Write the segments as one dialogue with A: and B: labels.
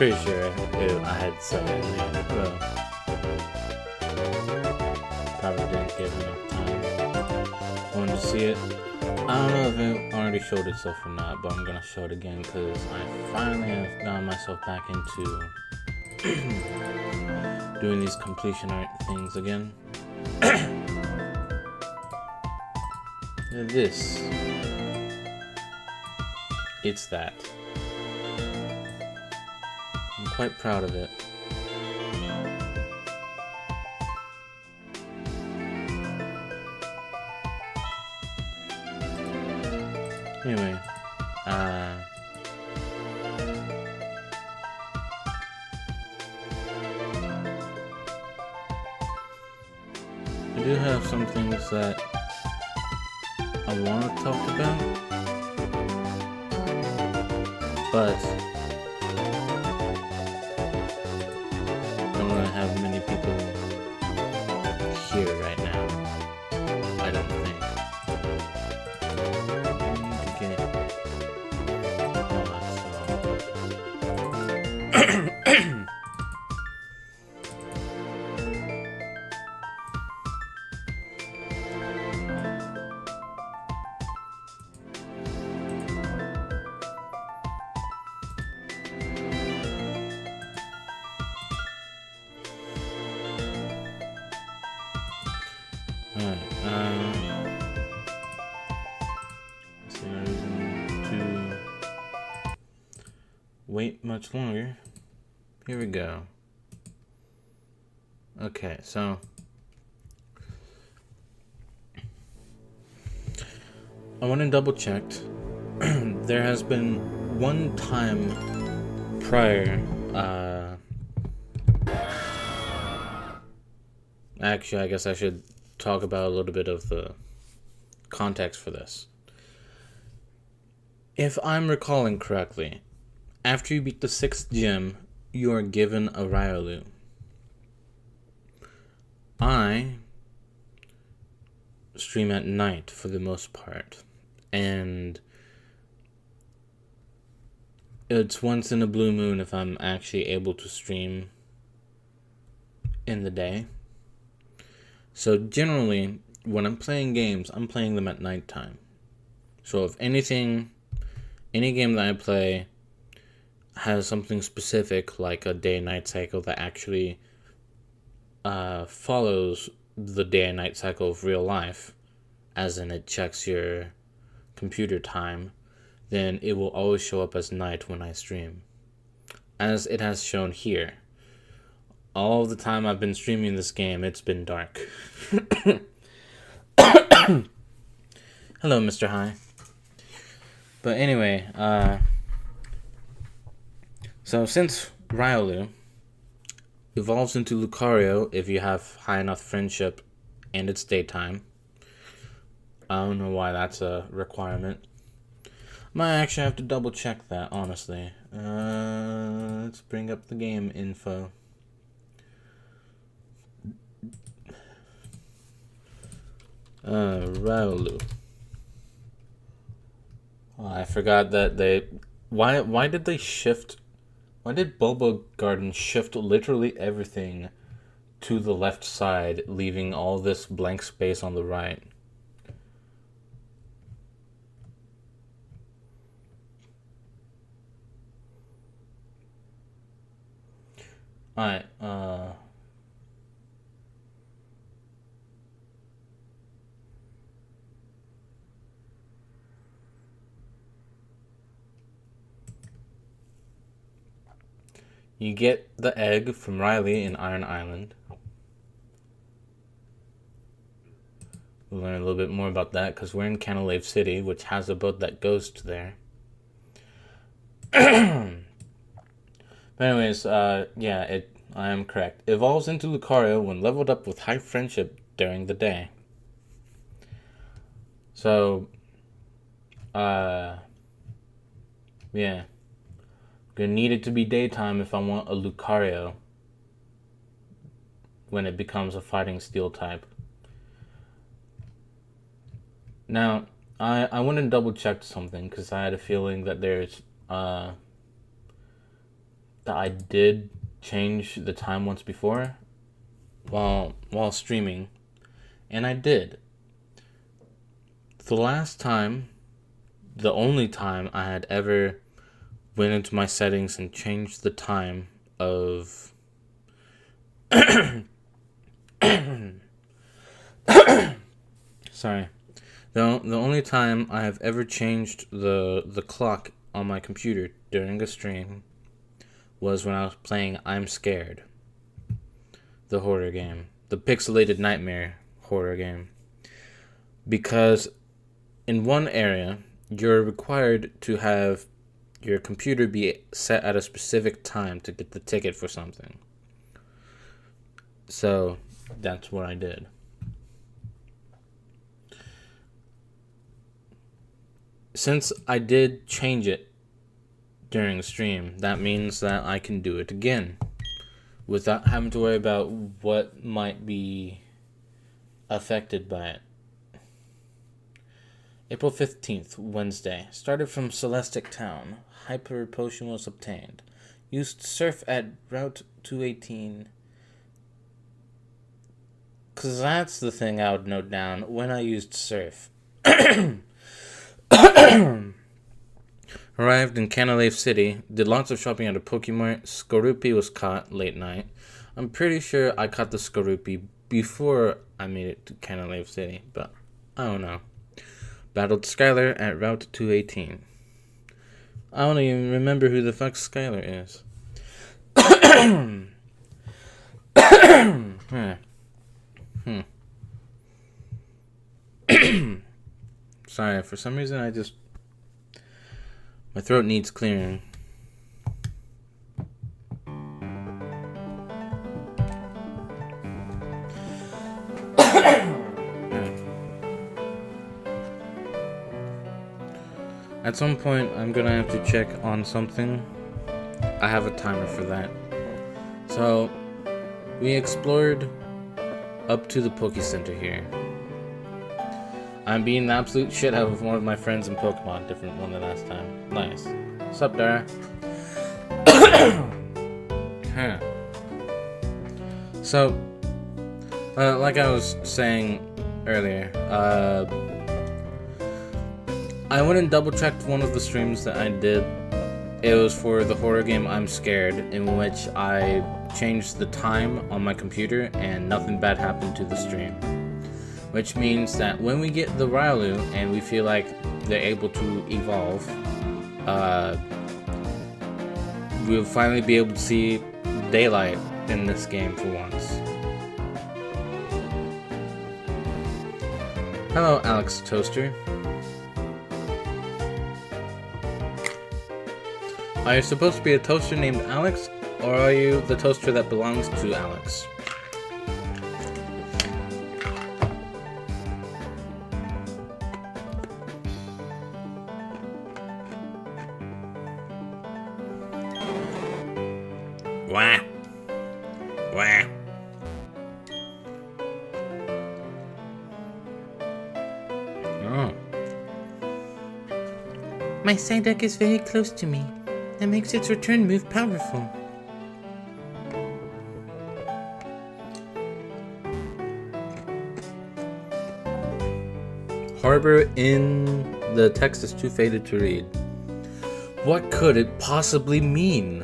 A: pretty sure I had said it in there, but probably didn't give enough time. I wanted to see it. I don't know if it already showed itself or not, but I'm gonna show it again because I finally have gotten myself back into doing these completion art things again. This. It's that. I'm quite proud of it. Anyway, I do have some things that I want to talk about, but don't really have many people here right now, I don't think. See no reason to wait much longer. Here we go. Okay, so I went and double checked. There has been one time prior, actually I guess I should talk about a little bit of the context for this. If I'm recalling correctly, after you beat the 6th gym, you are given a Riolu. I stream at night for the most part, and it's once in a blue moon if I'm actually able to stream in the day. So generally, when I'm playing games, I'm playing them at nighttime. So if anything, any game that I play has something specific, like a day and night cycle that actually follows the day and night cycle of real life, as in it checks your computer time, then it will always show up as night when I stream. As it has shown here. All the time I've been streaming this game, it's been dark. Hello, Mr. High. But anyway, so since Riolu evolves into Lucario if you have high enough friendship and it's daytime. I don't know why that's a requirement. Might actually have to double check that, honestly. Let's bring up the game info. Riolu. Oh, I forgot that they... Why did they shift... Why did Bulba Garden shift literally everything to the left side, leaving all this blank space on the right? Alright, you get the egg from Riley in Iron Island. We'll learn a little bit more about that because we're in Canalave City, which has a boat that goes to there. But anyways, yeah, I am correct. Evolves into Lucario when leveled up with high friendship during the day. So, yeah. Gonna need it to be daytime if I want a Lucario when it becomes a fighting steel type. Now, I went and double checked something because I had a feeling that there's that that I did change the time once before while streaming, and I did. The only time I had ever went into my settings and changed the time of sorry. The only time I have ever changed the clock on my computer during a stream was when I was playing I'm Scared, the horror game, the pixelated nightmare horror game. Because in one area, you're required to have your computer be set at a specific time to get the ticket for something. So that's what I did. Since I did change it during the stream, that means that I can do it again without having to worry about what might be affected by it. April 15th, Wednesday. Started from Celestic Town. Hyper Potion was obtained. Used Surf at Route 218. Because that's the thing I would note down when I used Surf. Arrived in Canalave City. Did lots of shopping at a Pokemart. Skorupi was caught late night. I'm pretty sure I caught the Skorupi before I made it to Canalave City, but I don't know. Battled Skylar at Route 218. I don't even remember who the fuck Skylar is. Sorry, for some reason my throat needs clearing. At some point, I'm gonna have to check on something. I have a timer for that. So, we explored up to the Poke Center here. I'm being the absolute shit out of one of my friends in Pokemon, different one than last time. Nice. What's up, Dara? So, like I was saying earlier, I went and double checked one of the streams that I did. It was for the horror game I'm Scared, in which I changed the time on my computer and nothing bad happened to the stream. Which means that when we get the Riolu and we feel like they're able to evolve, we'll finally be able to see daylight in this game for once. Hello, Alex Toaster. Are you supposed to be a toaster named Alex, or are you the toaster that belongs to Alex? Wah. Wah. Oh. My Psyduck is very close to me. That makes its return move powerful. Harbor in the text is too faded to read. What could it possibly mean?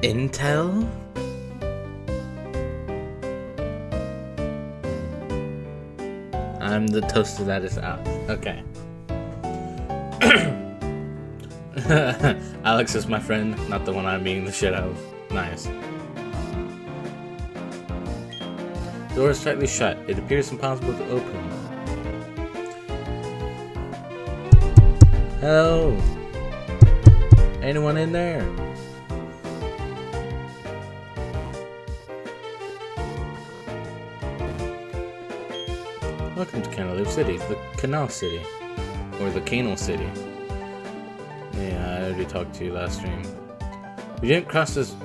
A: Intel? I'm the toaster that is out. Okay. Alex is my friend, not the one I'm being the shit out of. Nice. Door is slightly shut. It appears impossible to open. Hello? Anyone in there? Welcome to Canalave City, the Canal City. Or the Canal City. Yeah, I already talked to you last stream. We didn't cross this...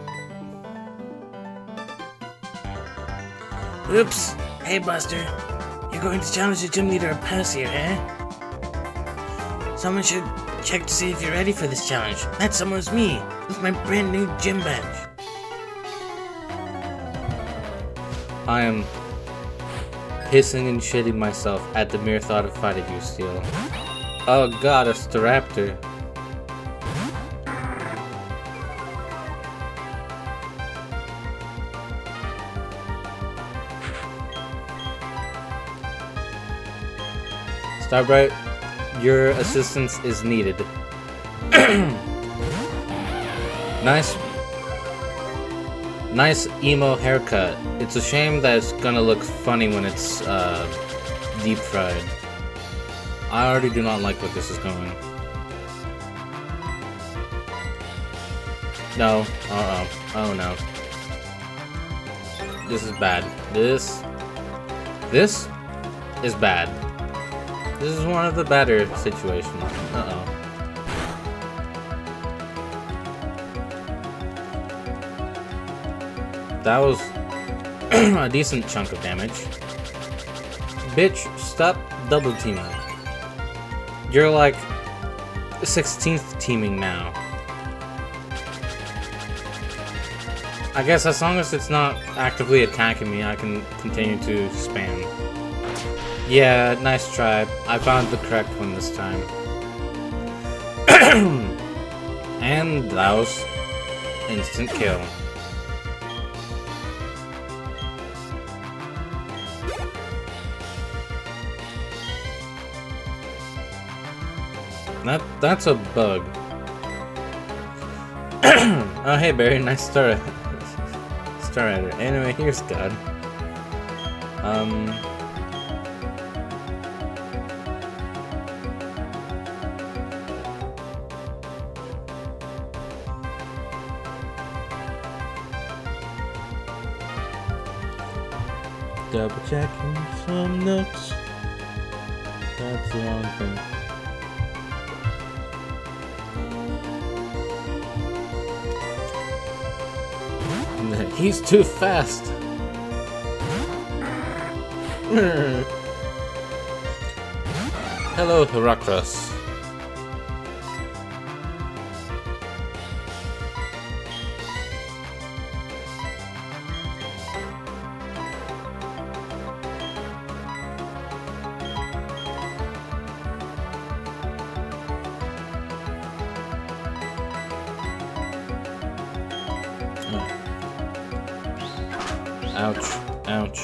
A: Oops! Hey, Buster. You're going to challenge the gym leader of Pass here, eh? Someone should check to see if you're ready for this challenge. That someone's me, with my brand new gym badge. I am pissing and shitting myself at the mere thought of fighting you, Steel. Oh god, a Staraptor. Starbright, your assistance is needed. Nice emo haircut. It's a shame that it's gonna look funny when it's deep fried. I already do not like where this is going. No. Oh no. This is bad. This is bad. This is one of the better situations. That was a decent chunk of damage. Bitch, stop double teaming. You're like 16th teaming now. I guess as long as it's not actively attacking me, I can continue to spam. Yeah, nice try. I found the correct one this time. And that was instant kill. That's a bug. Oh hey Barry, nice Star Rider. Anyway, here's God. Double checking some notes. That's the wrong thing. He's too fast. Hello, Heracross. Ouch. Ouch.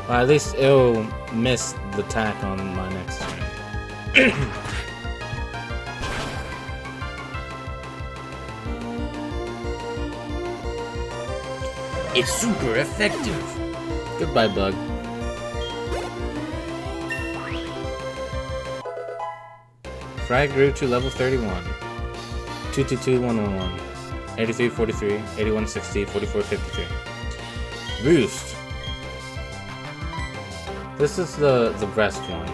A: Well, at least it'll miss the attack on my next turn. It's super effective. Goodbye, bug. Frag grew to level 31. 222, 111, 83, 43, 81, 60, 44, 53. Boost. This is the breast one.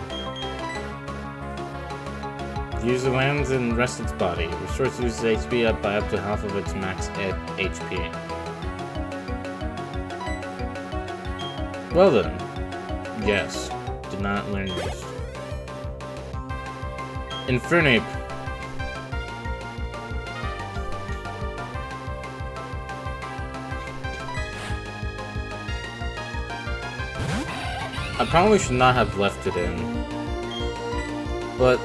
A: User lands and rests its body. Restores user's HP up by up to half of its max HP. Well then. Yes. Did not learn this. Infernape. I probably should not have left it in, but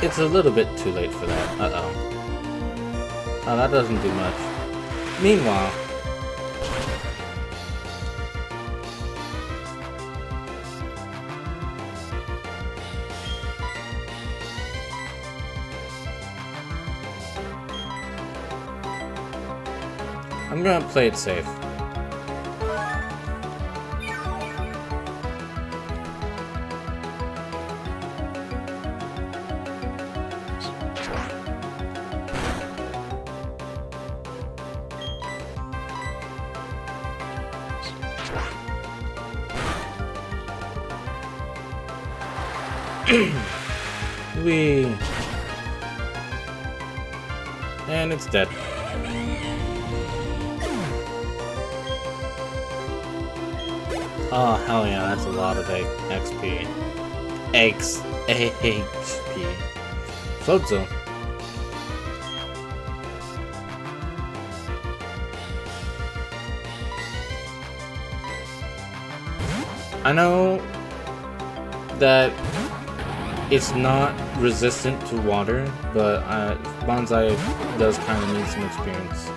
A: it's a little bit too late for that. Uh-oh. Oh, that doesn't do much. Meanwhile, I'm gonna play it safe. Whee! And it's dead. Oh, hell yeah, that's a lot of XP. HP. Floatzel. I know that it's not resistant to water, but Bonsai does kind of need some experience.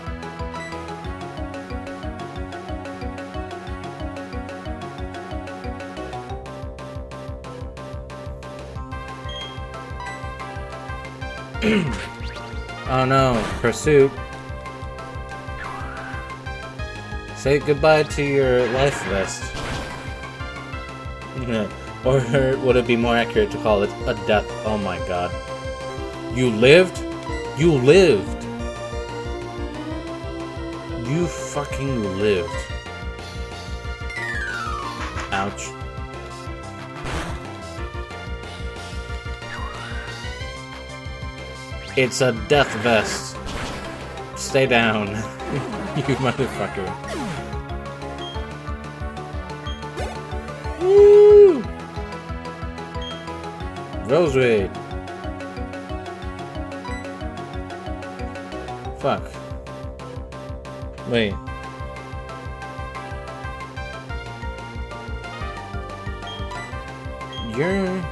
A: Oh no, Pursuit. Say goodbye to your life vest. Or would it be more accurate to call it a death? Oh my god. You lived? You lived! You fucking lived. Ouch. It's a death vest. Stay down. You motherfucker. Woo! Roserade. Fuck. Wait. You're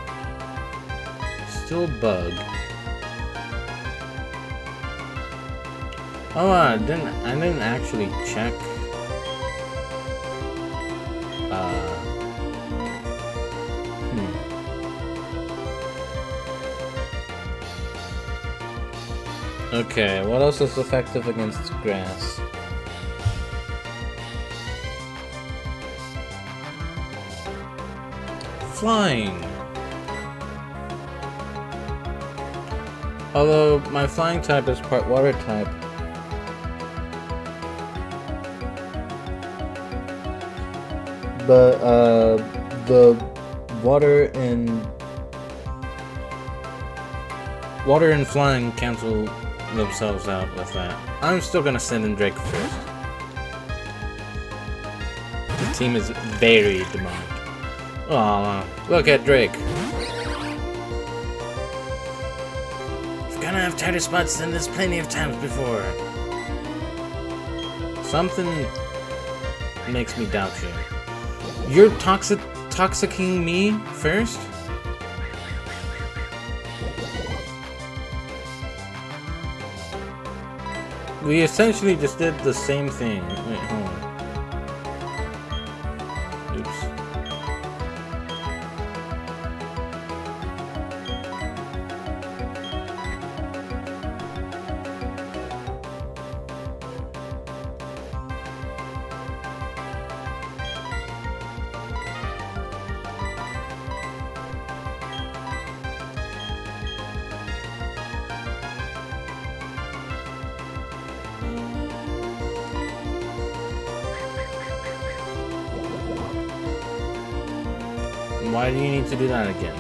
A: still bug. Oh, I didn't actually check. Okay, what else is effective against grass? Flying. Although my flying type is part water type. But the water and flying cancel themselves out with that. I'm still gonna send in Drake first. The team is very demonic. Aw, look at Drake. It's gonna have tighter spots than this plenty of times before. Something makes me doubt you. You're toxicking me first? We essentially just did the same thing. Wait, hold on. Oops. Why do you need to do that again?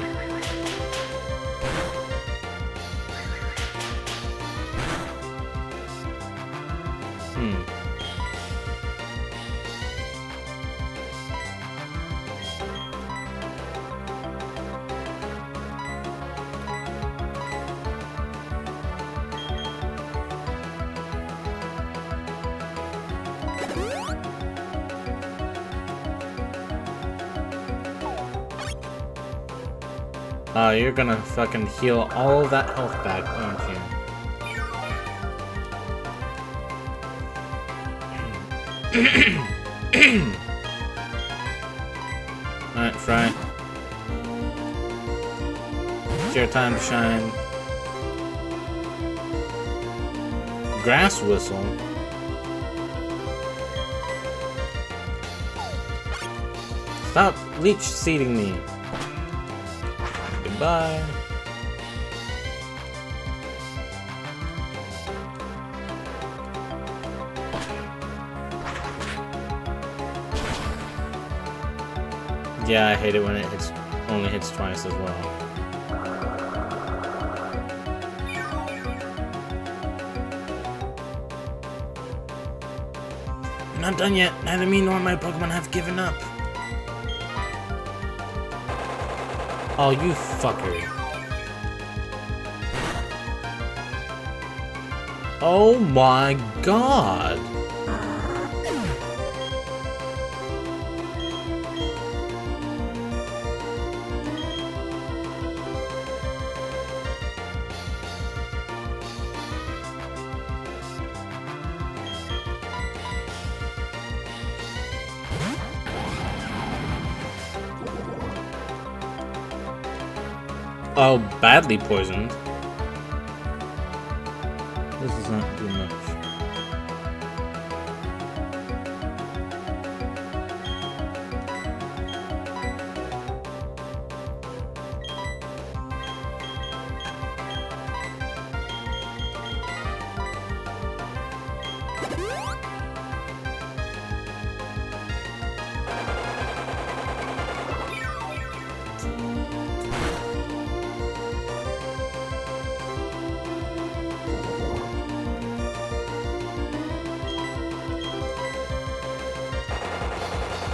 A: You're gonna fucking heal all that health back, aren't you? Alright, Fry. It's your time to shine. Grass Whistle. Stop leech seeding me. Goodbye. Yeah, I hate it when it only hits twice as well. We're not done yet. Neither me nor my Pokemon have given up. Oh, you fucker. Oh my god. Oh, badly poisoned. This is not too much.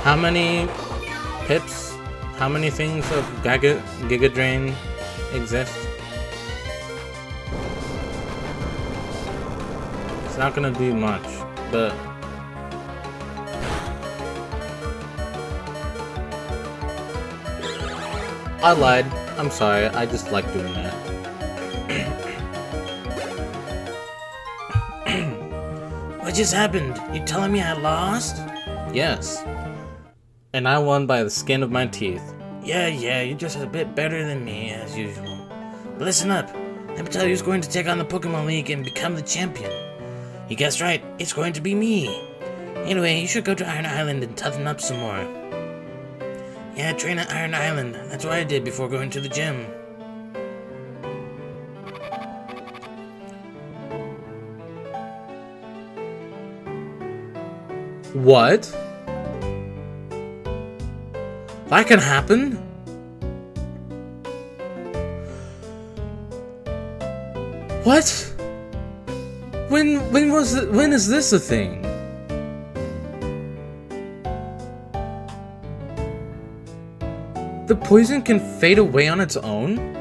A: How many pips? How many things of Giga Drain exist? It's not gonna do much, but I lied. I'm sorry. I just like doing that. What just happened? You telling me I lost? Yes. And I won by the skin of my teeth. Yeah, you're just a bit better than me, as usual. But listen up. Let me tell you who's going to take on the Pokemon League and become the champion. You guessed right, it's going to be me. Anyway, you should go to Iron Island and toughen up some more. Yeah, train at Iron Island. That's what I did before going to the gym. What? That can happen? What? When is this a thing? The poison can fade away on its own?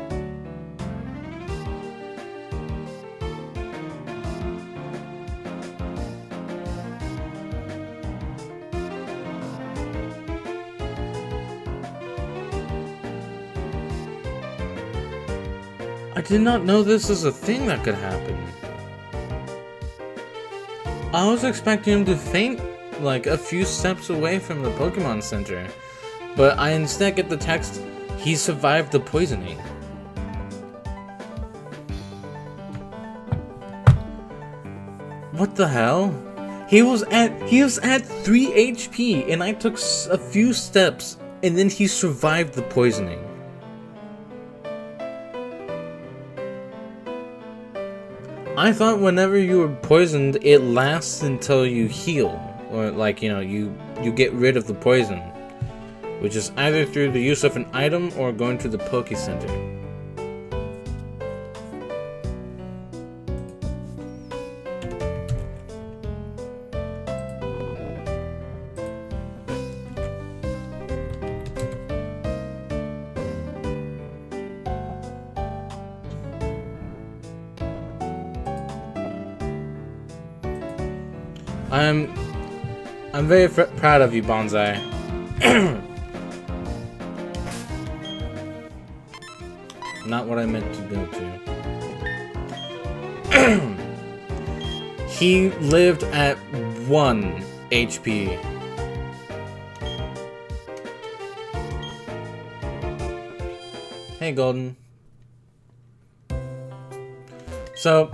A: I did not know this was a thing that could happen. I was expecting him to faint like a few steps away from the Pokemon Center, but I instead get the text, he survived the poisoning. What the hell? He was at 3 HP and I took a few steps and then he survived the poisoning. I thought whenever you were poisoned, it lasts until you heal, or like, you know, you get rid of the poison, which is either through the use of an item or going to the Poke Center. I'm very proud of you, Bonsai. Not what I meant to go to. He lived at 1 HP. Hey, Golden. So,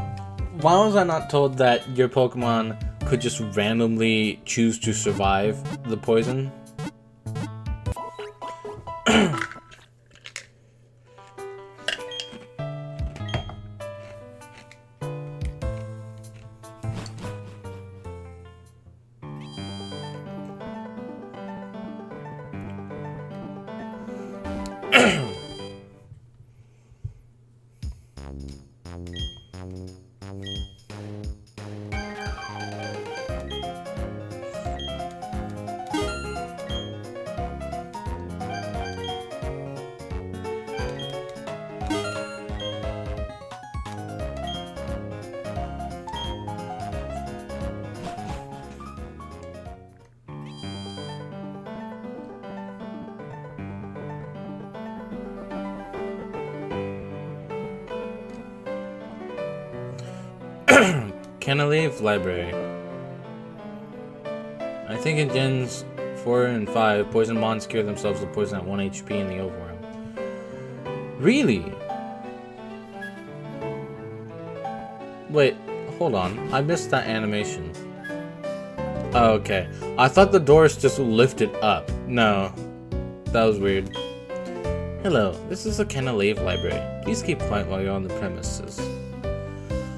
A: why was I not told that your Pokemon could just randomly choose to survive the poison? Canalave Library. I think in Gens 4 and 5, poison bonds cure themselves with poison at 1 HP in the overworld. Really? Wait, hold on. I missed that animation. Oh, okay. I thought the doors just lifted up. No. That was weird. Hello, this is the Canalave Library. Please keep quiet while you're on the premises.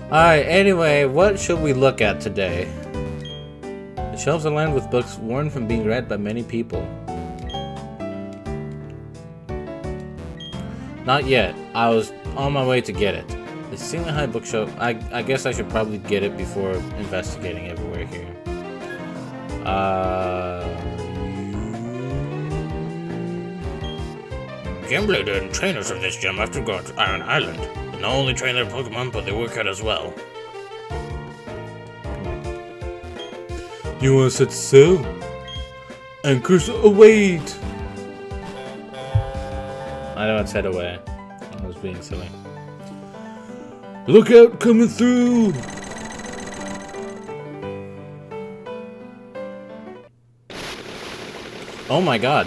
A: Alright, anyway, what should we look at today? The shelves are lined with books worn from being read by many people. Not yet. I was on my way to get it. The ceiling high bookshelf. I guess I should probably get it before investigating everywhere here. Gym Leader and trainers of this gym have to go to Iron Island. They not only train their Pokemon, but they work out as well. You want to set sail? Anchors await! I know it said away. I was being silly. Look out, coming through! Oh my god.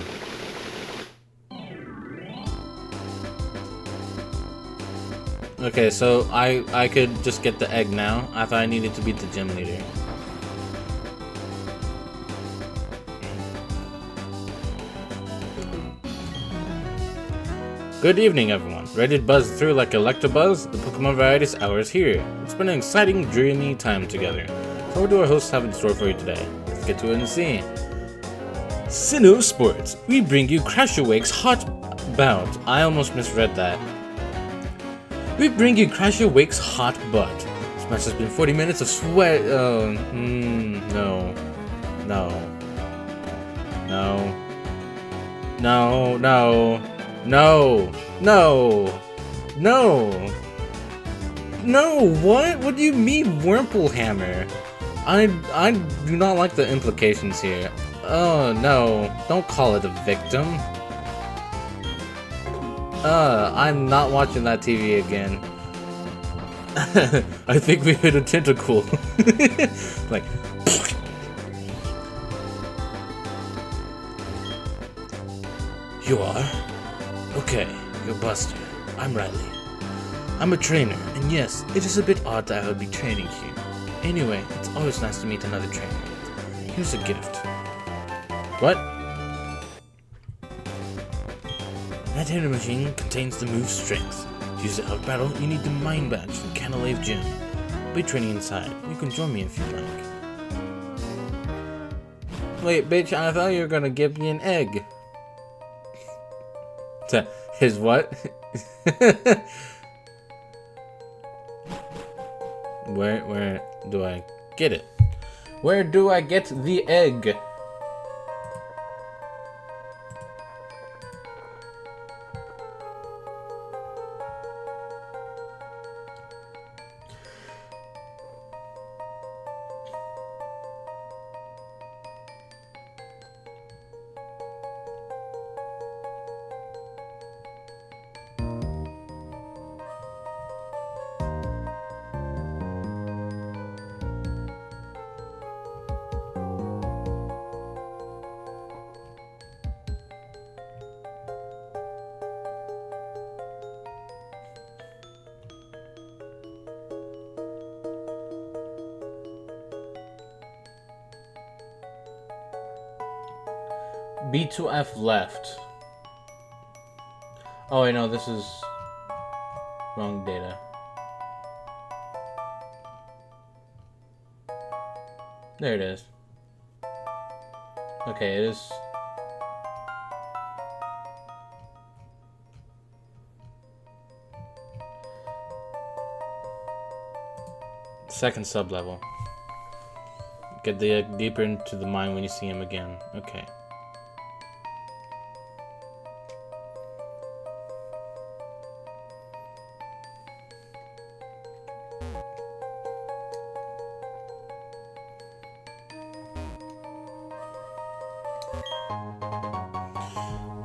A: Okay, so I could just get the egg now. I thought I needed to beat the gym leader. Good evening, everyone. Ready to buzz through like Electabuzz? The Pokemon Varieties Hour is here. It's been an exciting, dreamy time together. So what do our hosts have in store for you today? Let's get to it and see. Sinnoh Sports, we bring you Crash Awake's Hot Bout. I almost misread that. We bring you Crash Awake's Hot Butt. This match has been 40 minutes of sweat. No. No. No. No. No. No. No. No. No. What? What do you mean, Wurmple Hammer? I do not like the implications here. Oh no! Don't call it a victim. I'm not watching that TV again. I think we hit a tentacle. Like. You are? Okay, you're Buster. I'm Riley. I'm a trainer, and yes, it is a bit odd that I would be training here. Anyway, it's always nice to meet another trainer. Here's a gift. What? That trainer machine contains the move Strength. To use it out battle, you need the Mind Badge from Canalave Gym. I'll be training inside. You can join me if you like. Wait, bitch, I thought you were gonna give me an egg. His what? Where do I get it? Where do I get the egg? B2F left. Oh, I know, this is wrong data. There it is. Okay, it is. Second sub-level. Get the deeper into the mind when you see him again. Okay.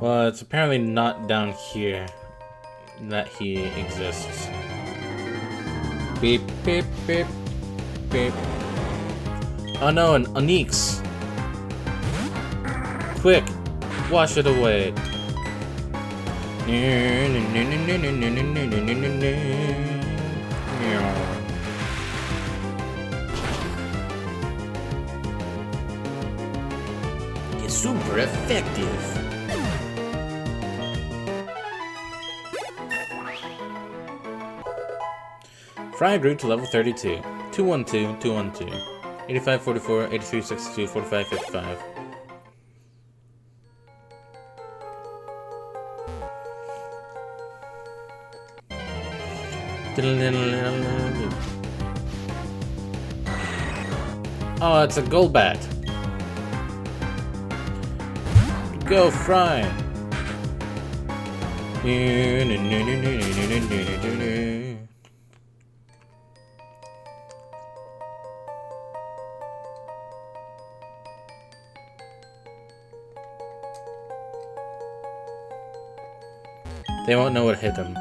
A: Well, it's apparently not down here that he exists. Beep, beep, beep. beep. Oh no, an Onyx. Quick, wash it away. It's super effective. Fry grew to level 32. 212, 212. 85, 44, 83, 62, 45, 55. Oh, it's a Golbat. Go, Fry. They won't know what hit them.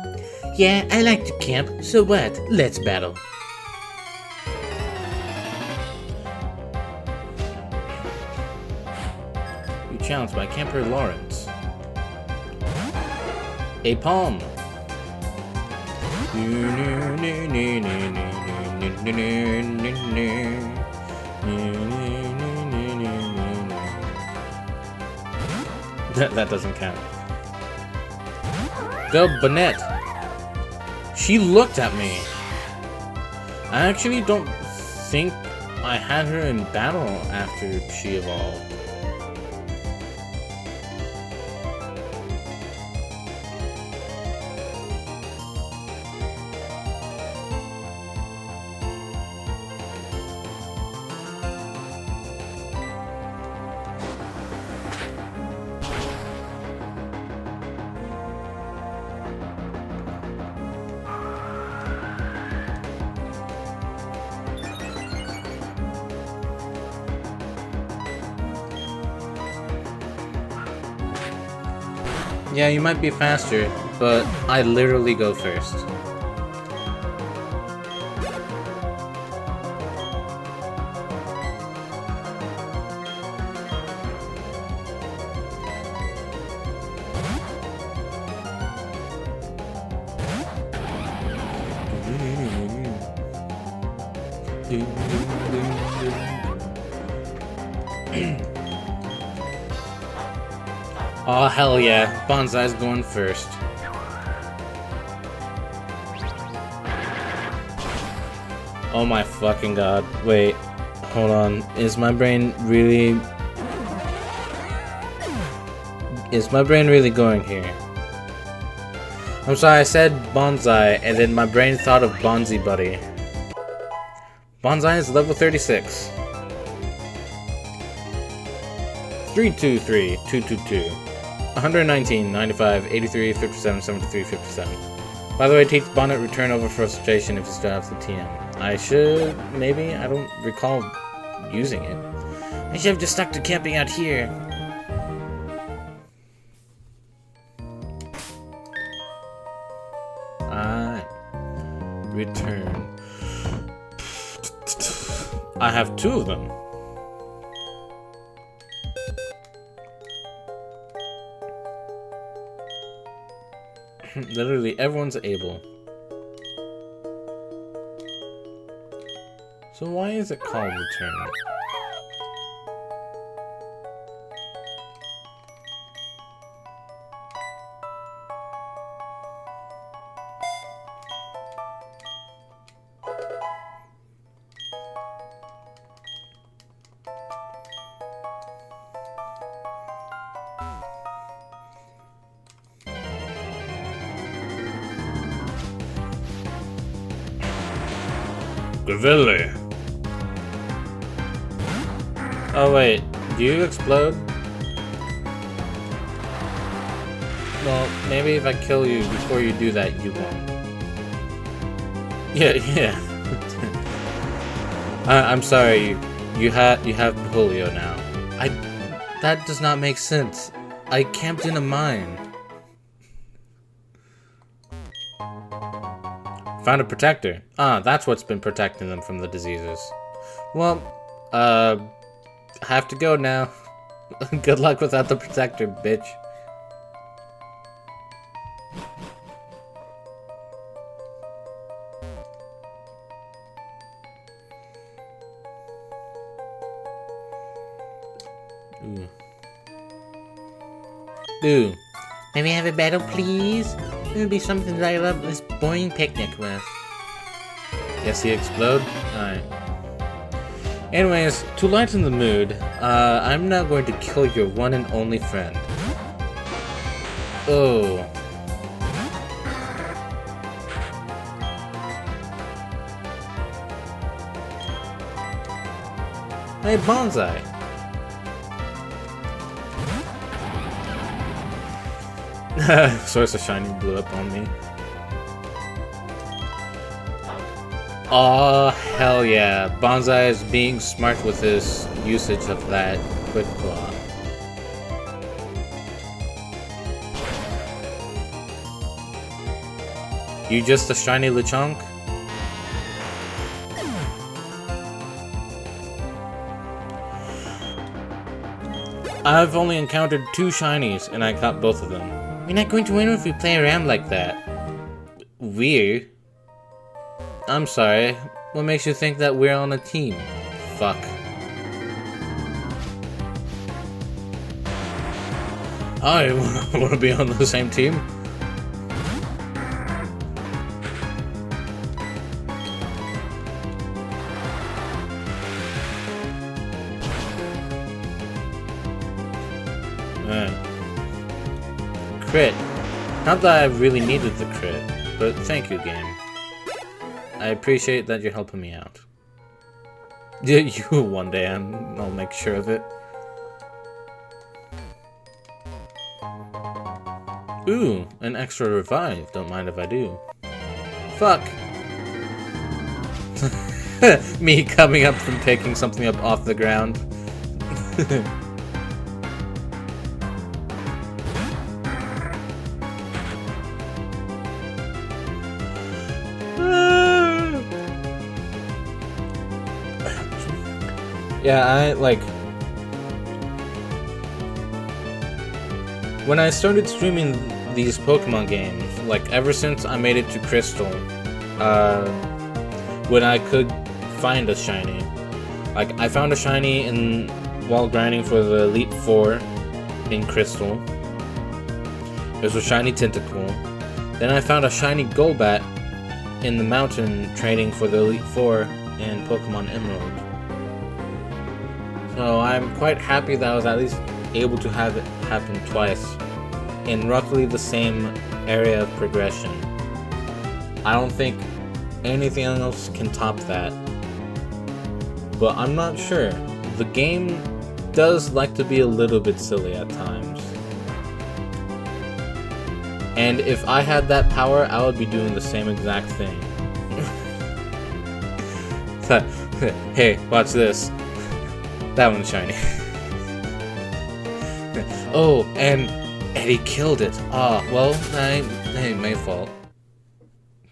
A: Yeah, I like to camp, so what? Let's battle. You challenged by Camper Lawrence. A palm. That doesn't count. Go, Bonnet. She looked at me. I actually don't think I had her in battle after she evolved. Yeah, you might be faster, but I literally go first. Oh hell yeah, Bonsai's going first. Oh my fucking god. Wait, hold on. Is my brain really going here? I'm sorry, I said Bonsai and then my brain thought of Bonzi Buddy. Bonsai is level 36. 323, 222. 119, 95, 83, 57, 73, 57. By the way, teach Bonnet return over frustration if you still have the TM. I should, maybe? I don't recall using it. I should have just stuck to camping out here. Return. I have two of them. Literally everyone's able. So why is it called return? Gavilli. Oh wait, do you explode? Well, maybe if I kill you before you do that, you won't. Yeah. I'm sorry. You have Julio now. That does not make sense. I camped in a mine. Found a protector. Ah, that's what's been protecting them from the diseases. Well, I have to go now. Good luck without the protector, bitch. Ooh. Ooh. May we have a battle, please? It'll be something that I love this boring picnic with. Yes, he explode? Alright. Anyways, to lighten the mood, I'm now going to kill your one and only friend. Oh. Hey, Bonsai! Source of Shiny blew up on me. Oh hell yeah. Bonsai is being smart with his usage of that Quick Claw. You just a shiny Lechonk? I've only encountered 2 shinies and I got both of them. We're not going to win if we play around like that. Weird. I'm sorry. What makes you think that we're on a team? Fuck. I want to be on the same team. Crit. Not that I really needed the crit, but thank you, game. I appreciate that you're helping me out. You one day, I'll make sure of it. Ooh, an extra revive. Don't mind if I do. Fuck! Me coming up from picking something up off the ground. Yeah, when I started streaming these Pokemon games, ever since I made it to Crystal, when I could find a shiny. I found a shiny while grinding for the Elite Four in Crystal. There's a shiny Tentacool. Then I found a shiny Golbat in the mountain training for the Elite Four in Pokemon Emerald. So I'm quite happy that I was at least able to have it happen twice in roughly the same area of progression. I don't think anything else can top that. But I'm not sure. The game does like to be a little bit silly at times. And if I had that power, I would be doing the same exact thing. Hey, watch this. That one's shiny. Oh, and he killed it. Ah, well, hey, my fault.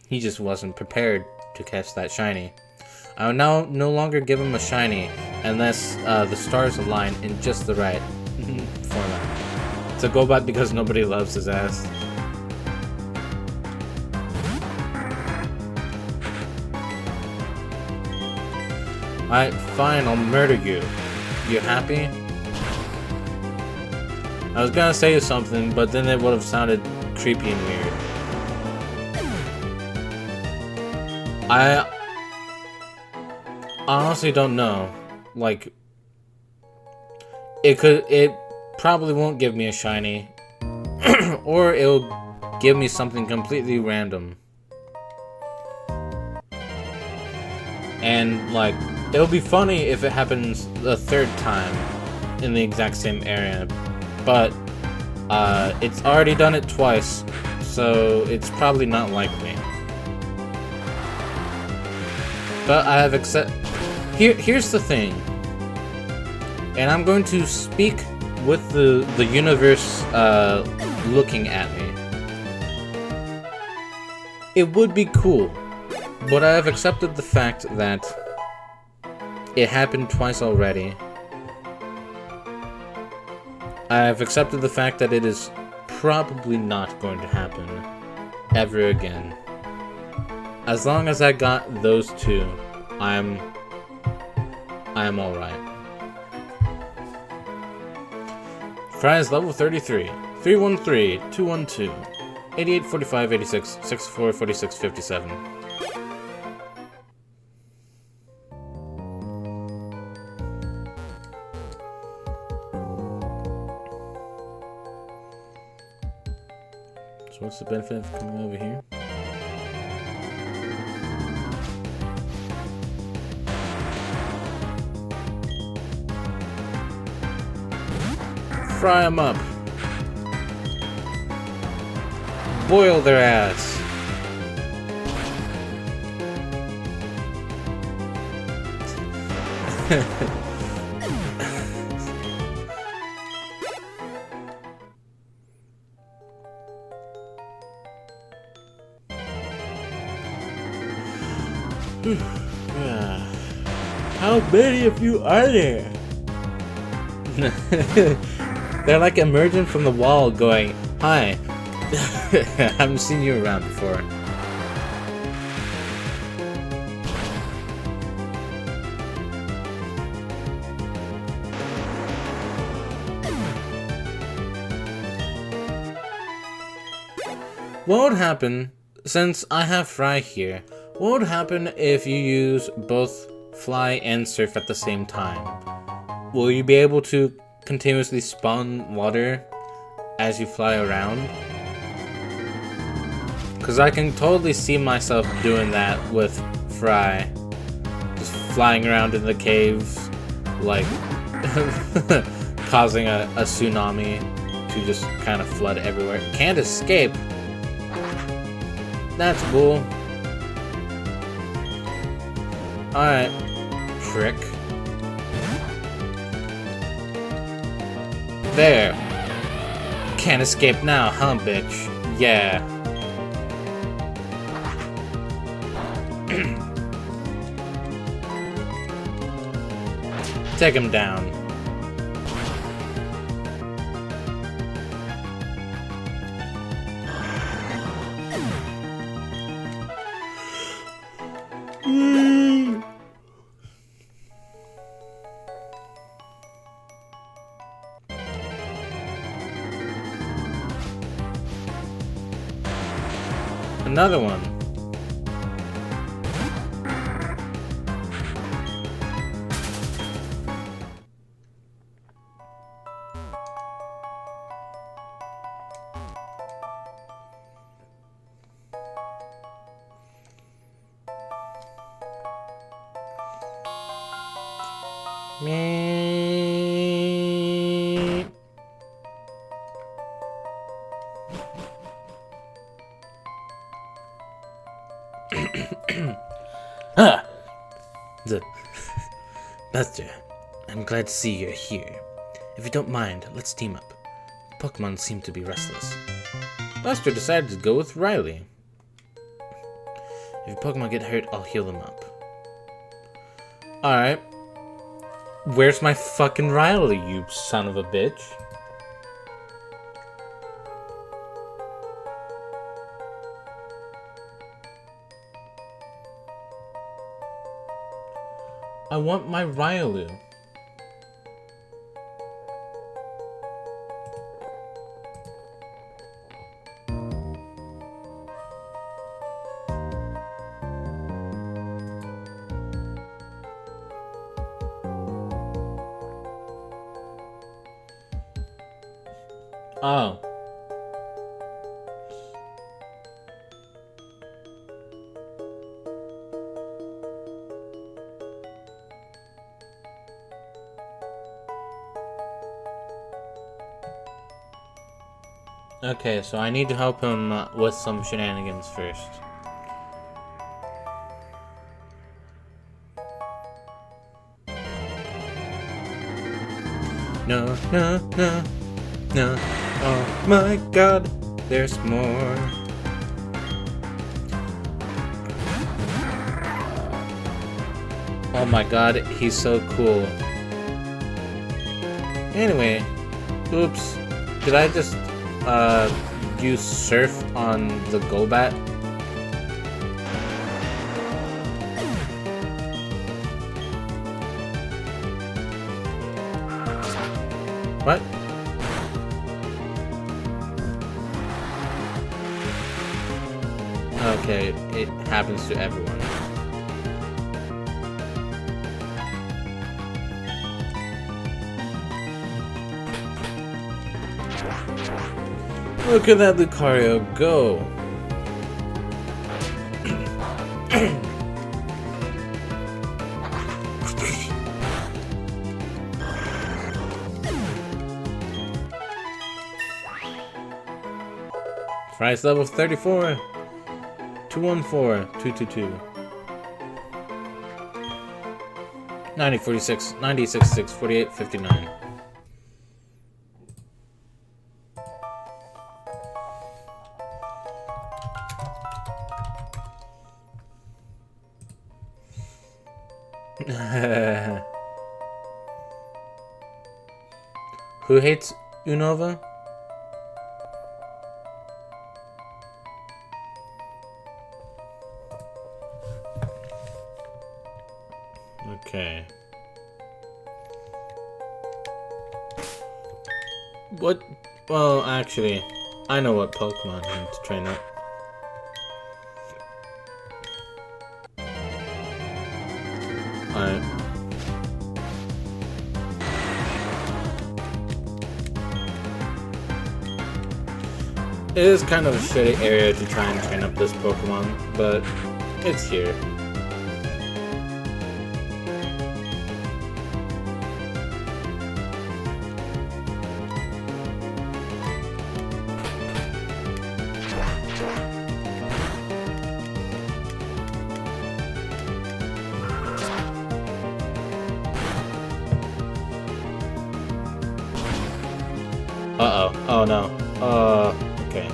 A: He just wasn't prepared to catch that shiny. I will now no longer give him a shiny unless the stars align in just the right format. It's a Golbat because nobody loves his ass. Alright, fine, I'll murder you. You happy? I was gonna say something, but then it would have sounded creepy and weird. I honestly don't know. It probably won't give me a shiny. Or it'll give me something completely random. And, it'll be funny if it happens the 3rd time in the exact same area, but it's already done it twice, so it's probably not likely. But I have here's the thing, and I'm going to speak with the universe looking at me. It would be cool, but I have accepted the fact that It happened twice already. I've accepted the fact that it is probably not going to happen ever again. As long as I got those two, I'm alright. Fry is level 33. 313, 212, 88, 45, 86, 64, 46, 57. So what's the benefit of coming over here? Fry them up. Boil their ass. How many of you are there? They're like emerging from the wall going, "Hi, I haven't seen you around before." What would happen, since I have Fry here, what would happen if you use both Fly and Surf at the same time? Will you be able to continuously spawn water as you fly around? Because I can totally see myself doing that with Fry. Just flying around in the caves, like causing a tsunami to just kind of flood everywhere. Can't escape. That's cool. Alright, prick. There. Can't escape now, huh, bitch? Yeah. Take him down. Another one. Me. Ah! Buster, I'm glad to see you're here. If you don't mind, let's team up. Pokemon seem to be restless. Buster decided to go with Riley. If your Pokemon get hurt, I'll heal them up. Alright. Where's my fucking Riley, you son of a bitch? I want my Riolu. Oh. Okay, so I need to help him with some shenanigans first. No, no, no, no. Oh my god, there's more. Oh my god, he's so cool. Anyway, oops. Did I just use Surf on the Golbat? What? Okay, it happens to everyone. Look at that Lucario go! Price level 34! 214, 222. 90, 46, 90, 66, 48, 59. Who hates Unova? Okay. What? Well, actually, I know what Pokemon I need to train up. Alright. It is kind of a shitty area to try and train up this Pokemon, but it's here. Uh-oh. Oh no. Okay.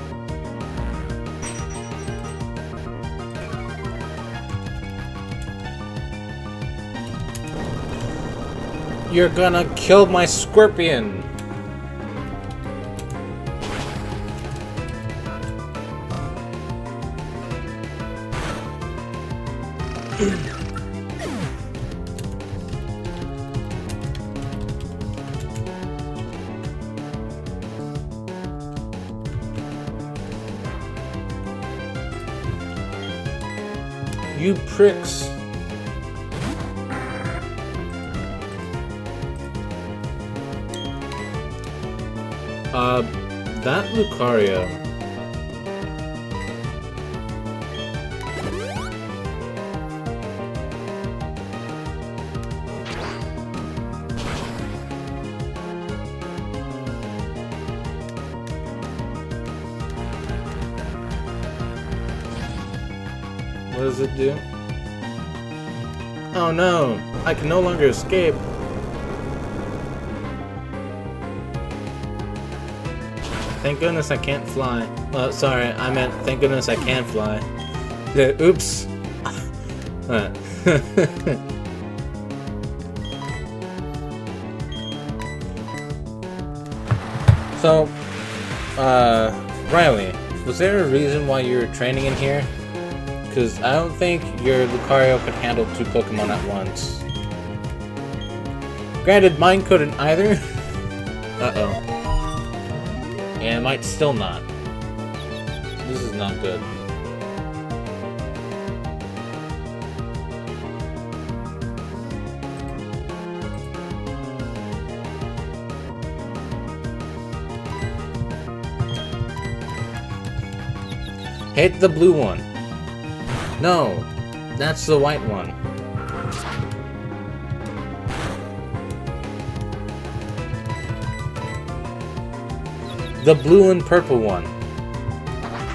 A: You're gonna kill my Scorpion! You pricks. That Lucario. What does it do? Oh no! I can no longer escape! Thank goodness I can't fly. Oh, sorry, I meant thank goodness I can fly. Oops! So, Riley, was there a reason why you were training in here? Because I don't think your Lucario could handle two Pokemon at once. Granted, mine couldn't either. Uh-oh. And it might still not. This is not good. Hit the blue one. No, that's the white one. The blue and purple one.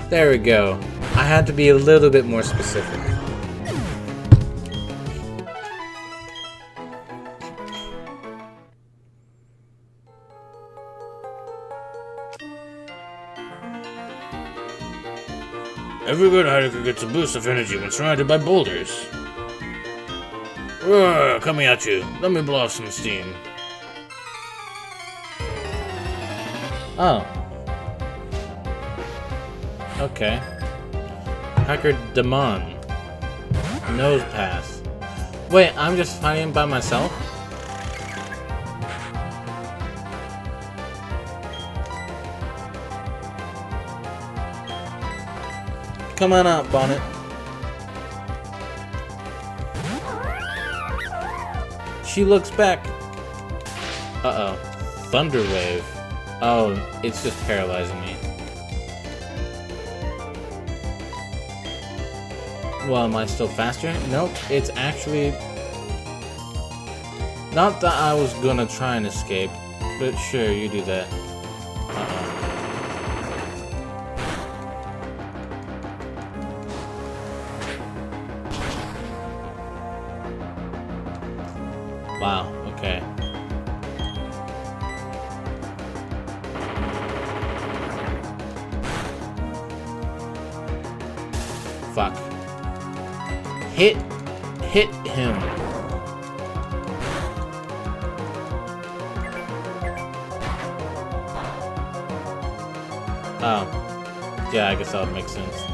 A: There we go. I had to be a little bit more specific. Every good hiker gets a boost of energy when surrounded by boulders. Coming at you. Let me blow off some steam. Oh. Okay. Hacker Damon. Nose pass. Wait, I'm just fighting by myself? Come on out, Bonnet. She looks back. Uh-oh. Thunder Wave. Oh, it's just paralyzing me. Well, am I still faster? Nope, it's actually... Not that I was gonna try and escape, but sure, you do that. Uh-oh. Wow, okay. Fuck. Hit him. Oh. Yeah, I guess that would make sense.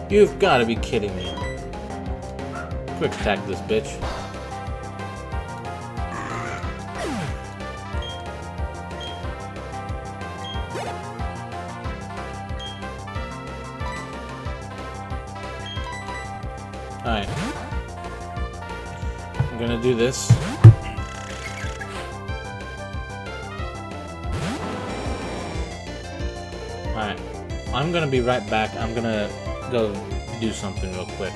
A: You've got to be kidding me. Quick attack this bitch. Alright. I'm gonna do this. Alright. I'm gonna be right back. I'm gonna go do something real quick.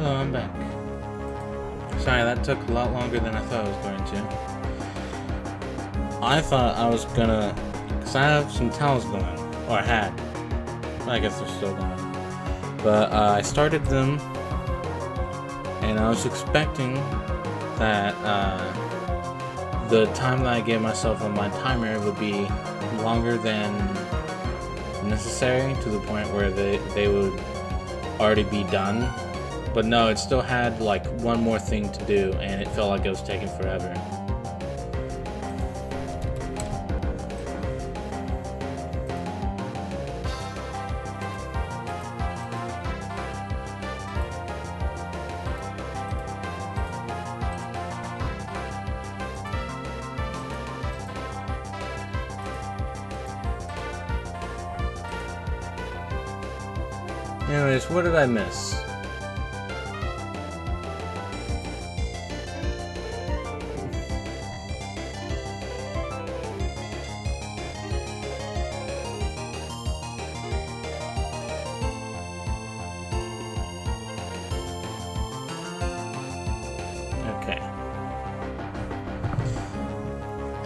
A: Hello, I'm back. Sorry, that took a lot longer than I thought it was going to. I thought I was gonna... Because I have some towels going. Or I had. I guess they're still going. But I started them. And I was expecting that the time that I gave myself on my timer would be longer than necessary, to the point where they would already be done. But no, it still had like one more thing to do, and it felt like it was taking forever. Anyways, what did I miss? Okay.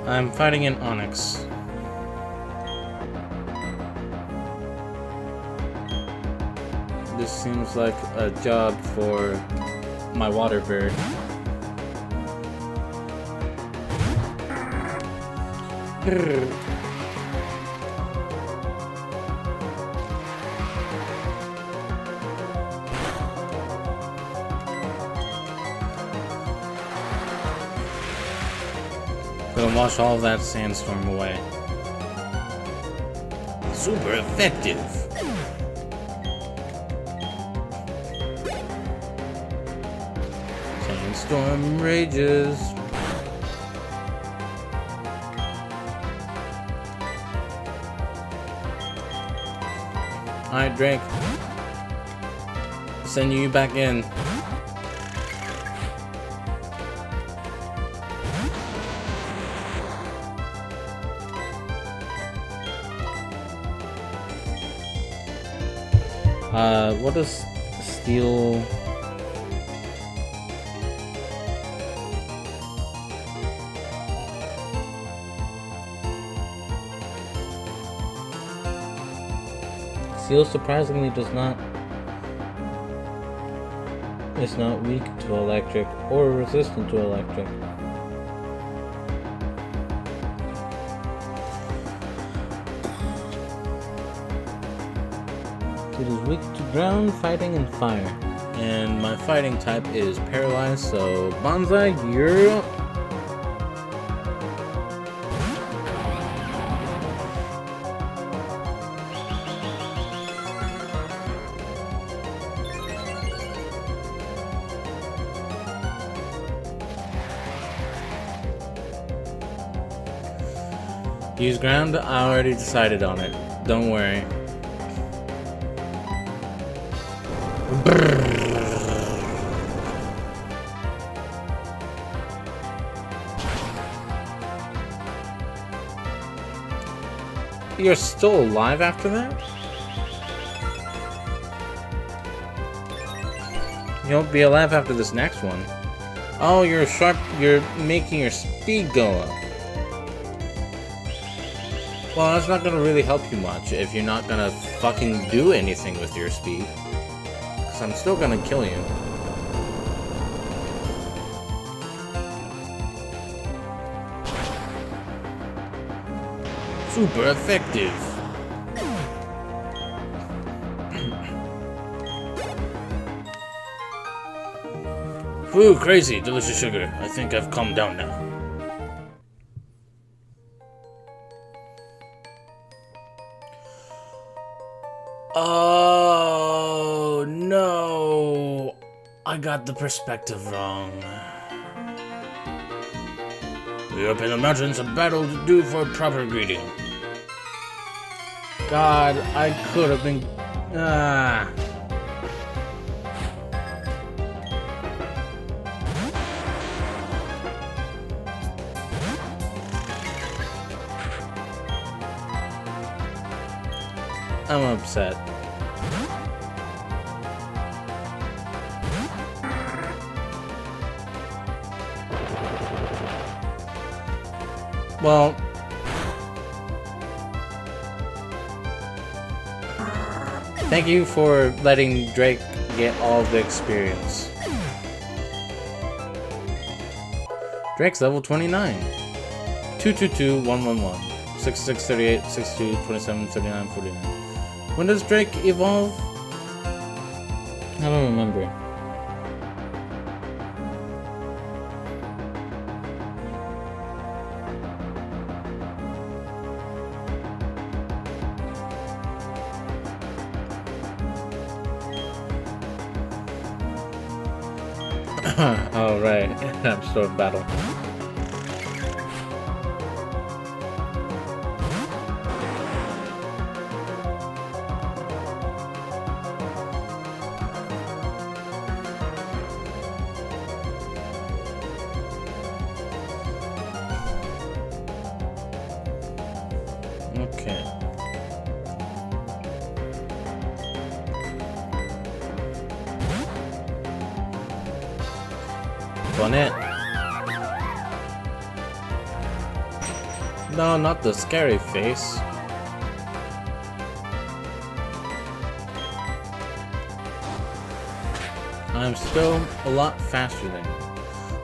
A: I'm fighting an Onyx. This seems like a job for my water bird. Gonna wash all of that sandstorm away. Super effective! Sandstorm rages. Alright, Drake. Sending you back in. What does steel... Steel surprisingly does not... It's not weak to electric or resistant to electric. It is weak to ground, fighting, and fire. And my fighting type is paralyzed, so Bonsai, you're up. Use ground? I already decided on it. Don't worry. You're still alive after that? You won't be alive after this next one. Oh, you're making your speed go up. Well, that's not gonna really help you much if you're not gonna fucking do anything with your speed. Because I'm still gonna kill you. Super effective. Ooh, crazy, delicious sugar. I think I've calmed down now. Oh no, I got the perspective wrong. We're up in the mountains, a battle to do for proper greeting. God, I could have been... I'm upset. Well, thank you for letting Drake get all the experience. Drake's level 29. 222-111. 6638, 62, 27, 39, 49. When does Drake evolve? I don't remember. Oh, right. I'm still in battle. Okay. Bonnet. No, not the scary face. I'm still a lot faster than you.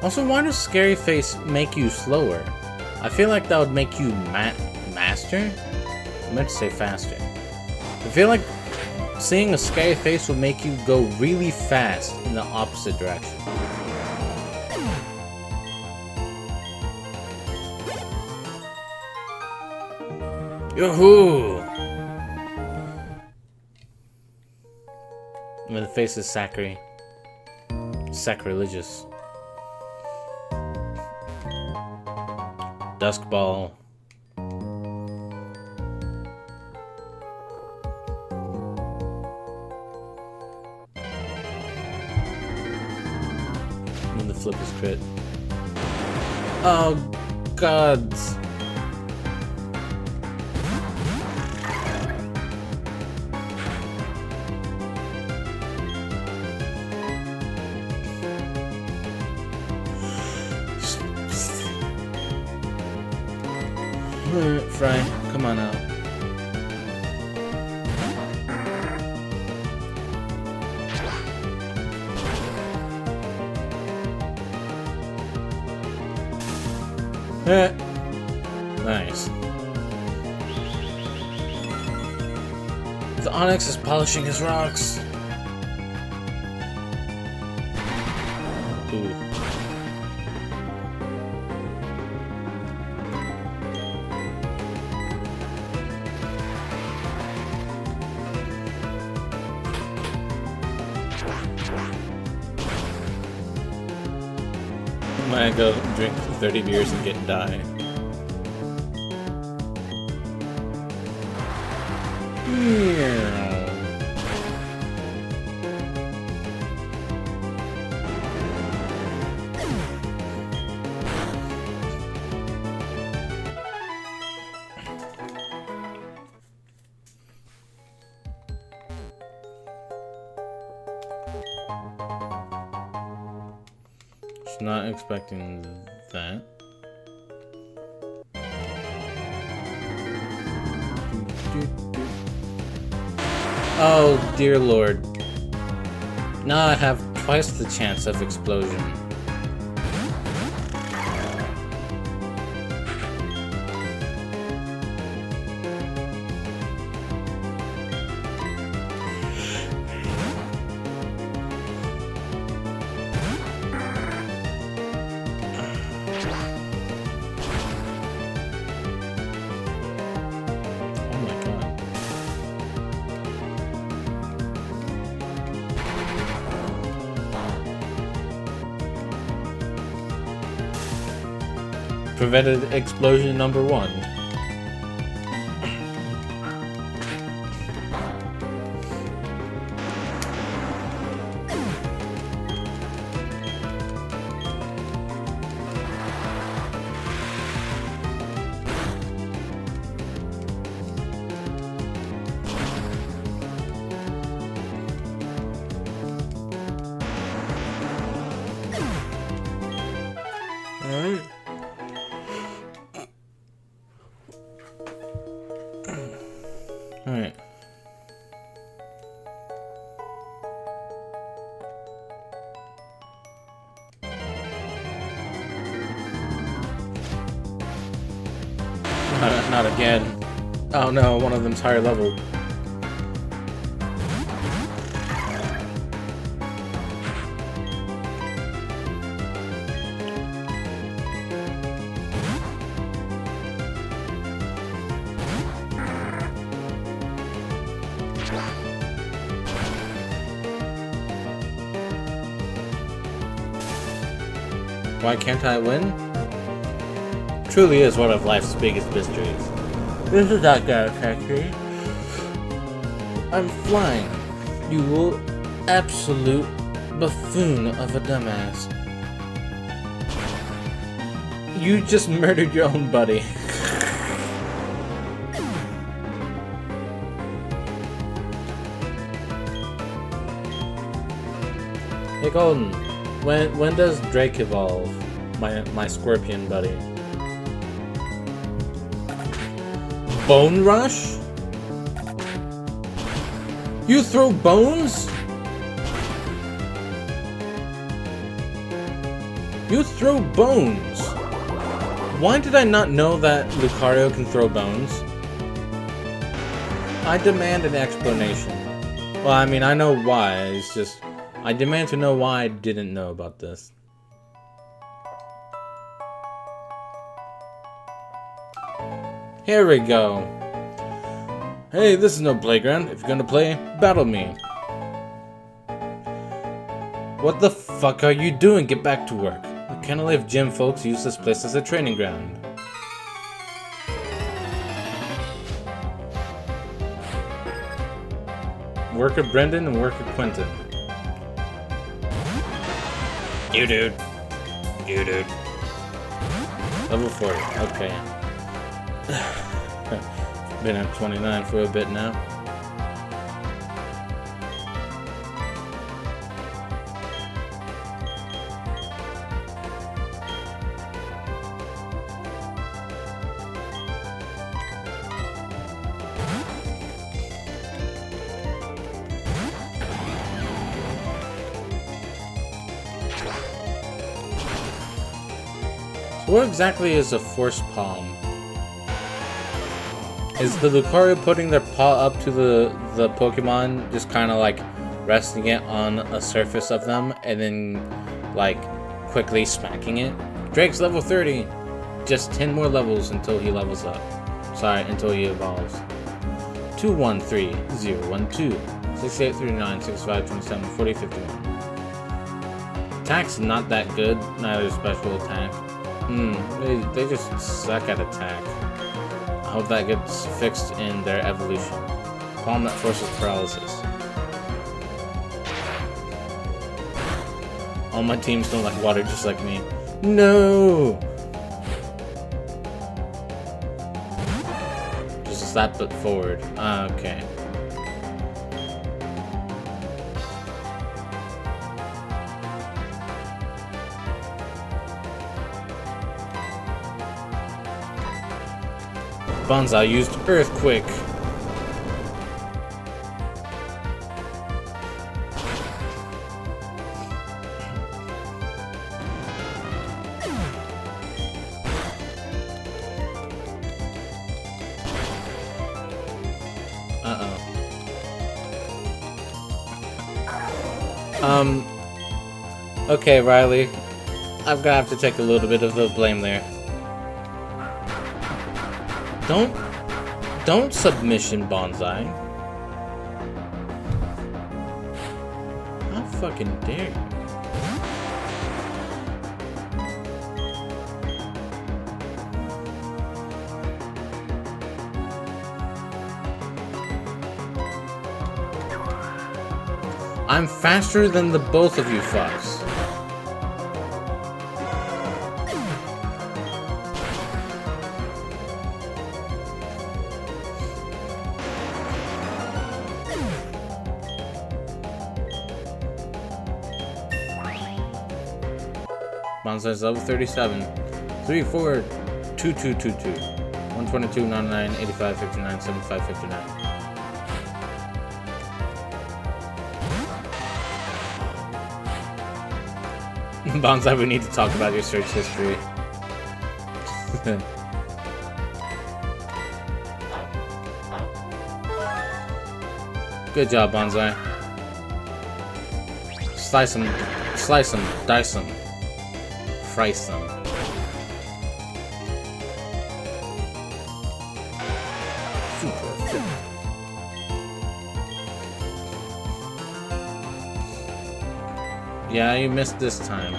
A: Also, why does scary face make you slower? I feel like that would make you master? I meant to say faster. I feel like seeing a scary face will make you go really fast in the opposite direction. Yoo-hoo! The face is sacrilegious. Dusk ball. And the flip is crit. Oh, gods. Fry, come on out. Nice. The Onyx is polishing his rocks. Ooh. I might go drink 30 beers and die. Yeah. Not expecting that. Oh, dear lord. Now I have twice the chance of explosion. Prevented explosion number 1. Alright. Alright. Not again. Oh no, one of them's higher level. Why can't I win? Truly is one of life's biggest mysteries. This is not gonna affect me. I'm flying. You absolute buffoon of a dumbass. You just murdered your own buddy. Hey Golden, when does Drake evolve? My scorpion buddy. Bone Rush? You throw bones? You throw bones? Why did I not know that Lucario can throw bones? I demand an explanation. Well, I mean, I know why, it's just... I demand to know why I didn't know about this. Here we go. Hey, this is no playground. If you're gonna play, battle me. What the fuck are you doing? Get back to work. The Canalive gym folks use this place as a training ground. Worker Brendan and Worker Quentin. You dude. You dude. Level 40. Okay. Been at 29 for a bit now. So what exactly is a force palm? Is the Lucario putting their paw up to the Pokemon, just kind of like resting it on a surface of them, and then like quickly smacking it? Drake's level 30. Just 10 more levels until he levels up. Sorry, until he evolves. 213012 6839 6527 4051. Attack's not that good, neither special attack. They just suck at attack. I hope that gets fixed in their evolution. Palm that forces paralysis. All my teams don't like water just like me. No! Just slap it forward. Okay. Bonsai used Earthquake. Okay, Riley. I'm gonna have to take a little bit of the blame there. Don't submission Bonsai. How fucking dare you? I'm faster than the both of you fucks. Bonsai's level 37. 34 2222 122 99 85 59 75 59. Bonsai, we need to talk about your search history. Good job, Bonsai. Slice them, dice them, frice them. Yeah, you missed this time.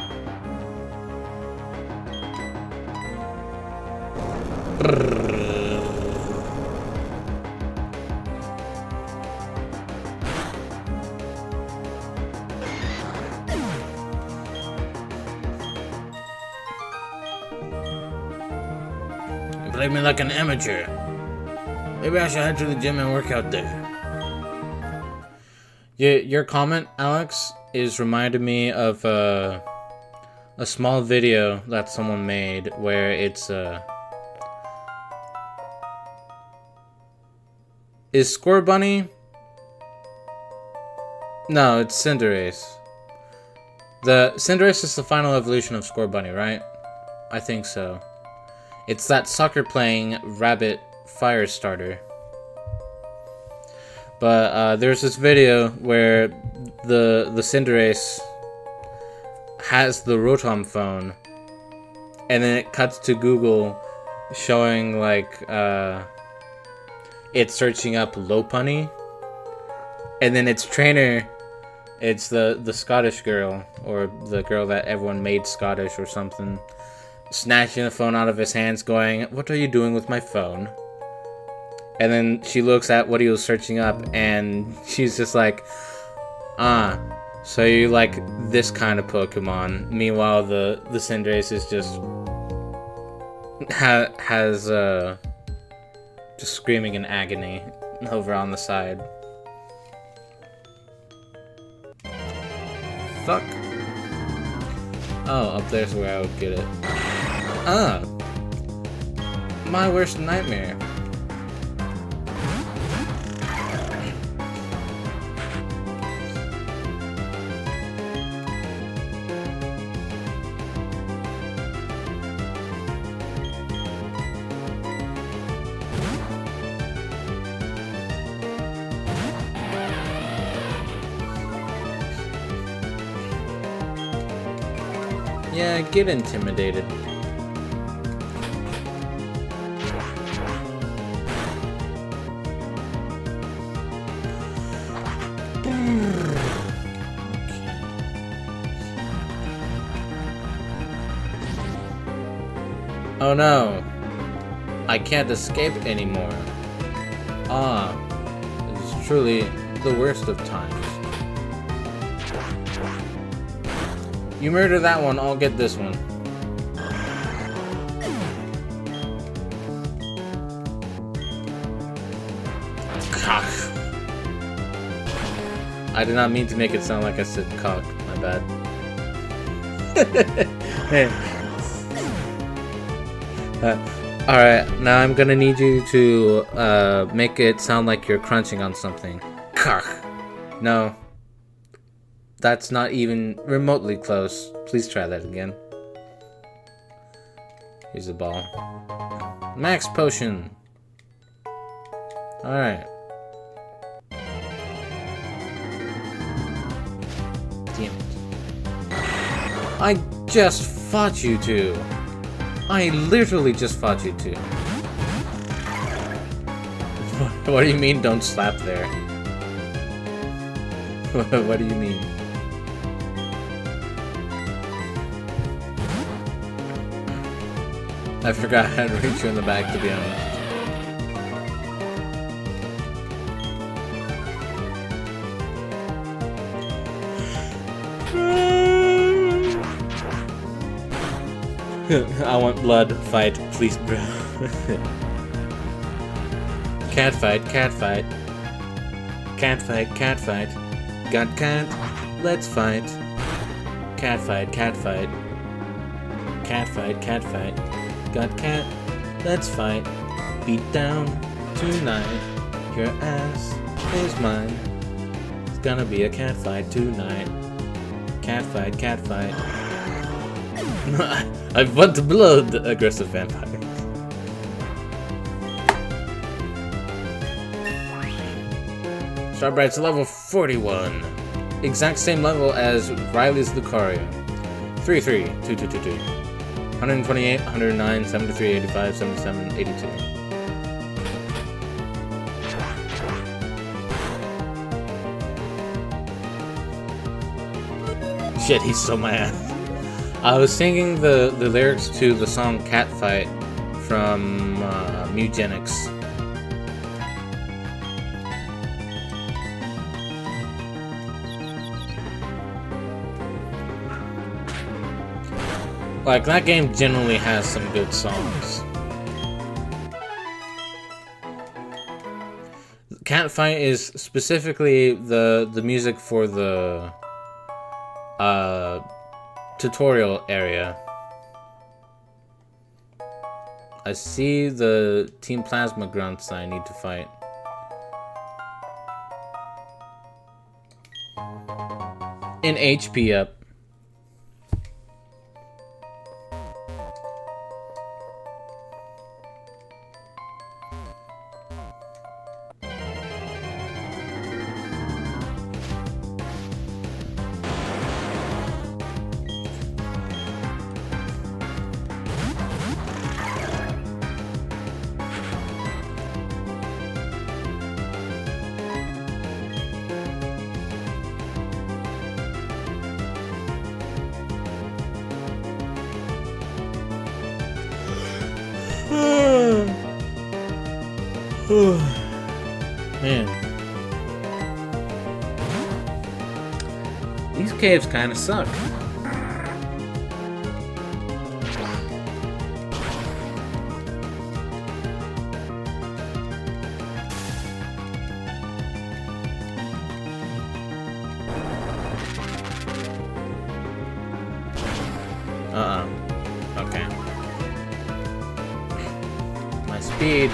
A: You play me like an amateur. Maybe I should head to the gym and work out there. Your comment, Alex, is reminded me of a small video that someone made where it's is Scorbunny? No, it's Cinderace. The Cinderace is the final evolution of Scorbunny, right? I think so. It's that soccer-playing rabbit fire starter. But there's this video where the Cinderace has the Rotom phone, and then it cuts to Google showing like it's searching up Lopunny, and then its trainer, it's the Scottish girl, or the girl that everyone made Scottish or something, snatching the phone out of his hands going, "What are you doing with my phone?" And then she looks at what he was searching up, and she's just like, "Ah, so you like this kind of Pokemon." Meanwhile, the Cinderace is just has just screaming in agony over on the side. Fuck. Oh, up there's where I would get it. Ah, my worst nightmare. Yeah, get intimidated. Oh no, I can't escape anymore. Ah, it is truly the worst of times. You murder that one, I'll get this one. Cock. I did not mean to make it sound like I said cock, my bad. Alright, now I'm gonna need you to make it sound like you're crunching on something. Cock. No. That's not even remotely close. Please try that again. Here's the ball. Max potion. Alright. Damn it. I just fought you two. I literally just fought you two. What do you mean don't slap there? What do you mean? I forgot how to reach you in the back, to be honest. I want blood. Fight, please, bro. Cat fight, cat fight. Cat fight, cat fight. Got cat? Let's fight. Cat fight, cat fight. Cat fight, cat fight. Got cat? Let's fight. Beat down tonight. Your ass is mine. It's gonna be a cat fight tonight. Cat fight, cat fight. I want to blood aggressive vampires. Starbright's level 41. Exact same level as Riley's Lucario. 3-3, 2-2-2-2. 128, 109, 73, 85, 77, 82. Shit, he stole my ass. I was singing the lyrics to the song Catfight from Mugenics. Like, that game generally has some good songs. Catfight is specifically the music for the tutorial area. I see the Team Plasma grunts I need to fight. In HP up. Man. These caves kind of suck. Okay. My speed.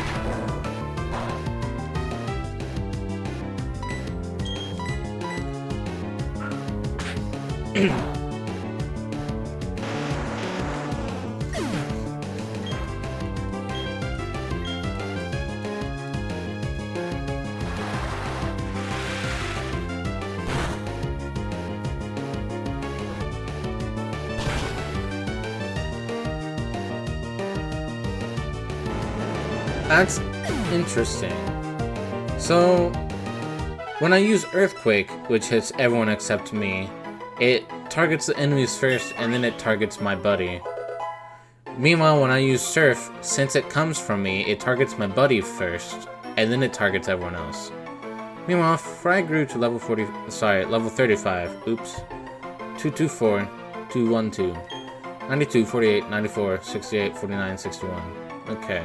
A: That's interesting. So, when I use Earthquake, which hits everyone except me, it targets the enemies first, and then it targets my buddy. Meanwhile, when I use Surf, since it comes from me, it targets my buddy first, and then it targets everyone else. Meanwhile, Fry grew to level 35. Oops. 224, 212, 92, 48, 94, 68, 49, 61. Okay.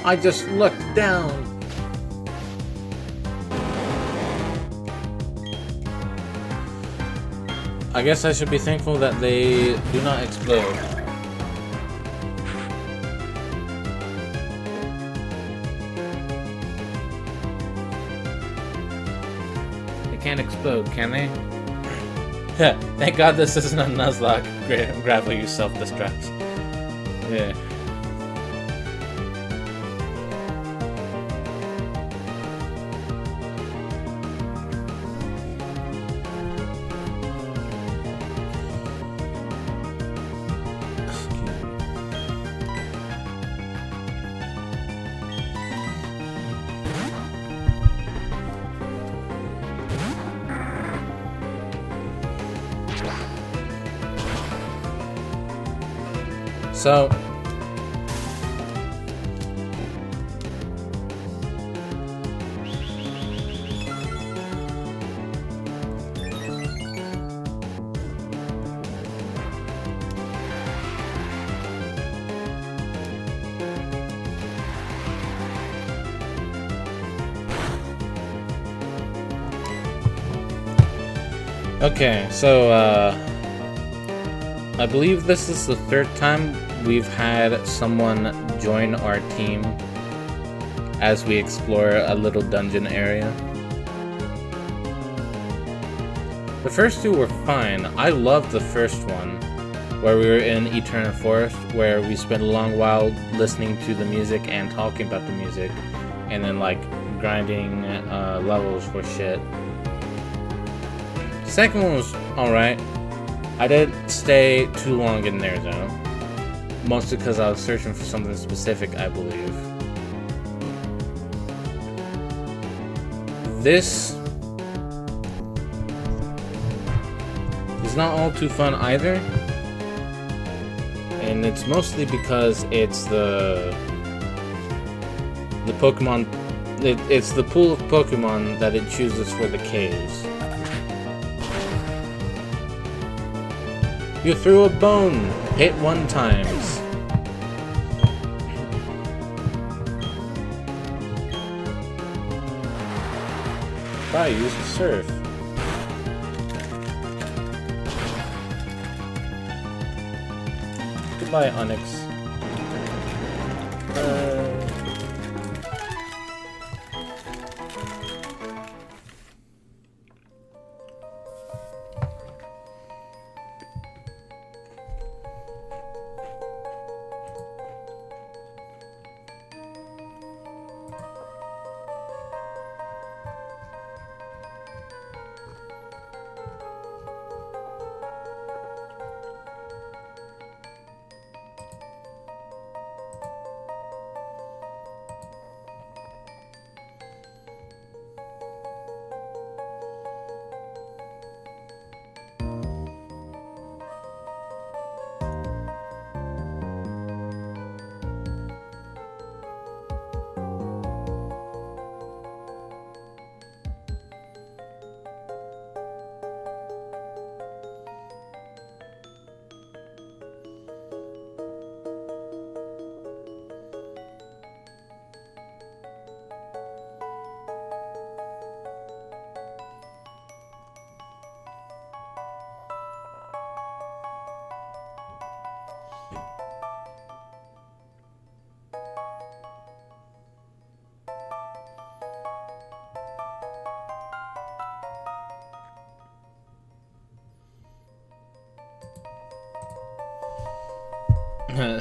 A: I just looked down. I guess I should be thankful that they do not explode. They can't explode, can they? Yeah, thank God this isn't a Nuzlocke. Gravel, you self-destruct. Yeah. So, okay, so, I believe this is the third time we've had someone join our team as we explore a little dungeon area. The first two were fine. I loved the first one, where we were in Eternal Forest, where we spent a long while listening to the music and talking about the music, and then like grinding levels for shit. The second one was alright. I didn't stay too long in there though, mostly because I was searching for something specific, I believe. This is not all too fun either, and it's mostly because it's the Pokemon. It's the pool of Pokemon that it chooses for the caves. You threw a bone. Hit 1 times. Try use the surf. Goodbye, Onyx.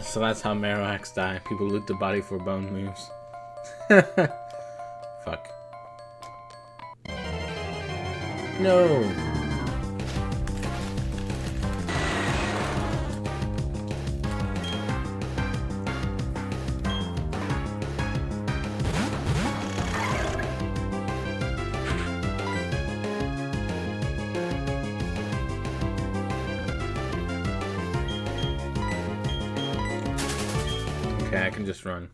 A: So that's how Marowaks die. People loot the body for bone moves. Fuck. No. Okay, I can just run.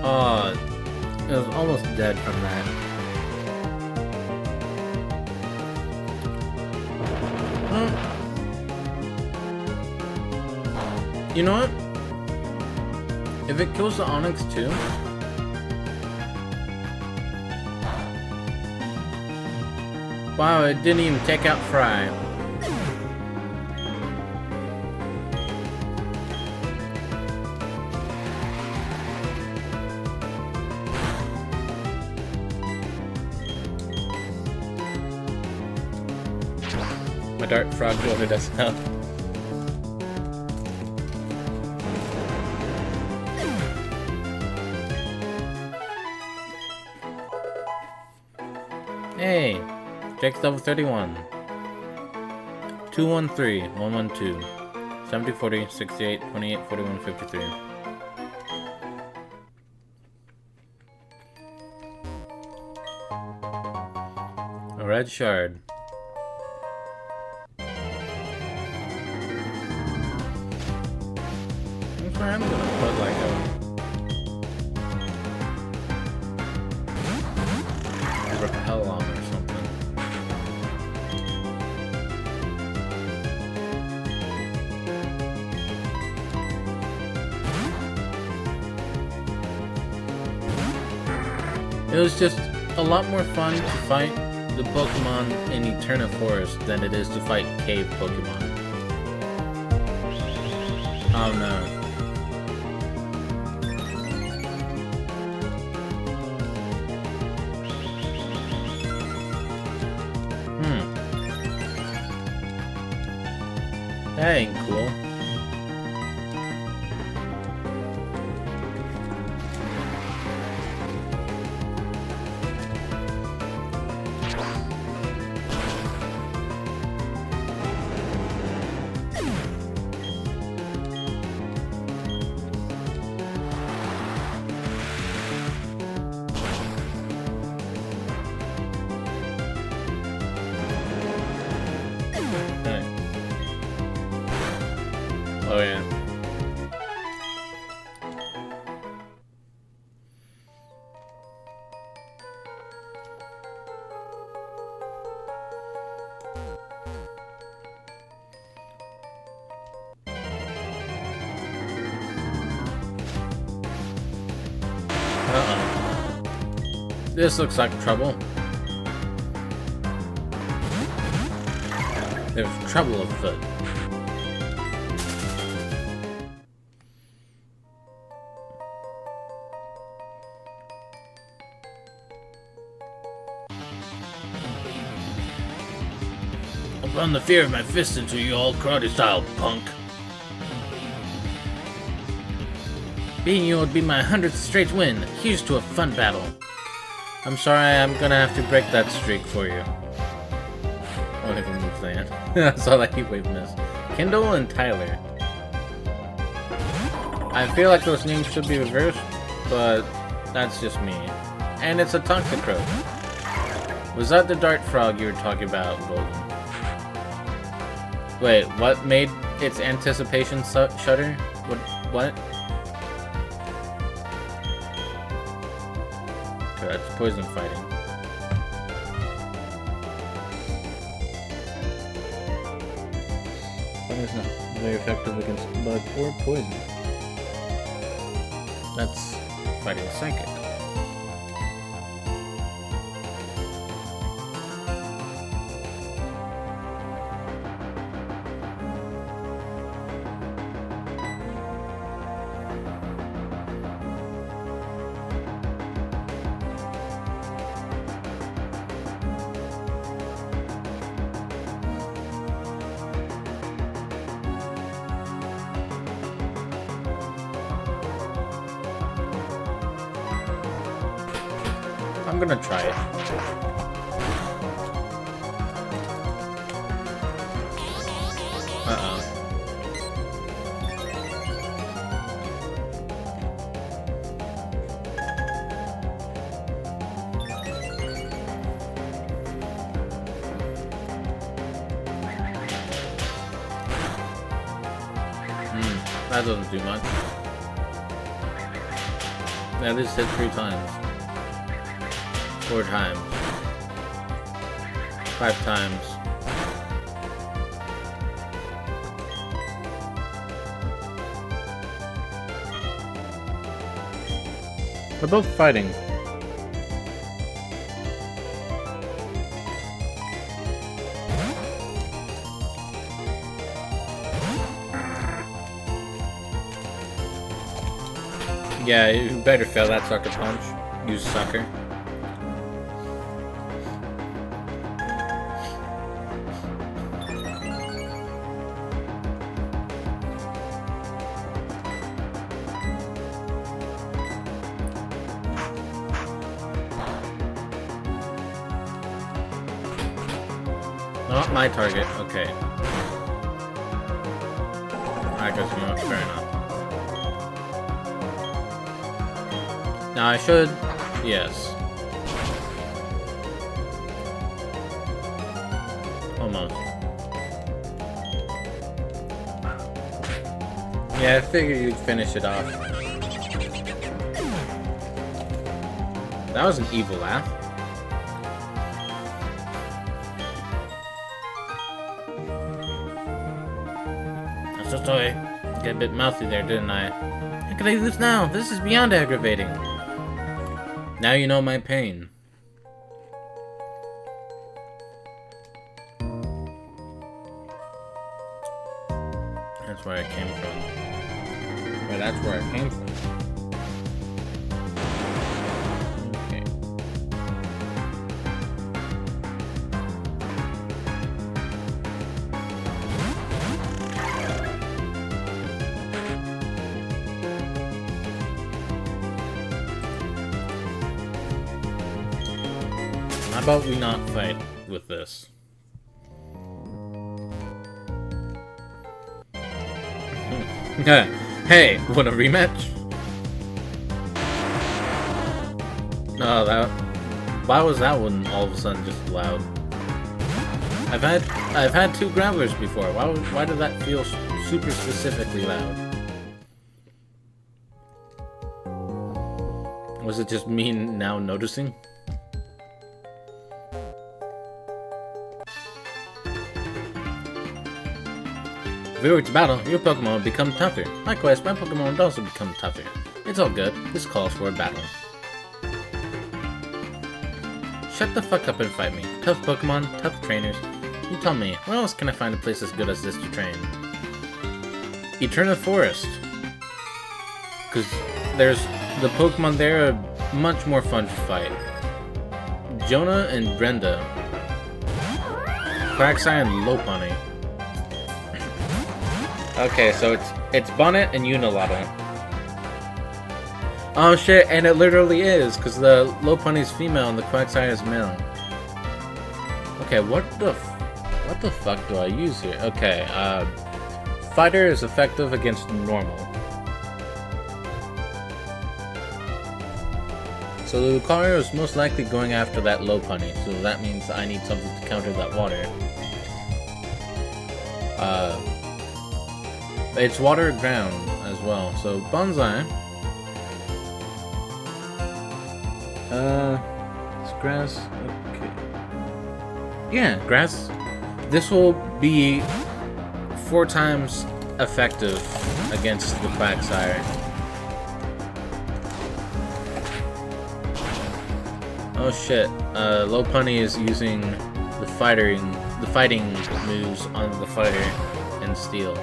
A: Oh, it was almost dead from that. You know what? If it kills the Onyx too, wow, it didn't even take out Fry. My Dart Frog loaded us up. Hey, Jake's level 31. 213, 112, 70, 40, 68, 28, 41, 53. red shard. That's where I'm gonna put like a repel on or something. It was just a lot more fun to fight the Pokemon in Eterna Forest than it is to fight cave Pokemon. Oh no. That ain't cool. Oh yeah. Uh-oh. This looks like trouble. There's trouble afoot. I'll run the fear of my fist into you all karate style, punk. Beating you would be my 100th straight win. Here's to a fun battle. I'm sorry, I'm gonna have to break that streak for you. Oh, I can move that. I saw that heat wave miss. Kendall and Tyler. I feel like those names should be reversed, but that's just me. And it's a Toxicroak. Was that the dart frog you were talking about, Golden? Wait, what made its anticipation shudder? What? Okay, that's poison fighting. That is not very effective against bug or poison. That's fighting psychic. I'm gonna try it. Uh-oh. That doesn't do much. Yeah, this hit 3 times. 4 times. 5 times. They're both fighting. Yeah, you better fail that sucker punch. You sucker. Not my target, okay. I guess you know, fair enough. Now I should... yes. Almost. Yeah, I figured you'd finish it off. That was an evil laugh. I'm so sorry. Got a bit mouthy there, didn't I? How can I do this now? This is beyond aggravating. Now you know my pain. That's where I came from. Well, that's where I came from. Okay. How about we not fight with this? Hey, want a rematch? Oh, that. Why was that one all of a sudden just loud? I've had 2 growlers before. Why did that feel super specifically loud? Was it just me now noticing? If we were to battle, your Pokemon would become tougher. Likewise, my Pokemon would also become tougher. It's all good. This calls for a battle. Shut the fuck up and fight me. Tough Pokemon, tough trainers. You tell me, where else can I find a place as good as this to train? Eterna Forest. Because there's the Pokemon there are much more fun to fight. Jonah and Brenda. Quagsire and Lopunny. Okay, so it's Bonnet and Unilada. Oh shit, and it literally is, because the Lopunny's female and the Quagsire is male. Okay, what the fuck do I use here? Okay, Fighter is effective against normal. So the Lucario is most likely going after that Lopunny, so that means I need something to counter that water. It's water ground as well, so Bonsai. It's grass. Okay. Yeah, grass. This will be 4 times effective against the Quagsire. Oh shit! Lopunny is using the fighting moves on the fighter and Steel.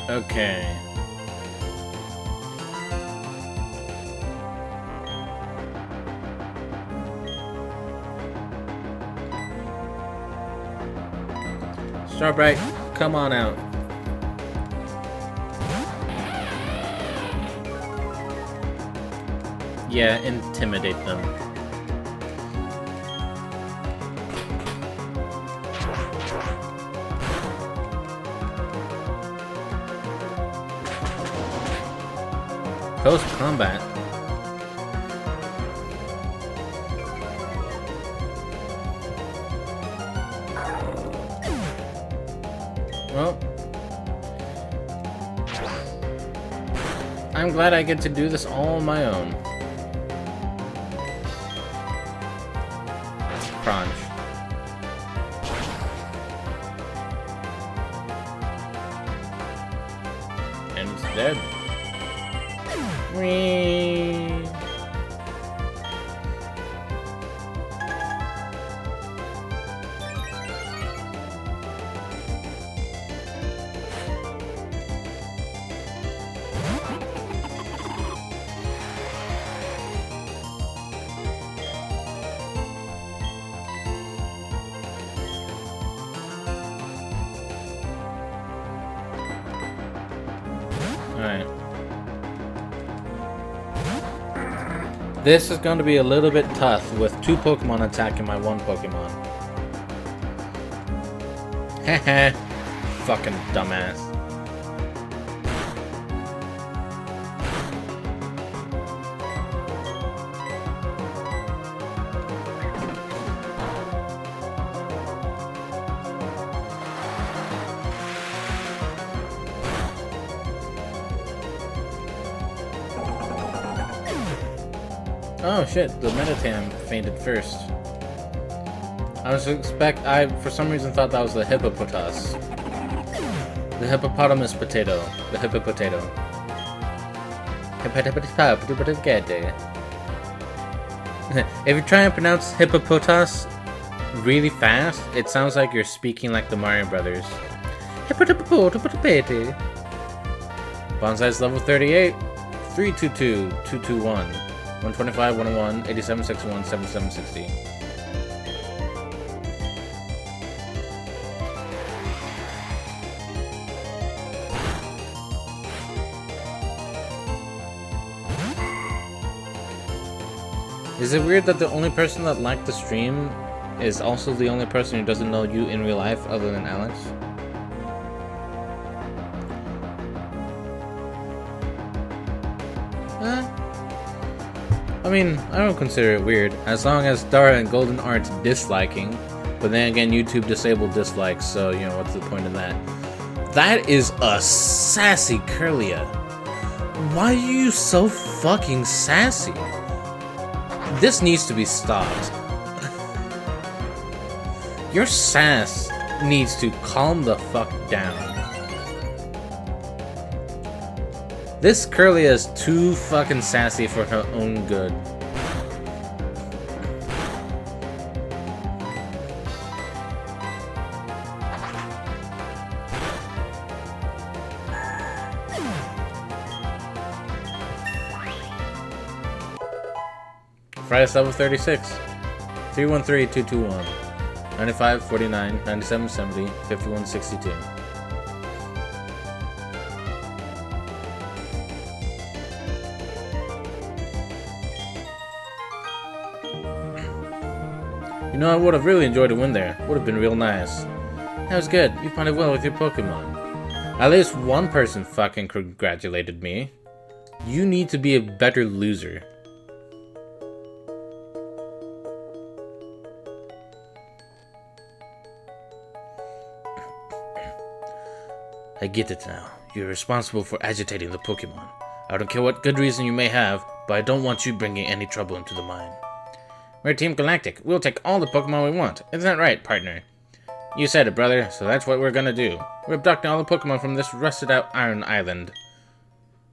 A: Okay. Starbright, come on out. Yeah, intimidate them. Close combat. Well, I'm glad I get to do this all on my own. Crunch. Dead. Whee! Alright. This is going to be a little bit tough with 2 Pokemon attacking my 1 Pokemon. Heh. Fucking dumbass. Oh shit, the Meditam fainted first. I for some reason thought that was the Hippopotas. The hippopotamus potato. The hippopotato. If you try and pronounce hippopotas really fast, it sounds like you're speaking like the Mario Brothers. Bonsai's level 38. 322, 221. 125, 101, 87, 61, 77, 60. Is it weird that the only person that liked the stream is also the only person who doesn't know you in real life other than Alex? I mean, I don't consider it weird, as long as Dara and Golden aren't disliking. But then again, YouTube disabled dislikes, so, you know, what's the point of that? That is a sassy Kirlia. Why are you so fucking sassy? This needs to be stopped. Your sass needs to calm the fuck down. This Kirlia is too fucking sassy for her own good. Friday level 36. 313-221. 95, 49, 97, 70, 51, 62. You know, I would have really enjoyed a win there. Would have been real nice. That was good. You played well with your Pokemon. At least one person fucking congratulated me. You need to be a better loser. I get it now. You're responsible for agitating the Pokemon. I don't care what good reason you may have, but I don't want you bringing any trouble into the mine. We're Team Galactic. We'll take all the Pokemon we want. Isn't that right, partner? You said it, brother, so that's what we're gonna do. We're abducting all the Pokemon from this rusted-out Iron Island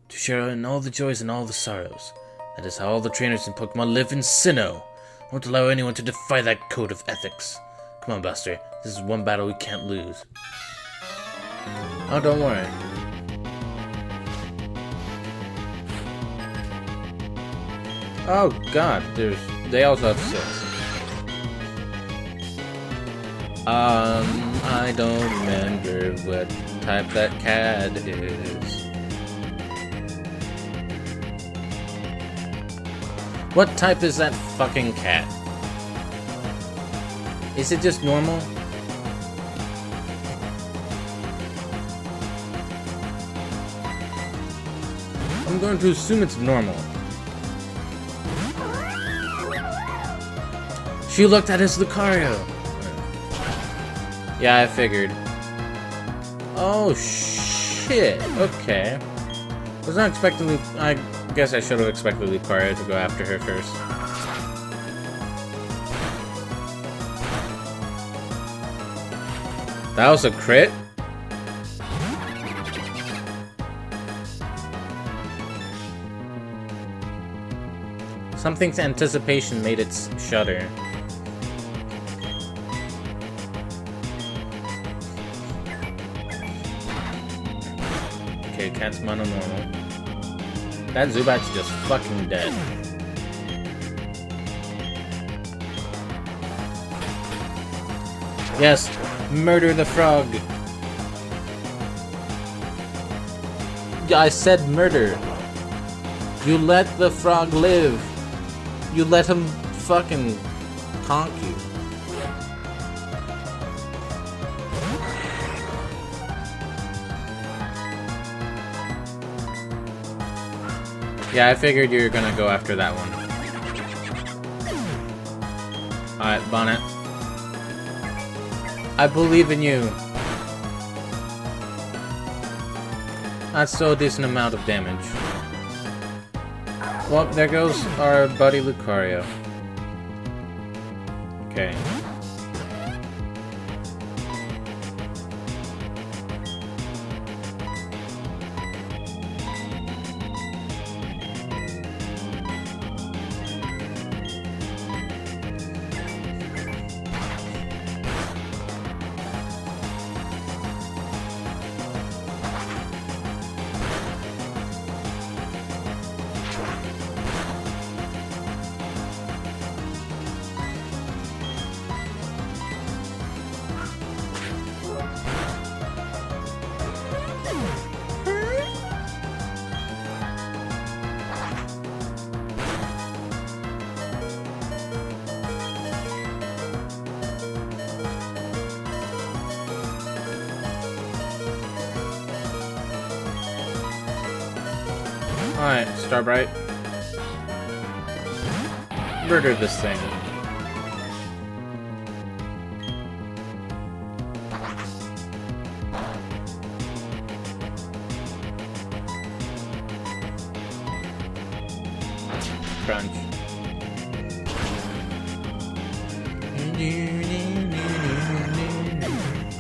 A: to share in all the joys and all the sorrows. That is how all the trainers in Pokemon live in Sinnoh. I won't allow anyone to defy that code of ethics. Come on, Buster. This is one battle we can't lose. Oh, don't worry. Oh god, they also have 6. I don't remember what type that cat is. What type is that fucking cat? Is it just normal? I'm going to assume it's normal. She looked at his Lucario. Yeah, I figured. Oh shit. Okay. I was not expecting. I guess I should have expected Lucario to go after her first. That was a crit? Something's anticipation made it shudder. Okay, cat's mono normal. That Zubat's just fucking dead. Yes, murder the frog. I said murder. You let the frog live. You let him fucking conk you. Yeah, I figured you were gonna go after that one. Alright, Bonnet. I believe in you. That's still a decent amount of damage. Well, there goes our buddy Lucario. Okay. Alright, Starbright. Murder this thing. Crunch.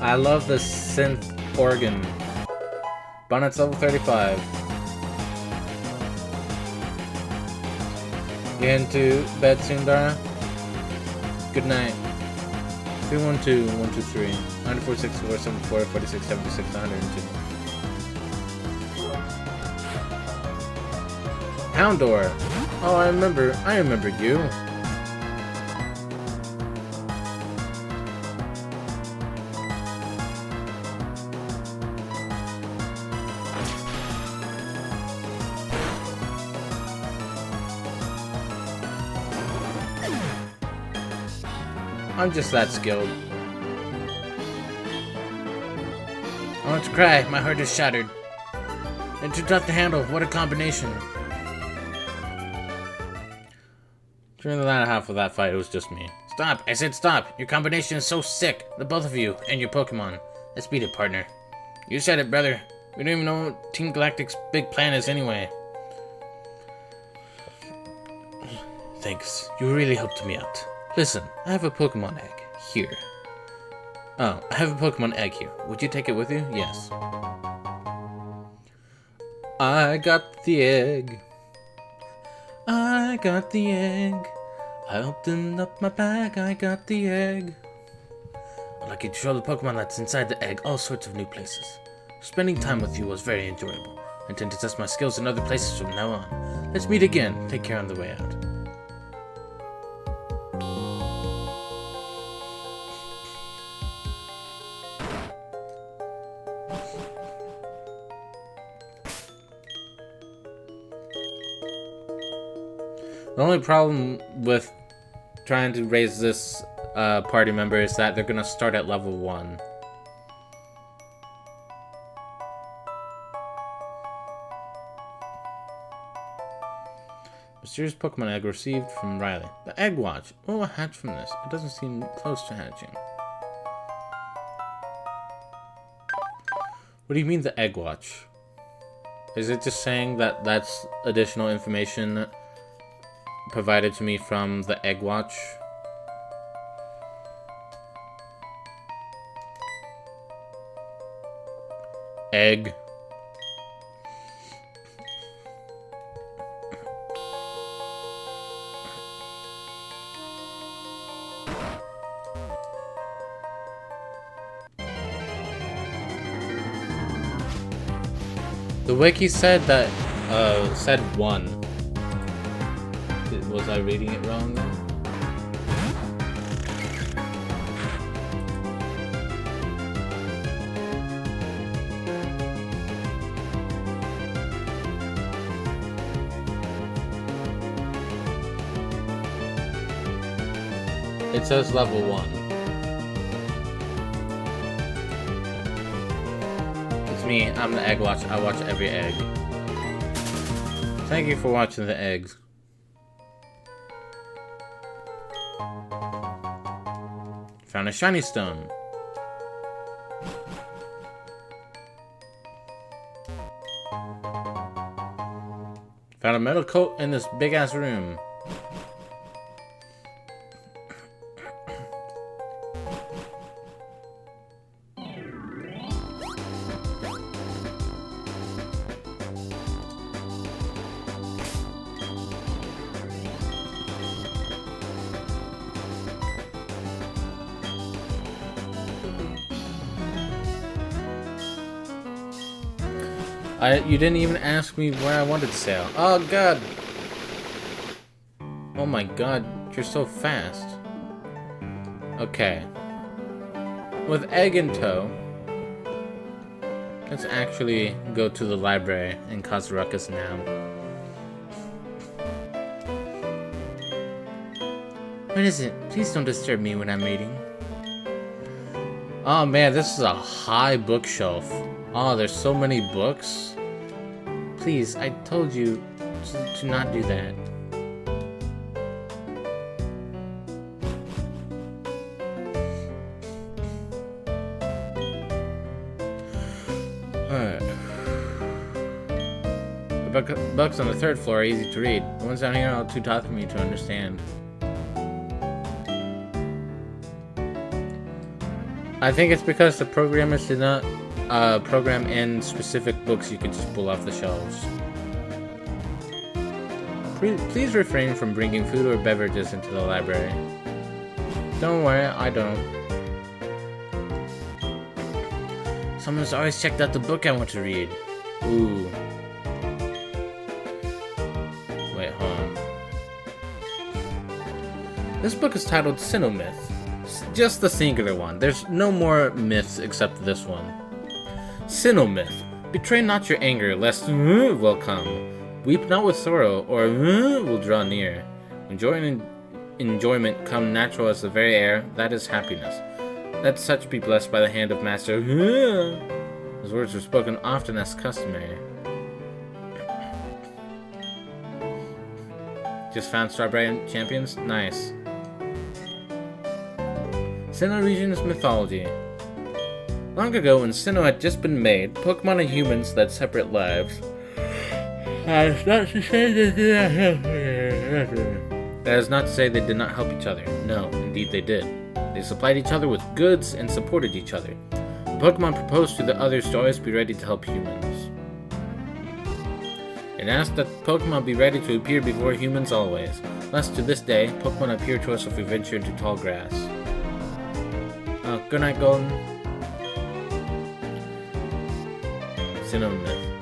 A: I love the synth organ. Bonnet's level 35. Get into bed soon, Dara. Good night. 312-123. 946-474, 4676, 102. Houndour! Oh, I remember you. I'm just that skilled. I want to cry. My heart is shattered. And too tough to handle. What a combination. During the latter half of that fight, it was just me. Stop! I said stop! Your combination is so sick. The both of you and your Pokemon. Let's beat it, partner. You said it, brother. We don't even know what Team Galactic's big plan is anyway. Thanks. You really helped me out. Listen, I have a Pokemon egg. Here. Oh, I have a Pokemon egg here. Would you take it with you? Yes. I got the egg. I got the egg. I opened up my bag. I got the egg. I'd like you to show the Pokemon that's inside the egg all sorts of new places. Spending time with you was very enjoyable. I intend to test my skills in other places from now on. Let's meet again. Take care on the way out. The only problem with trying to raise this party member is that they're gonna start at level 1. Mysterious Pokemon egg received from Riley. The Egg Watch. What will hatch from this? It doesn't seem close to hatching. What do you mean the Egg Watch? Is it just saying that that's additional information provided to me from the Egg Watch? Egg. The wiki said that, said 1. Was I reading it wrong then? It says level 1. It's me, I'm the egg watcher. I watch every egg. Thank you for watching the eggs. Found a shiny stone. Found a metal coat in this big ass room. You didn't even ask me where I wanted to sail. Oh god! Oh my god, you're so fast. Okay. With egg in tow, let's actually go to the library and cause ruckus now. What is it? Please don't disturb me when I'm reading. Oh man, this is a high bookshelf. Oh, there's so many books. Please, I told you to not do that. Alright. The books on the 3rd floor are easy to read. The ones down here are too tough for me to understand. I think it's because the programmers did not program in specific books you could just pull off the shelves. Please refrain from bringing food or beverages into the library. Don't worry, I don't. Someone's always checked out the book I want to read. Ooh. Wait, hold on. This book is titled Sinnoh. Just the singular one. There's no more myths except this one. Sinnoh. Betray not your anger, lest will come. Weep not with sorrow, or will draw near. Enjoyment come natural as the very air, that is happiness. Let such be blessed by the hand of Master. His words were spoken often as customary. Just found Strawberry Champions? Nice. Sinnoh region's mythology. Long ago, when Sinnoh had just been made, Pokemon and humans led separate lives. That is not to say they did not help. That is not to say they did not help each other. No, indeed they did. They supplied each other with goods and supported each other. The Pokemon proposed to the others to always be ready to help humans. It asked that Pokemon be ready to appear before humans always. Thus, to this day, Pokemon appear to us if we venture into tall grass. Good night, Golden.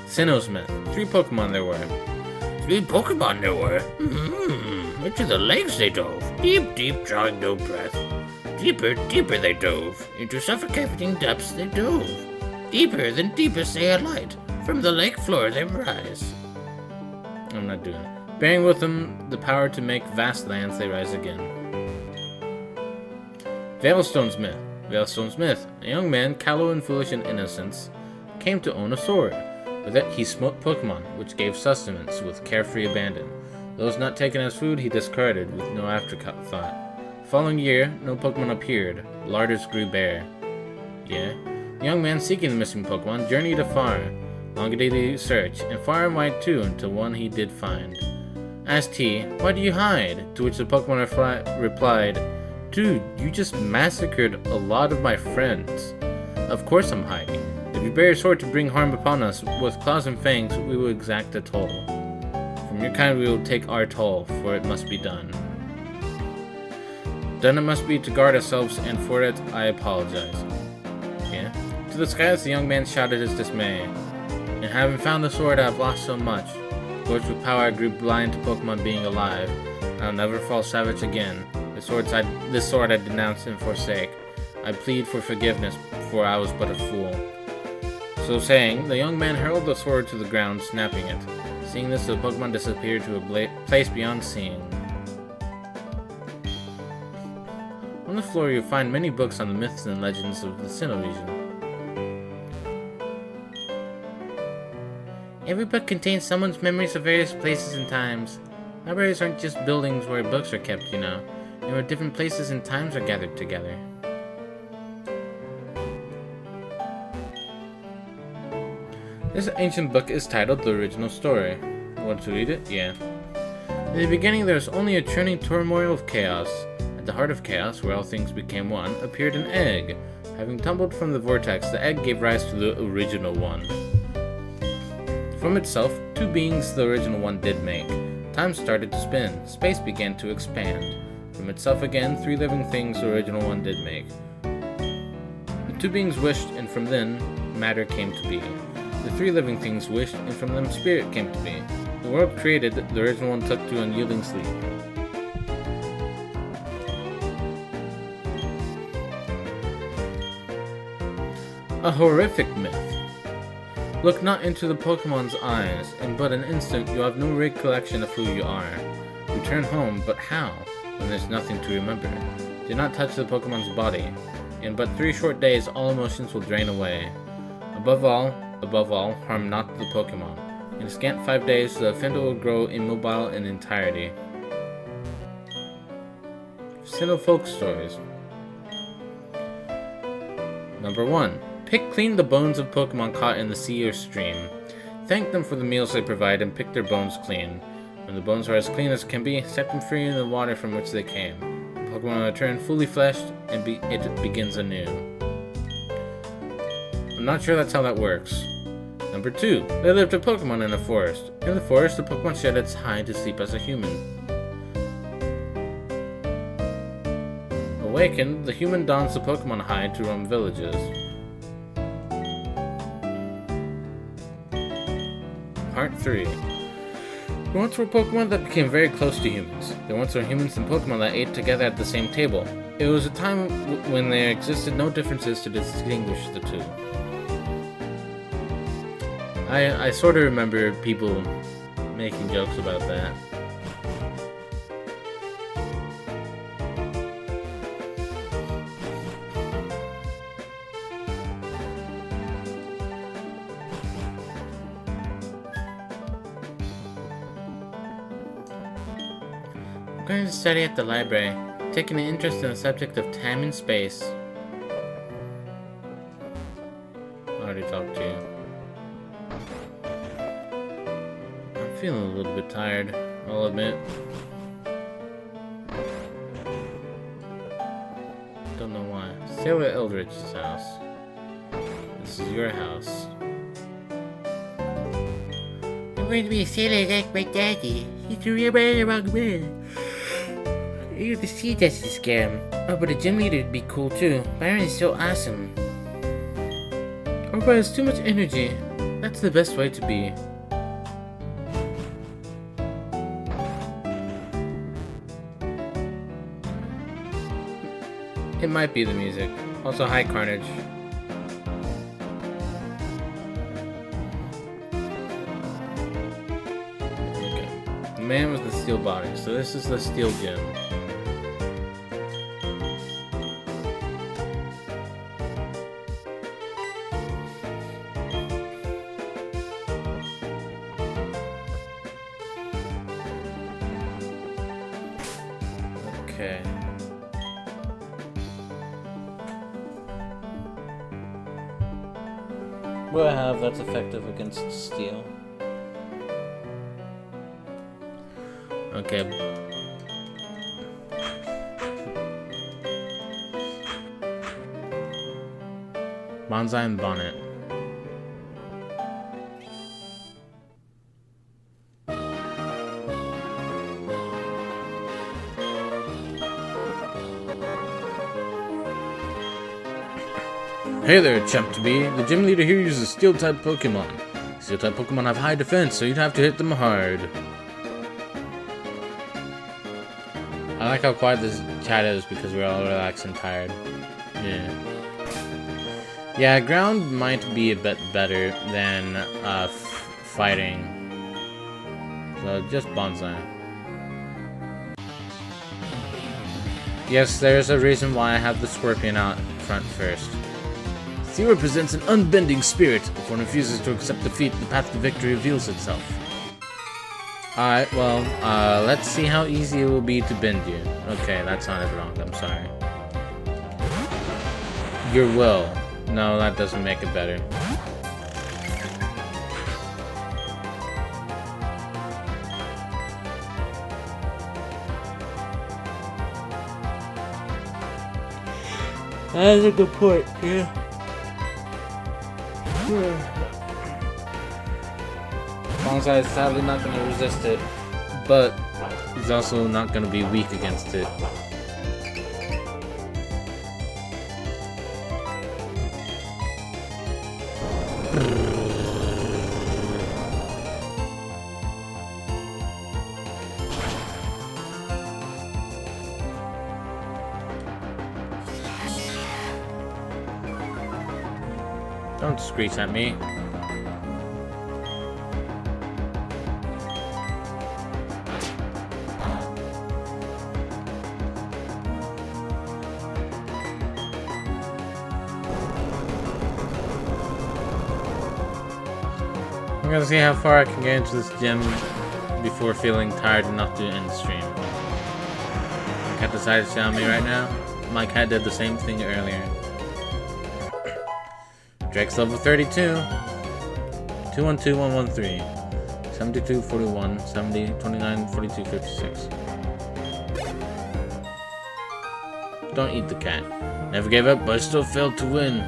A: Sinnoh's myth. 3 Pokemon there were. 3 Pokemon there were? Into the lakes they dove. Deep, deep, drawing no breath. Deeper, deeper they dove. Into suffocating depths they dove. Deeper than deepest they alight. From the lake floor they rise. I'm not doing it. Bearing with them the power to make vast lands, they rise again. Veilstone's myth. Veilstone's myth. A young man, callow and foolish in innocence, came to own a sword. With it, he smote Pokemon, which gave sustenance with carefree abandon. Those not taken as food, he discarded with no afterthought. The following year, no Pokemon appeared. Larders grew bare. Yeah. The young man seeking the missing Pokemon journeyed afar. Long a daily search, and far and wide too, until one he did find. Asked he, "Why do you hide?" To which the Pokemon replied, "Dude, you just massacred a lot of my friends. Of course I'm hiding. If you bear your sword to bring harm upon us, with claws and fangs, we will exact a toll. From your kind we will take our toll, for it must be done. Done it must be to guard ourselves, and for it I apologize." Yeah. To the skies the young man shouted his dismay. And having found the sword, I have lost so much. Forged with power, I grew blind to Pokemon being alive. I'll never fall savage again. This sword I denounce and forsake. I plead for forgiveness, for I was but a fool. So saying, the young man hurled the sword to the ground, snapping it. Seeing this, the Pokemon disappeared to a place beyond seeing. On the floor, you'll find many books on the myths and legends of the Sinnoh region. Every book contains someone's memories of various places and times. Libraries aren't just buildings where books are kept, you know. They were different places and times are gathered together. This ancient book is titled The Original Story. Want to read it? Yeah. In the beginning, there was only a churning turmoil of chaos. At the heart of chaos, where all things became one, appeared an egg. Having tumbled from the vortex, the egg gave rise to the Original One. From itself, two beings the Original One did make. Time started to spin. Space began to expand. From itself again, three living things the Original One did make. The two beings wished, and from then, matter came to be. The three living things wished, and from them spirit came to be. The world created, the Original One took to unyielding sleep. A horrific myth. Look not into the Pokemon's eyes. In but an instant, you have no recollection of who you are. Return home, but how, when there's nothing to remember? Do not touch the Pokemon's body. In but 3 short days, all emotions will drain away. Above all, harm not the Pokemon. In a scant 5 days, the offender will grow immobile in entirety. Sinnoh folk stories. Number 1. Pick clean the bones of Pokemon caught in the sea or stream. Thank them for the meals they provide and pick their bones clean. When the bones are as clean as can be, set them free in the water from which they came. The Pokemon will return fully fleshed and it begins anew. I'm not sure that's how that works. Number 2. There lived a Pokemon in a forest. In the forest, the Pokemon shed its hide to sleep as a human. Awakened, the human dons the Pokemon hide to roam villages. Part 3. There once were Pokemon that became very close to humans. There once were humans and Pokemon that ate together at the same table. It was a time when there existed no differences to distinguish the two. I sort of remember people making jokes about that. I'm going to study at the library, taking an interest in the subject of time and space. I already talked to you. I'm feeling a little bit tired, I'll admit. Don't know why. Sailor Eldridge's house. This is your house.
B: I'm going to be a sailor like my daddy. He's a real man among men. You're the sea that's the scam. Oh, but a gym leader would be cool too. Byron is so awesome.
A: Orba has too much energy. That's the best way to be. It might be the music. Also, hi Carnage. Okay. The man with the steel body. So this is the steel gym. Okay. What I have that's effective against steel. Okay. Bonsai and Bonnet. Hey there, Chump-to-be. The gym leader here uses steel-type Pokemon. Steel-type Pokemon have high defense, so you'd have to hit them hard. I like how quiet this chat is because we're all relaxed and tired. Yeah. Yeah, ground might be a bit better than fighting. So just Bonsai. Yes, there's a reason why I have the Scorpion out front first. He represents an unbending spirit. If one refuses to accept defeat, the path to victory reveals itself. Alright, well, let's see how easy it will be to bend you. Okay, that sounded wrong, I'm sorry. Your will. No, that doesn't make it better. That's a good point, yeah. Bonsai is sadly not going to resist it, but he's also not going to be weak against it. Don't screech at me. I'm gonna see how far I can get into this gym before feeling tired enough to end the stream. My cat decided to shout at me right now. My cat did the same thing earlier. Drake's level 32. 212113. 7241. 70 29 42 56. Don't eat the cat. Never gave up, but I still failed to win.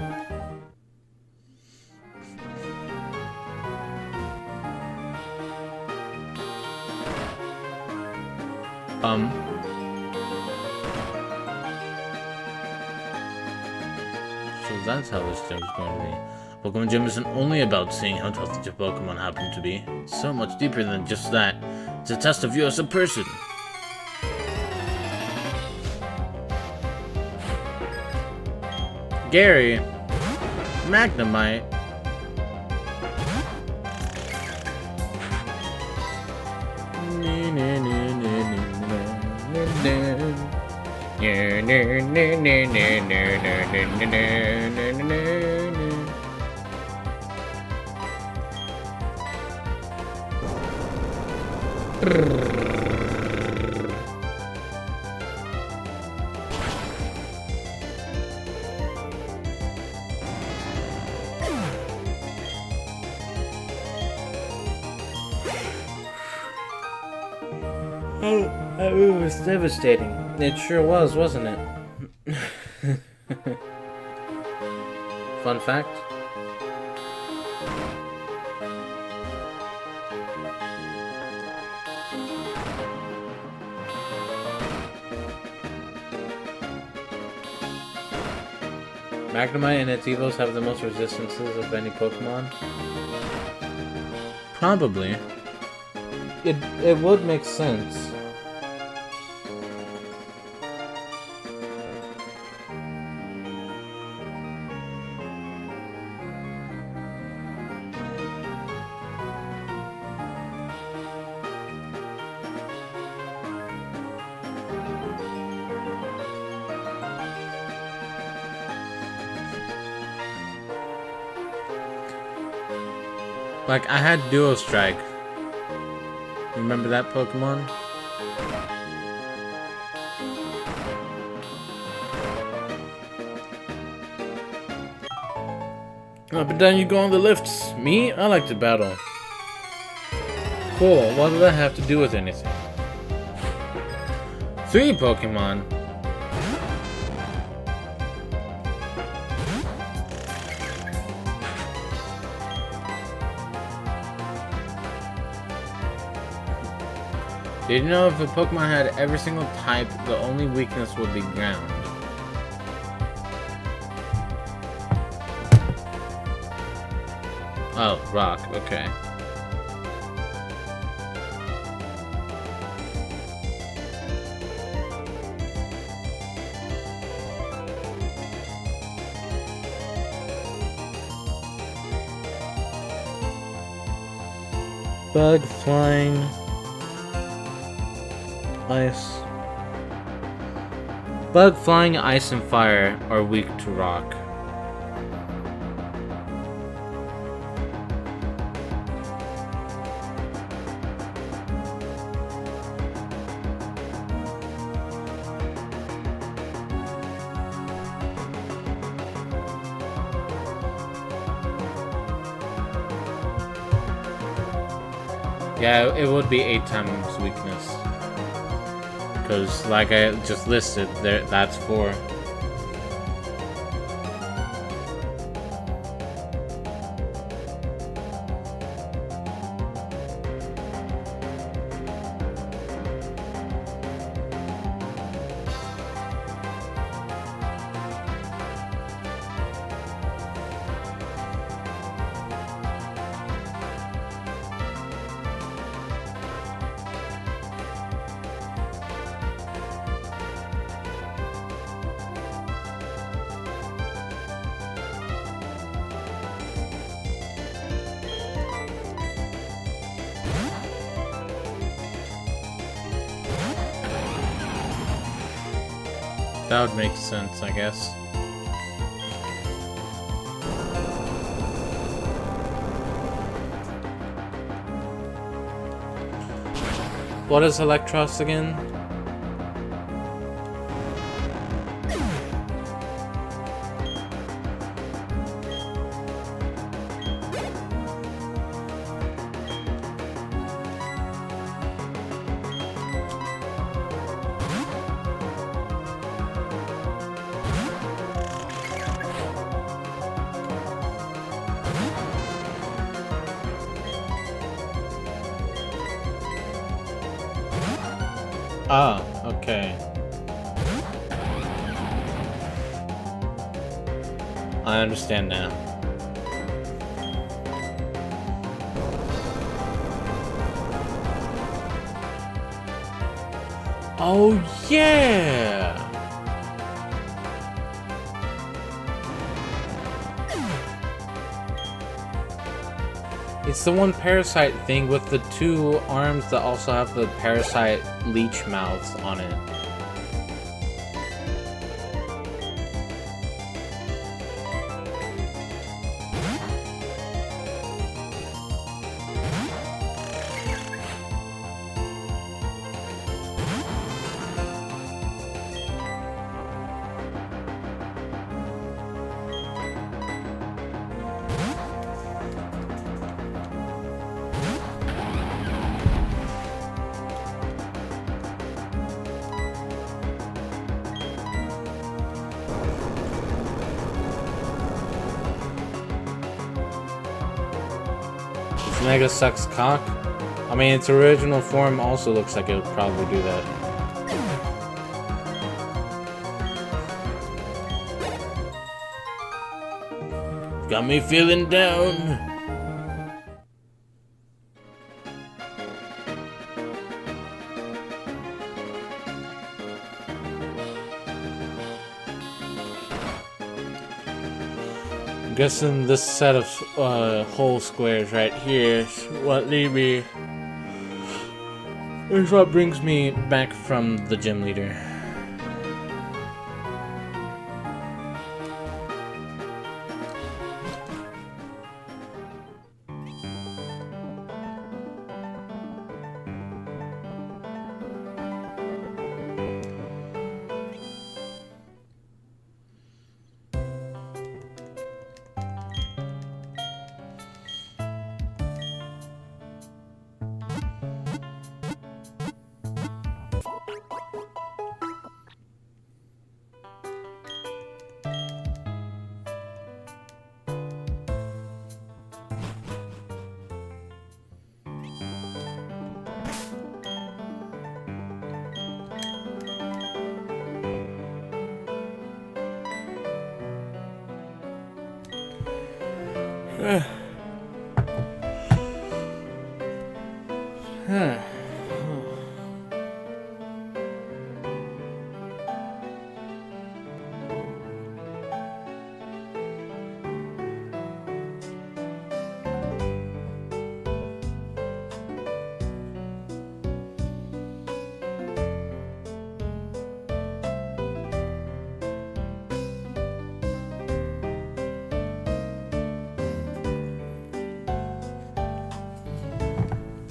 A: So that's how this gym is going to be. Pokemon Gym isn't only about seeing how tough your Pokemon happen to be. It's so much deeper than just that. It's a test of you as a person. Gary, Magnemite. It was devastating. It sure was, wasn't it? Fun fact. Magnemite and its Evos have the most resistances of any Pokemon? Probably. It would make sense. Like, I had Duo Strike. Remember that Pokemon? Up and down you go on the lifts. Me? I like to battle. Cool, what did that have to do with anything? 3 Pokemon. Did you know if a Pokemon had every single type, the only weakness would be ground? Oh, rock, okay. Bug, flying, ice. Bug, flying, ice, and fire are weak to rock. Yeah, it would be 8 times weakness. Because, like I just listed, that's 4. That would make sense, I guess. What is Electros again? Ah, okay. I understand now. Oh, yeah! It's the one parasite thing with the 2 arms that also have the parasite leech mouths on it. Mega sucks cock. I mean, its original form also looks like it would probably do that. Got me feeling down. I'm guessing this set of hole squares right here is what lead me. Is what brings me back from the gym leader.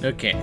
A: Okay.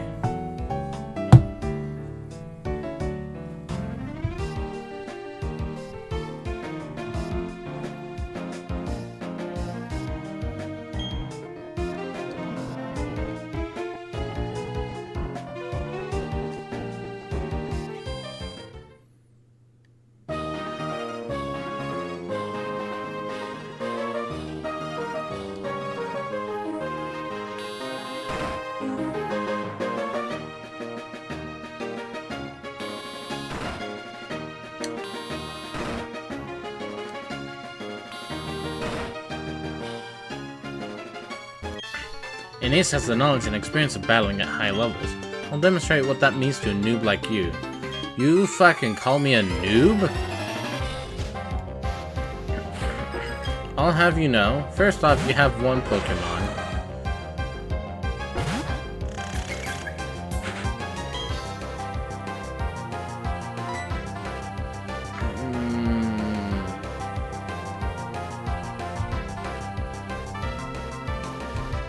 A: And Ace has the knowledge and experience of battling at high levels. I'll demonstrate what that means to a noob like you. You fucking call me a noob? I'll have you know, first off, you have one Pokemon.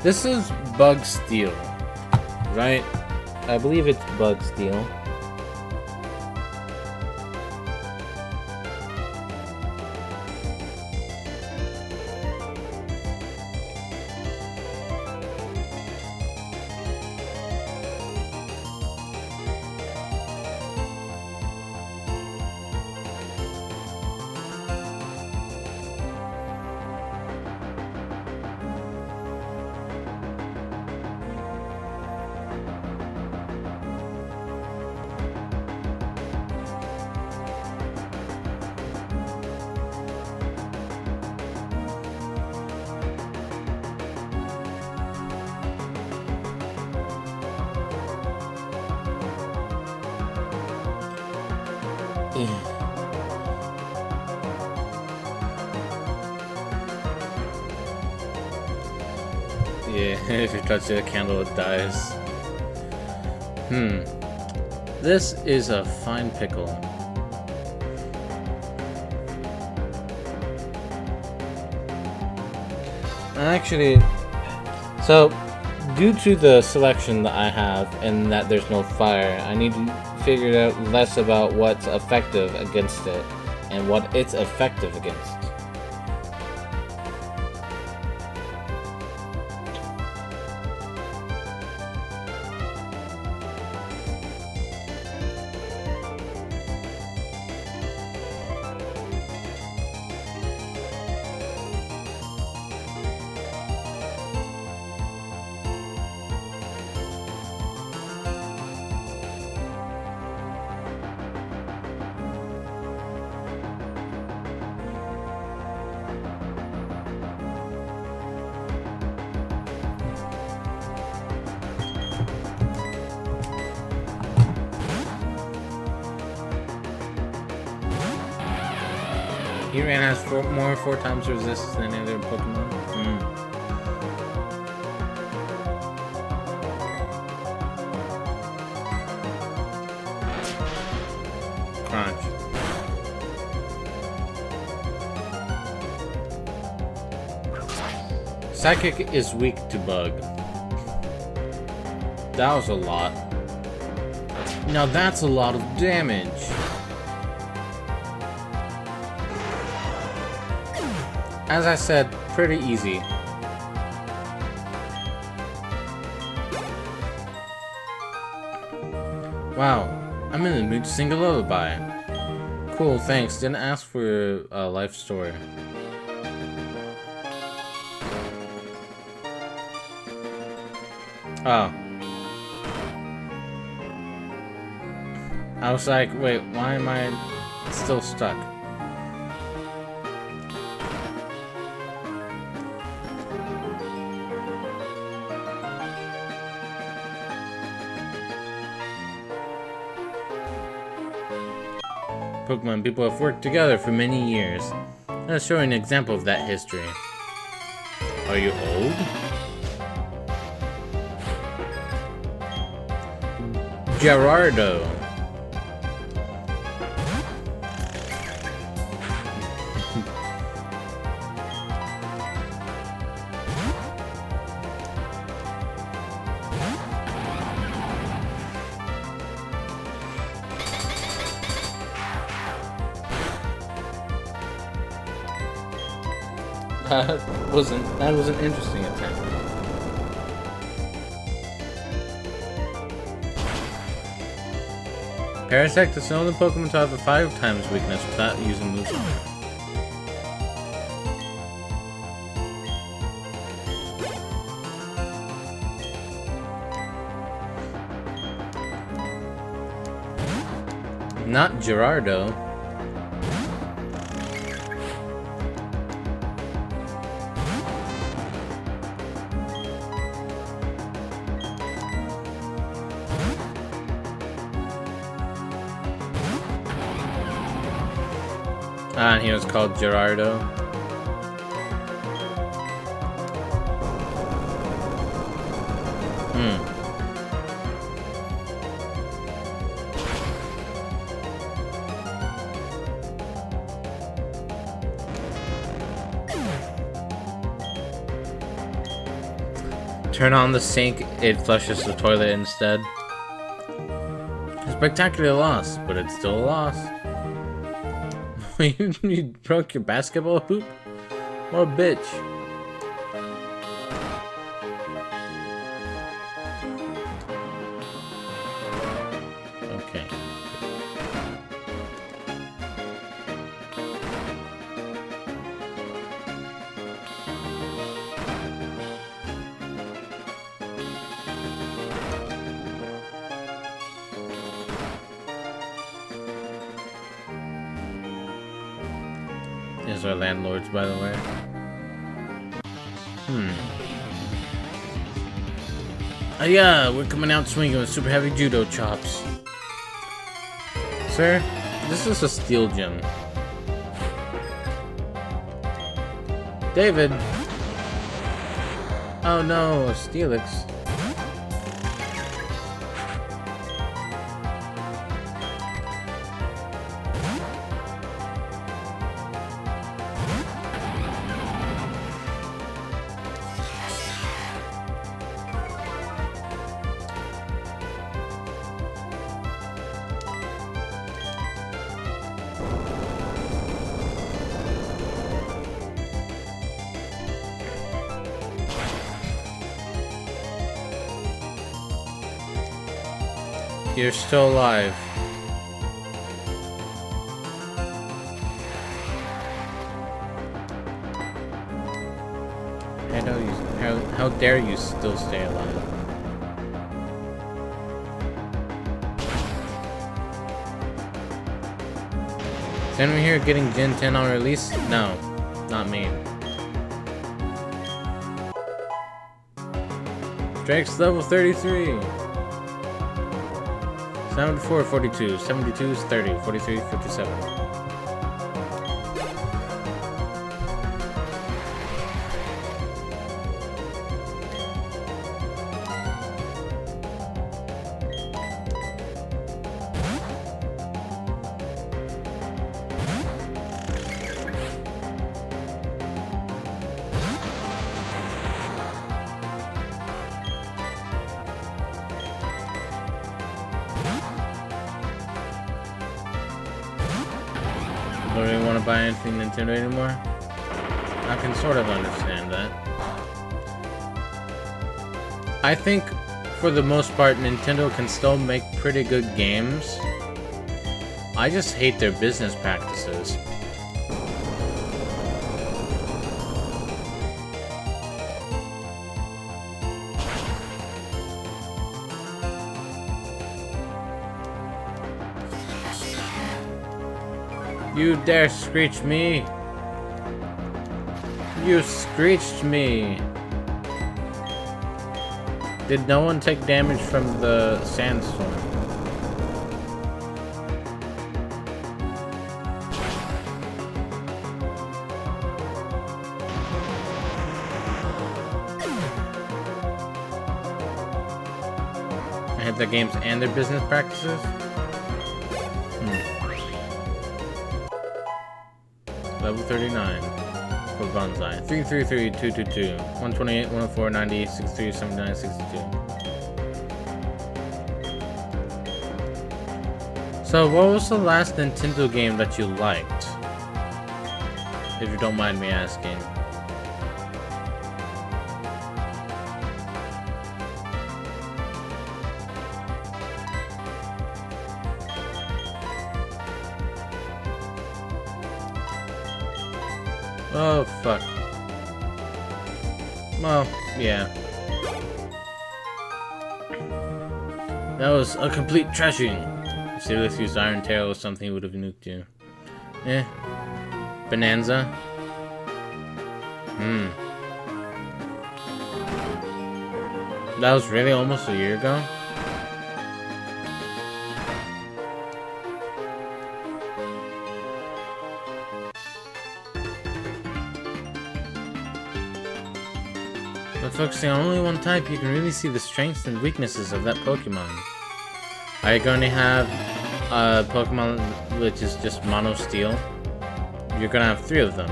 A: This is Bug Steel, right? I believe it's Bug Steel. Yeah, if you touch the candle, it dies. This is a fine pickle. Actually, so due to the selection that I have and that there's no fire, I need to figure out less about what's effective against it and what it's effective against. Heatran has four times resistance than any other Pokemon. Crunch. Psychic is weak to Bug. That was a lot. Now that's a lot of damage. As I said, pretty easy. Wow, I'm in the mood to sing a lullaby. Cool, thanks. Didn't ask for your life story. Oh. I was like, wait, why am I still stuck? Pokemon people have worked together for many years. Let's show an example of that history. Are you old? Gerardo. That was an interesting attempt. Parasect is the only Pokemon to have a 5 times weakness without using moves on it. Not Gerardo. Ah, and he was called Gerardo. Turn on the sink, it flushes the toilet instead. A spectacular loss, but it's still a loss. You broke your basketball hoop? What a bitch. Okay. These are landlords, by the way. Oh yeah, we're coming out swinging with super heavy judo chops. Sir, this is a steel gym. David! Oh no, a Steelix. You're still alive. How dare you still stay alive? Is anyone here getting Gen 10 on release? No, not me. Drake's level 33. 74, 42, 72 is 30, 43, 57. Don't really want to buy anything Nintendo anymore. I can sort of understand that. I think, for the most part, Nintendo can still make pretty good games. I just hate their business practices. You dare screech me? You screeched me! Did no one take damage from the sandstorm? I hate the games and their business practices? Level 39 for Bonsai. 333 222 128 104 90 63 79 62. So, what was the last Nintendo game that you liked? If you don't mind me asking. Oh, fuck. Well, yeah. That was a complete trashing. If Steelix used Iron Tail or something, he would have nuked you. Eh. Bonanza? That was really almost a year ago? But focusing on only one type, you can really see the strengths and weaknesses of that Pokemon. Are you going to have a Pokemon which is just Mono Steel? You're going to have 3 of them.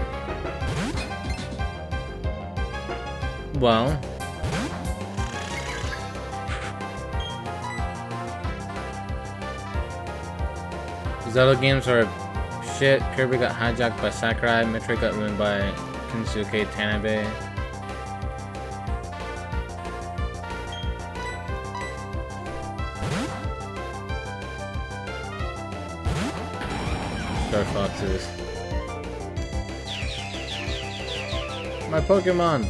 A: Well... Zelda games are shit. Kirby got hijacked by Sakurai. Metroid got ruined by Kensuke Tanabe. Star Foxes. My Pokemon!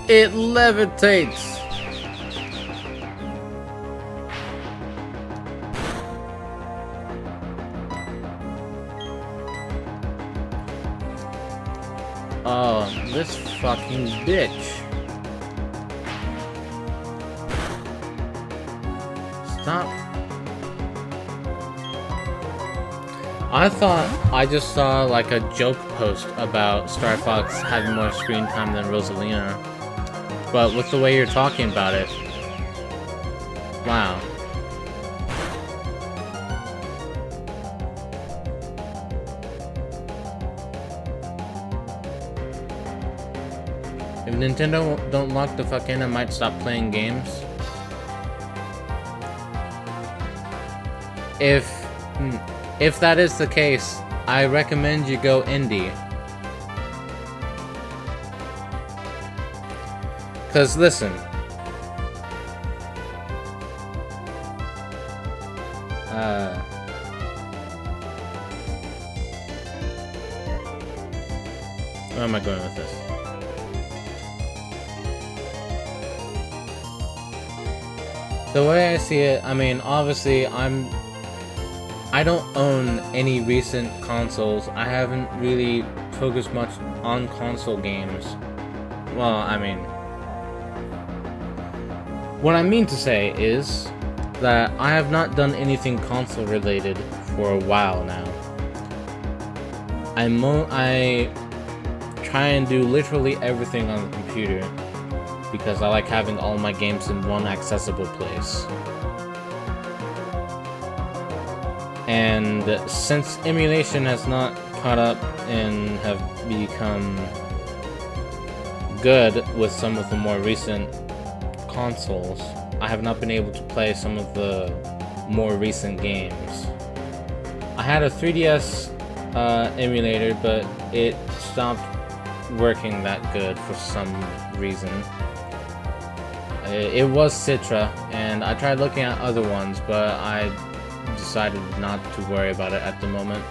A: It levitates! Oh, this fucking bitch. Stop. I thought I just saw like a joke post about Star Fox having more screen time than Rosalina. But with the way you're talking about it, wow. If Nintendo don't lock the fuck in, I might stop playing games. If that is the case, I recommend you go indie. Cause listen, where am I going with this? The way I see it, I mean, obviously, I don't own any recent consoles. I haven't really focused much on console games. Well, I mean, what I mean to say is that I have not done anything console related for a while now. I try and do literally everything on the computer because I like having all my games in one accessible place. And since emulation has not caught up and have become good with some of the more recent consoles, I have not been able to play some of the more recent games. I had a 3DS emulator, but it stopped working that good for some reason. It was Citra, and I tried looking at other ones, but I decided not to worry about it at the moment.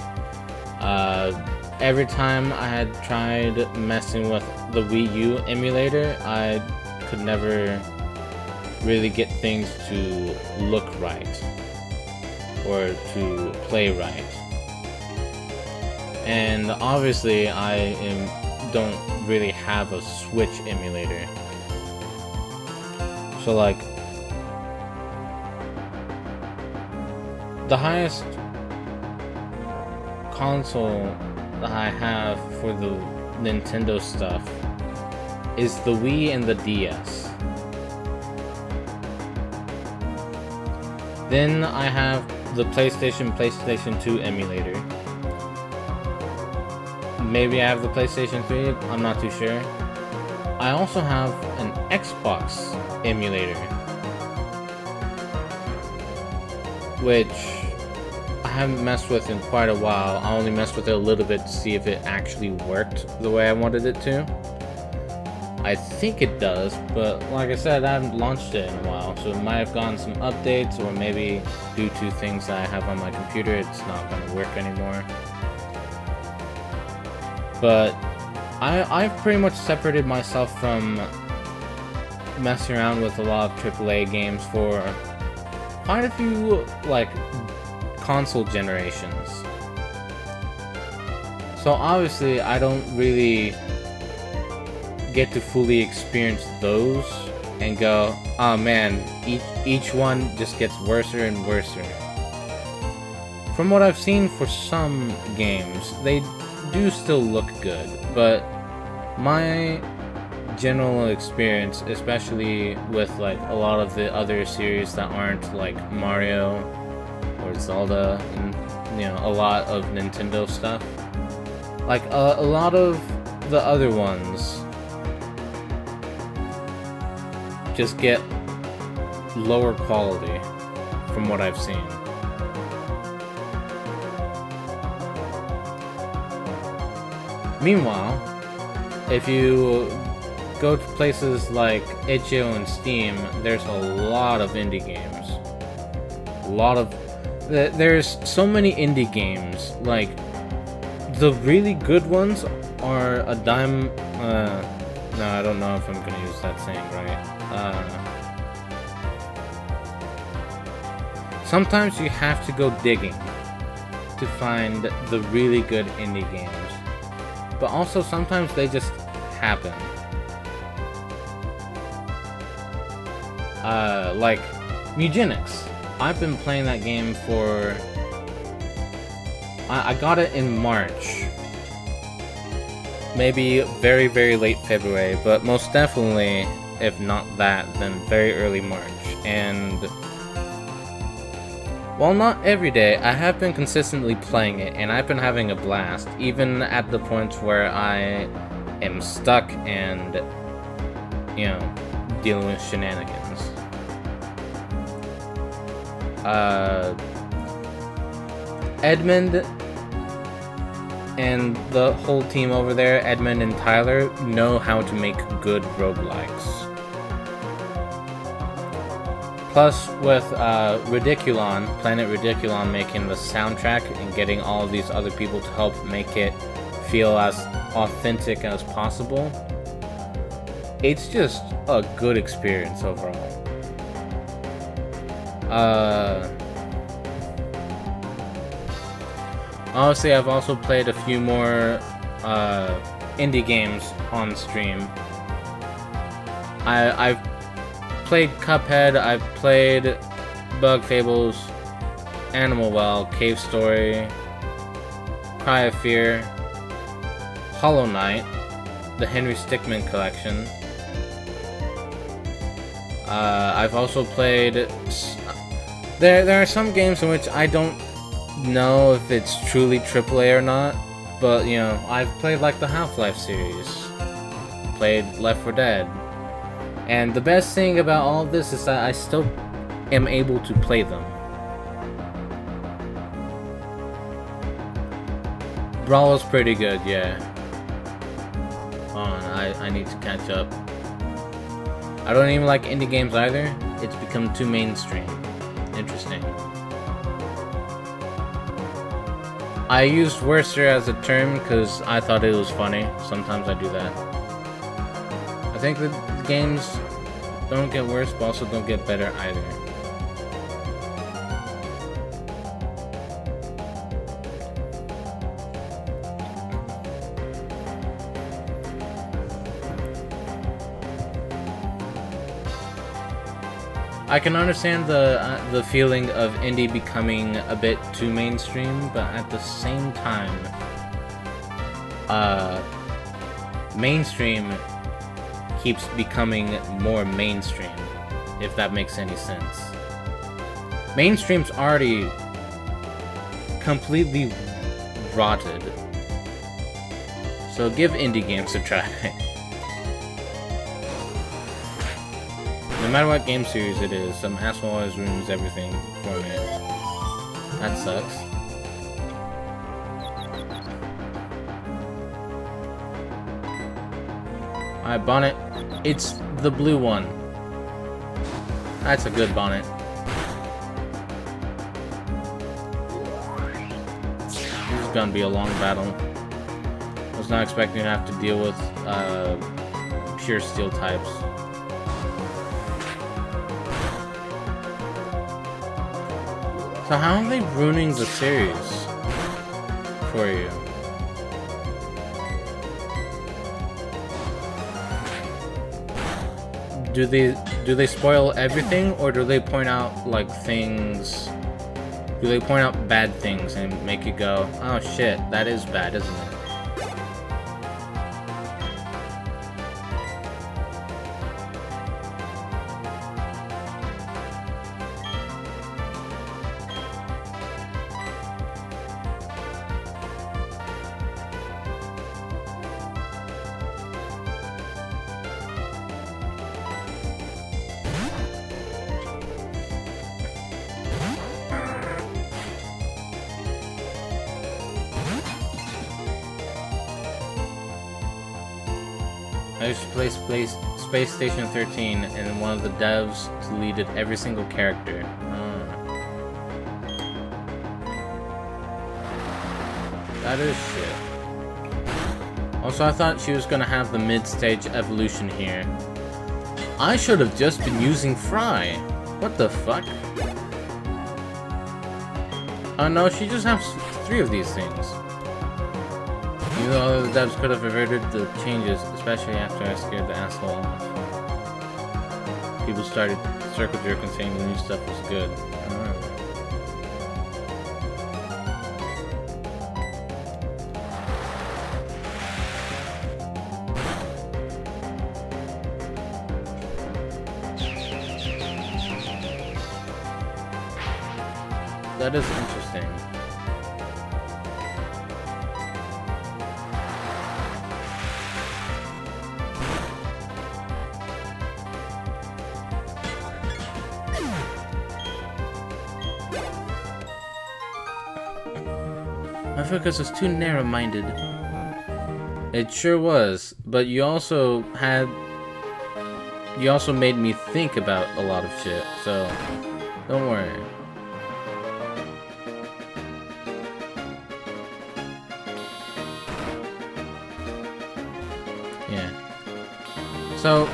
A: Every time I had tried messing with the Wii U emulator, I could never really get things to look right or to play right. And obviously I don't really have a Switch emulator. So like, the highest console that I have for the Nintendo stuff is the Wii and the DS. Then I have the PlayStation 2 emulator. Maybe I have the PlayStation 3, I'm not too sure. I also have an Xbox emulator, which I haven't messed with in quite a while. I only messed with it a little bit to see if it actually worked the way I wanted it to. I think it does, but like I said, I haven't launched it in a while, so it might have gotten some updates, or maybe due to things that I have on my computer, it's not going to work anymore. But I've pretty much separated myself from messing around with a lot of AAA games for quite a few, like, console generations. So obviously, I don't really get to fully experience those and go, oh man, each one just gets worse and worse. From what I've seen for some games, they do still look good, but my general experience, especially with like a lot of the other series that aren't like Mario or Zelda and a lot of Nintendo stuff, like a lot of the other ones just get lower quality from what I've seen. Meanwhile, if you go to places like itch.io and Steam, there's a lot of indie games. There's so many indie games. Like, the really good ones are a dime. No, I don't know if I'm gonna use that saying right. Sometimes you have to go digging to find the really good indie games, but also sometimes they just happen. Like Mugenics. I've been playing that game for... I got it in March. Maybe very, very late February, but most definitely, if not that, then very early March. And while not every day, I have been consistently playing it, and I've been having a blast, even at the points where I am stuck and, dealing with shenanigans. Edmund and the whole team over there, Edmund and Tyler, know how to make good roguelikes. Plus, with Ridiculon, Planet Ridiculon making the soundtrack and getting all of these other people to help make it feel as authentic as possible, it's just a good experience overall. Honestly, I've also played a few more indie games on stream. I've played Cuphead, I've played Bug Fables, Animal Well, Cave Story, Cry of Fear, Hollow Knight, the Henry Stickmin collection. I've also played... There are some games in which I don't know if it's truly AAA or not, but I've played like the Half-Life series, played Left 4 Dead, and the best thing about all of this is that I still am able to play them. Brawl's pretty good, yeah. Hold on, I need to catch up. I don't even like indie games either. It's become too mainstream. Interesting. I used worser as a term because I thought it was funny. Sometimes I do that. I think the games don't get worse, but also don't get better either. I can understand the feeling of indie becoming a bit too mainstream, but at the same time, mainstream keeps becoming more mainstream, if that makes any sense. Mainstream's already completely rotted, so give indie games a try. No matter what game series it is, some asshole always ruins everything for me. That sucks. Alright, bonnet. It's the blue one. That's a good bonnet. This is gonna be a long battle. I was not expecting to have to deal with pure steel types. So how are they ruining the series for you? Do they spoil everything, or do they point out like things? Do they point out bad things and make you go, "Oh shit, that is bad, isn't it?" I used to play Space Station 13, and one of the devs deleted every single character. That is shit. Also, I thought she was gonna have the mid-stage evolution here. I should have just been using Fry. What the fuck? Oh no, she just has 3 of these things. Even though the devs could have averted the changes, especially after I scared the asshole off. People started circle jerking saying the new stuff was good. That is interesting. My focus was too narrow-minded. It sure was, but you also made me think about a lot of shit, so don't worry. Yeah. So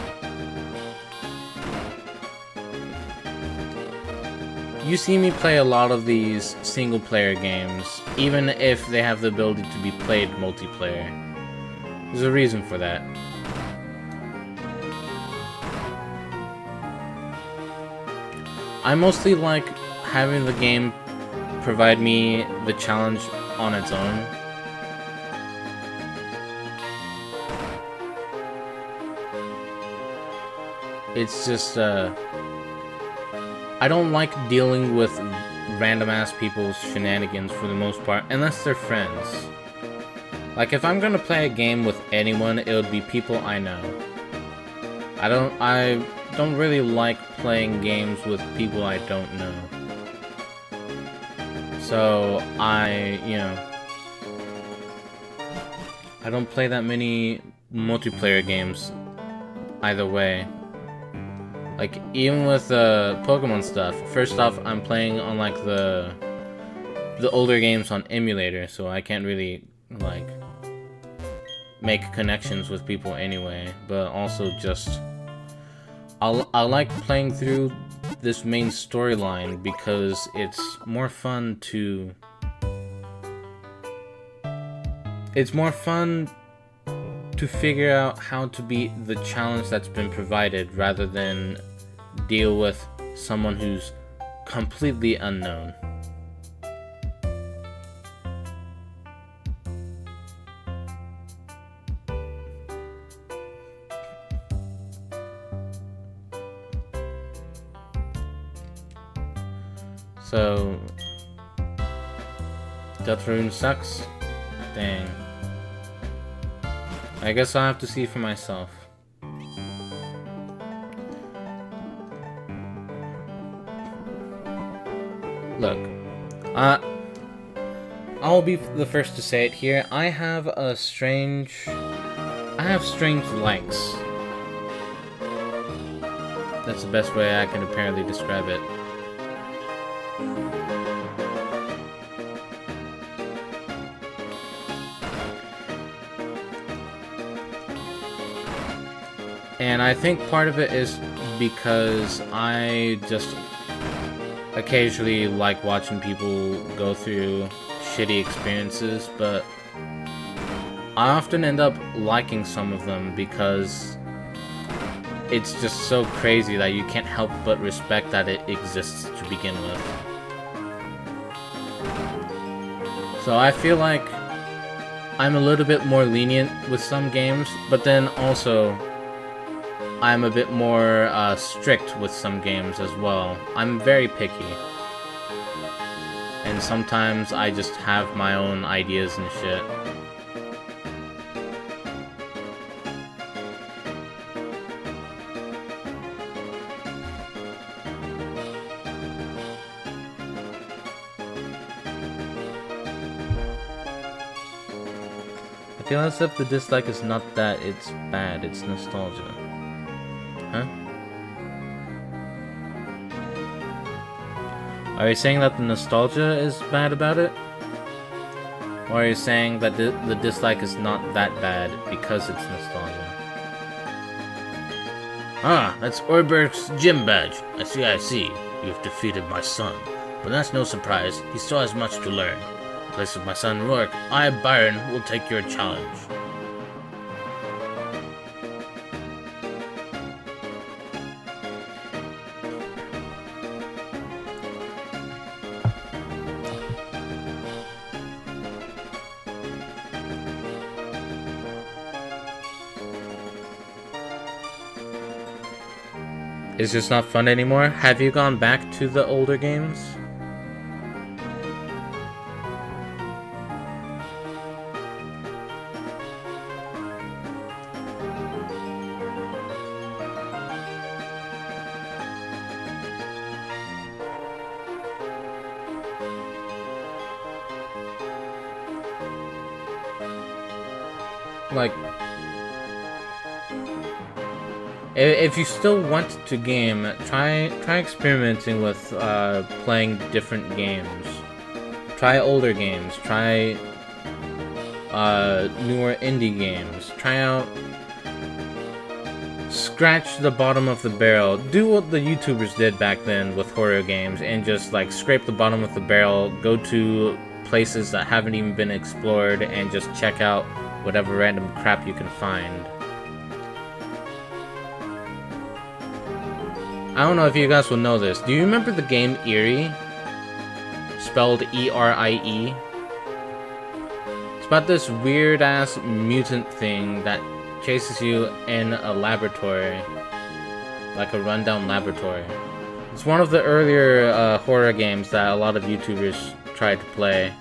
A: you see me play a lot of these single-player games, even if they have the ability to be played multiplayer. There's a reason for that. I mostly like having the game provide me the challenge on its own. It's just, I don't like dealing with random-ass people's shenanigans for the most part, unless they're friends. Like, if I'm gonna play a game with anyone, it would be people I know. I don't really like playing games with people I don't know. So, I don't play that many multiplayer games either way. Like, even with Pokemon stuff, first off, I'm playing on, like, the older games on emulator, so I can't really, like, make connections with people anyway, but also just, I like playing through this main storyline because it's more fun to figure out how to beat the challenge that's been provided rather than deal with someone who's completely unknown. So, Deltarune sucks? Dang. I guess I'll have to see for myself. Look, I'll be the first to say it here. I have a strange I have strange likes. That's the best way I can apparently describe it. And I think part of it is because I just occasionally like watching people go through shitty experiences, but I often end up liking some of them because it's just so crazy that you can't help but respect that it exists to begin with. So I feel like I'm a little bit more lenient with some games, but then also I'm a bit more strict with some games as well. I'm very picky. And sometimes I just have my own ideas and shit. I feel as if the dislike is not that it's bad, it's nostalgia. Huh? Are you saying that the nostalgia is bad about it? Or are you saying that the dislike is not that bad because it's nostalgia? Ah, that's Orberg's gym badge. I see. You've defeated my son. But that's no surprise. He still has much to learn. In place of my son Rourke, I, Byron, will take your challenge. It's just not fun anymore? Have you gone back to the older games? Like, if you still want to game, try experimenting with playing different games. Try older games. Try newer indie games. Try out. Scratch the bottom of the barrel. Do what the YouTubers did back then with horror games, and just like scrape the bottom of the barrel. Go to places that haven't even been explored, and just check out whatever random crap you can find. I don't know if you guys will know this. Do you remember the game Eerie? Spelled E-R-I-E? It's about this weird-ass mutant thing that chases you in a laboratory. Like a rundown laboratory. It's one of the earlier horror games that a lot of YouTubers tried to play.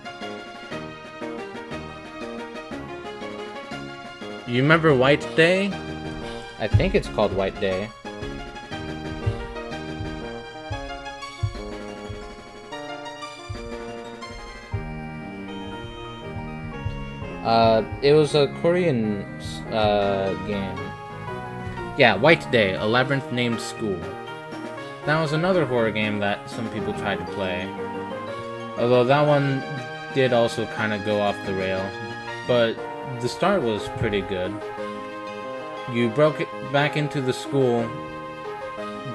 A: You remember White Day? I think it's called White Day. It was a Korean game. Yeah, White Day, a labyrinth named School. That was another horror game that some people tried to play. Although that one did also kind of go off the rail. But the start was pretty good. You broke it back into the school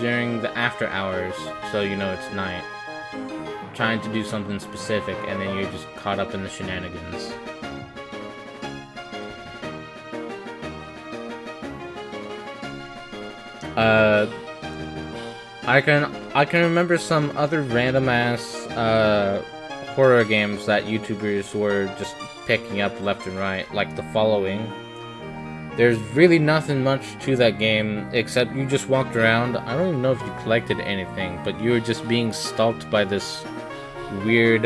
A: during the after hours, so you know it's night. Trying to do something specific, and then you're just caught up in the shenanigans. I can remember some other random ass horror games that YouTubers were just picking up left and right, like The Following. There's really nothing much to that game except you just walked around. I don't even know if you collected anything, but you were just being stalked by this weird,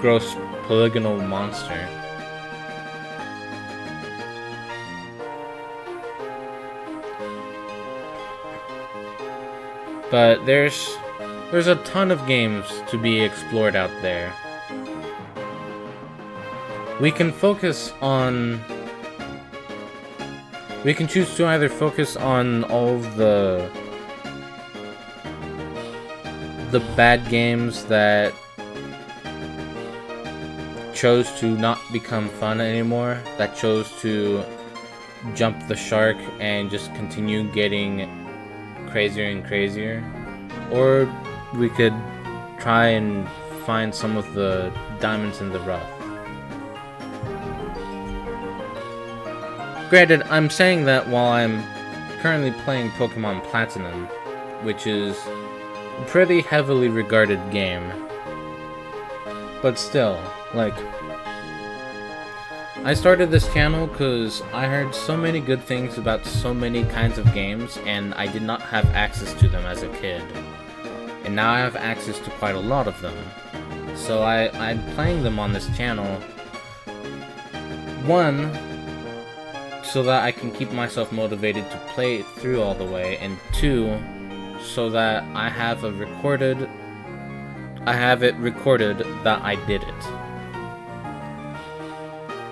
A: gross polygonal monster. But there's a ton of games to be explored out there. We can focus on We can choose to either focus on all of the bad games that chose to not become fun anymore, that chose to jump the shark and just continue getting crazier and crazier, or we could try and find some of the diamonds in the rough. Granted, I'm saying that while I'm currently playing Pokemon Platinum, which is a pretty heavily regarded game. But still, like, I started this channel because I heard so many good things about so many kinds of games, and I did not have access to them as a kid. And now I have access to quite a lot of them. So I'm playing them on this channel. One, so that I can keep myself motivated to play it through all the way, and two, so that I have it recorded that I did it.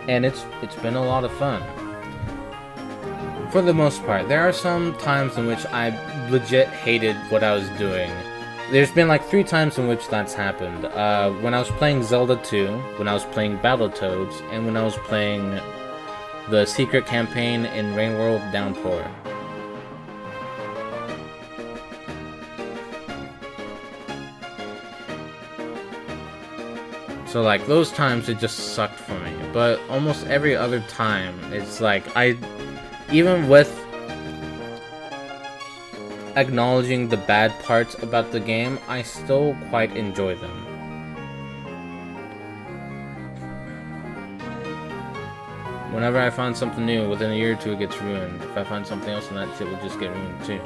A: And it's been a lot of fun. For the most part. There are some times in which I legit hated what I was doing. There's been like 3 times in which that's happened. When I was playing Zelda 2, when I was playing Battletoads, and when I was playing the secret campaign in Rain World Downpour. So like those times it just sucked for me, but almost every other time it's like even with acknowledging the bad parts about the game, I still quite enjoy them. Whenever I find something new, within a year or 2 it gets ruined. If I find something else, then that shit will just get ruined too.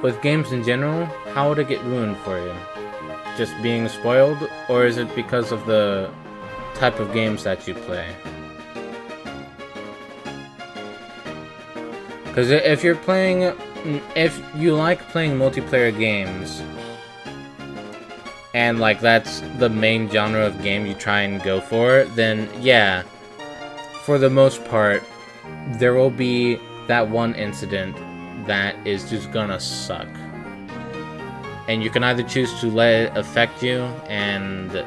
A: With games in general, how would it get ruined for you? Just being spoiled, or is it because of the type of games that you play? Because if you like playing multiplayer games, and like that's the main genre of game you try and go for, then yeah, for the most part, there will be that one incident that is just gonna suck. And you can either choose to let it affect you and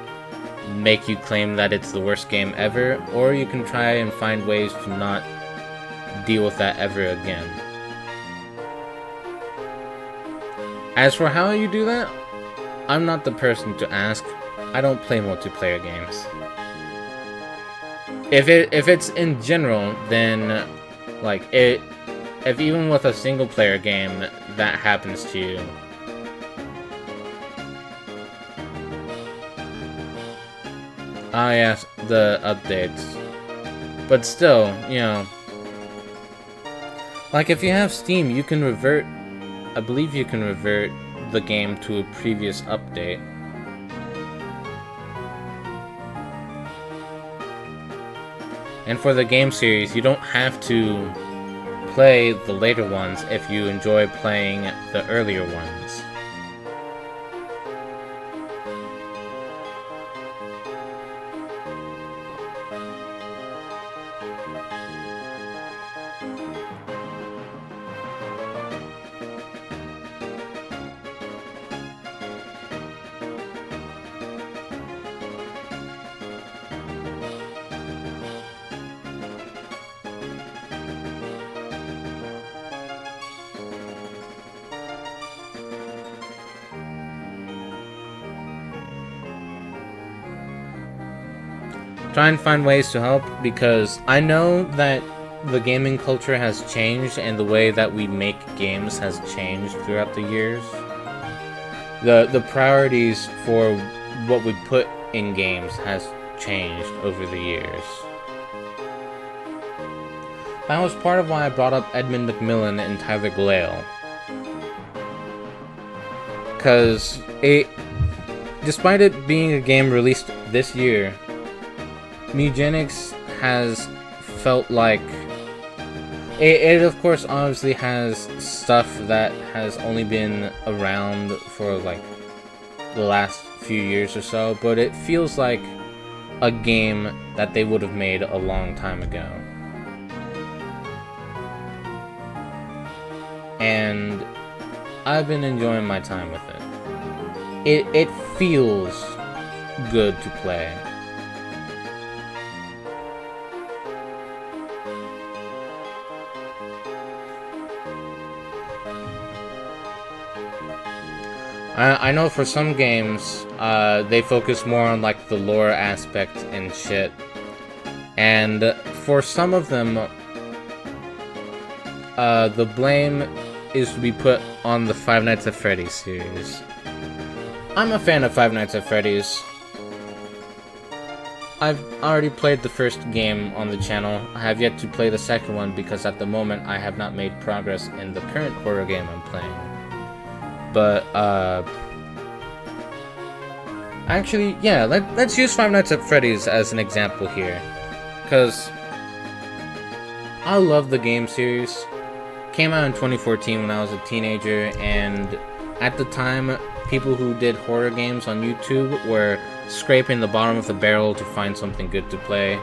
A: make you claim that it's the worst game ever, or you can try and find ways to not deal with that ever again. As for how you do that, I'm not the person to ask. I don't play multiplayer games. If it's in general, then like if even with a single player game that happens to you, yes, the updates. But still, you know, like if you have Steam, you can revert, I believe you can revert the game to a previous update. And for the game series, you don't have to play the later ones if you enjoy playing the earlier ones. Try and find ways to help, because I know that the gaming culture has changed and the way that we make games has changed throughout the years. The priorities for what we put in games has changed over the years. That was part of why I brought up Edmund McMillen and Tyler Glale. Because despite it being a game released this year, Mugenics has felt like, It of course obviously has stuff that has only been around for like the last few years or so, but it feels like a game that they would have made a long time ago. And I've been enjoying my time with it. It feels good to play. I know for some games, they focus more on like the lore aspect and shit. And for some of them, the blame is to be put on the Five Nights at Freddy's series. I'm a fan of Five Nights at Freddy's. I've already played the first game on the channel. I have yet to play the second one because at the moment I have not made progress in the current horror game I'm playing. But, actually, yeah, let's use Five Nights at Freddy's as an example here. Because I love the game series. Came out in 2014 when I was a teenager, and at the time, people who did horror games on YouTube were scraping the bottom of the barrel to find something good to play.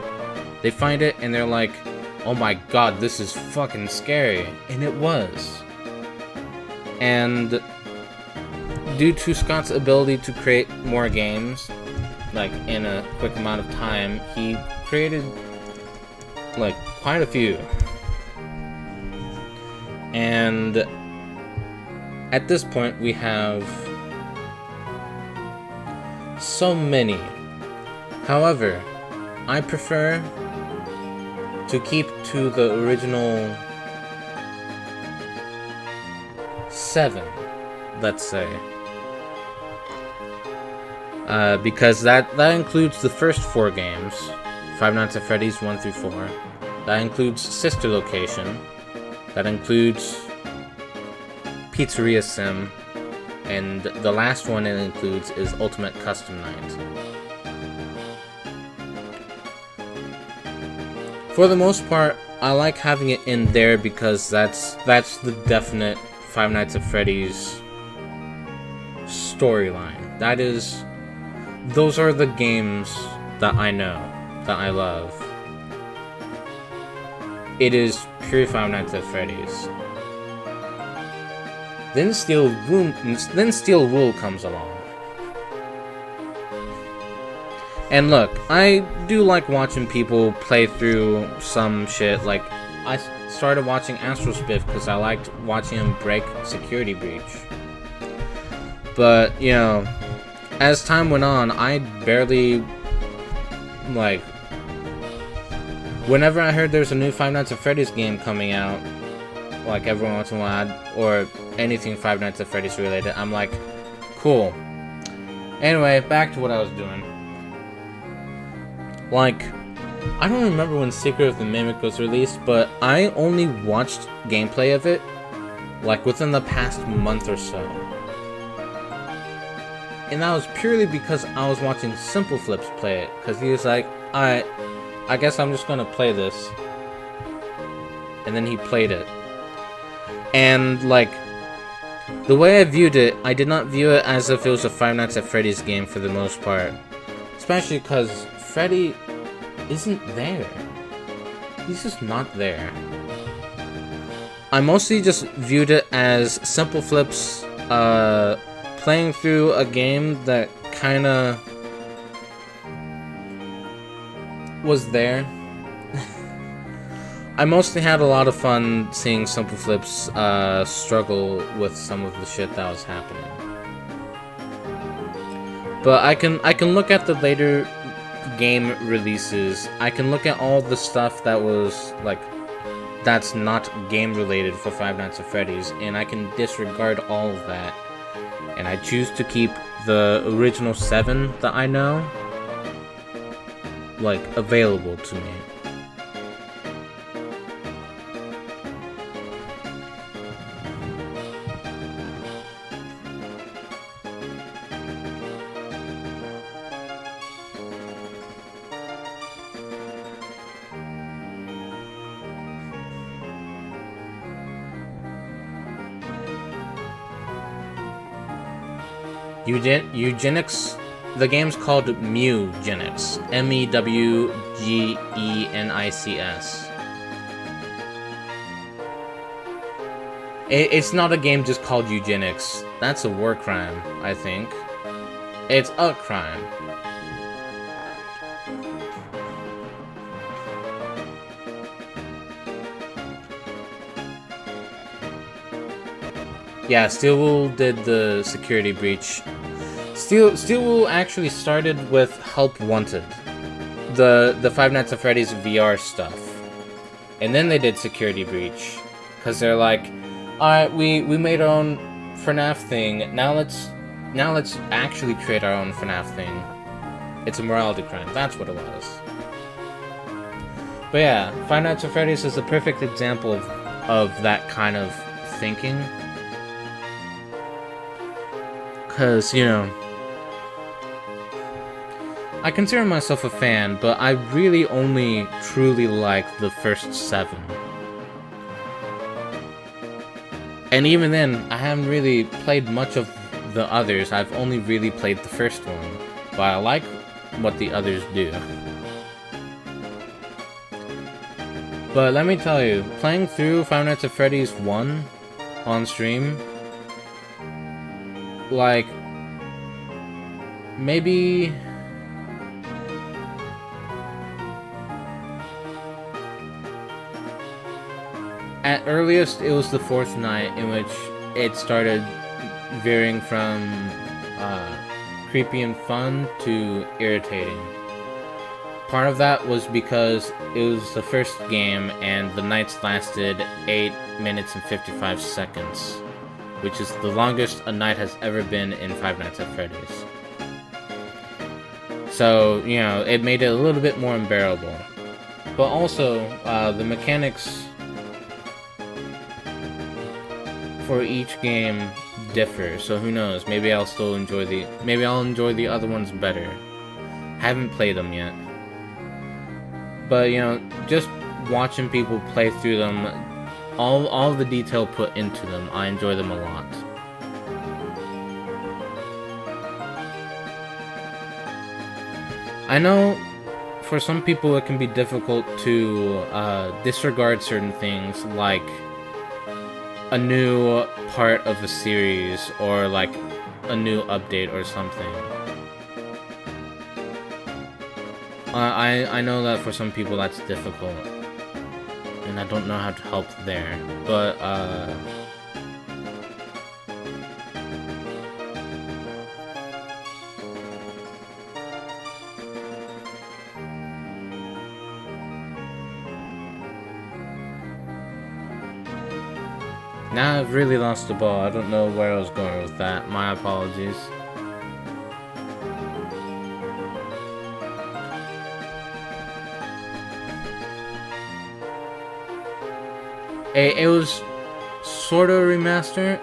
A: They find it and they're like, oh my god, this is fucking scary. And it was. And due to Scott's ability to create more games, like in a quick amount of time, he created like quite a few. And at this point we have so many. However, I prefer to keep to the original 7, let's say. Because that includes the first 4 games, Five Nights at Freddy's 1 through 4. That includes Sister Location. That includes Pizzeria Sim. And the last one it includes is Ultimate Custom Night. For the most part, I like having it in there because that's the definite Five Nights at Freddy's storyline. Those are the games that I know, that I love. It is pure Five Nights at Freddy's. Then Steel Wool comes along. And look, I do like watching people play through some shit. Like, I started watching Astrospiff because I liked watching him break Security Breach. But, you know, as time went on, I barely, like, whenever I heard there's a new Five Nights at Freddy's game coming out, like every once in a while, or anything Five Nights at Freddy's related, I'm like, cool. Anyway, back to what I was doing. Like, I don't remember when Secret of the Mimic was released, but I only watched gameplay of it, like, within the past month or so. And that was purely because I was watching Simple Flips play it, because he was like, alright, I guess I'm just gonna play this. And then he played it. And, like, the way I viewed it, I did not view it as if it was a Five Nights at Freddy's game for the most part. Especially because Freddy isn't there. He's just not there. I mostly just viewed it as Simple Flips, playing through a game that kinda was there. I mostly had a lot of fun seeing Simple Flips struggle with some of the shit that was happening. But I can look at the later game releases. I can look at all the stuff that was like that's not game related for Five Nights at Freddy's, and I can disregard all of that. And I choose to keep the original 7 that I know, like, available to me. Eugenics. The game's called Mewgenics. Mewgenics. It's not a game just called eugenics. That's a war crime, I think. It's a crime. Yeah, Steelwool did the security breach. Steelwool actually started with Help Wanted, the Five Nights at Freddy's VR stuff, and then they did Security Breach, because they're like, all right, we made our own FNAF thing. Now let's actually create our own FNAF thing. It's a morality crime. That's what it was. But yeah, Five Nights at Freddy's is a perfect example of that kind of thinking. Because, you know, I consider myself a fan, but I really only truly like the first 7. And even then, I haven't really played much of the others. I've only really played the first one. But I like what the others do. But let me tell you, playing through Five Nights at Freddy's 1 on stream, like, maybe at earliest it was the 4th night in which it started veering from creepy and fun to irritating. Part of that was because it was the first game and the nights lasted 8 minutes and 55 seconds, which is the longest a night has ever been in Five Nights at Freddy's. So, you know, it made it a little bit more unbearable. But also, the mechanics for each game differ, so who knows, maybe I'll enjoy the other ones better. Haven't played them yet. But, you know, just watching people play through them, all the detail put into them, I enjoy them a lot. I know for some people it can be difficult to disregard certain things, like a new part of a series or like a new update or something. I know that for some people that's difficult, and I don't know how to help there, but now I've really lost the ball. I don't know where I was going with that. My apologies. It was sort of a remaster.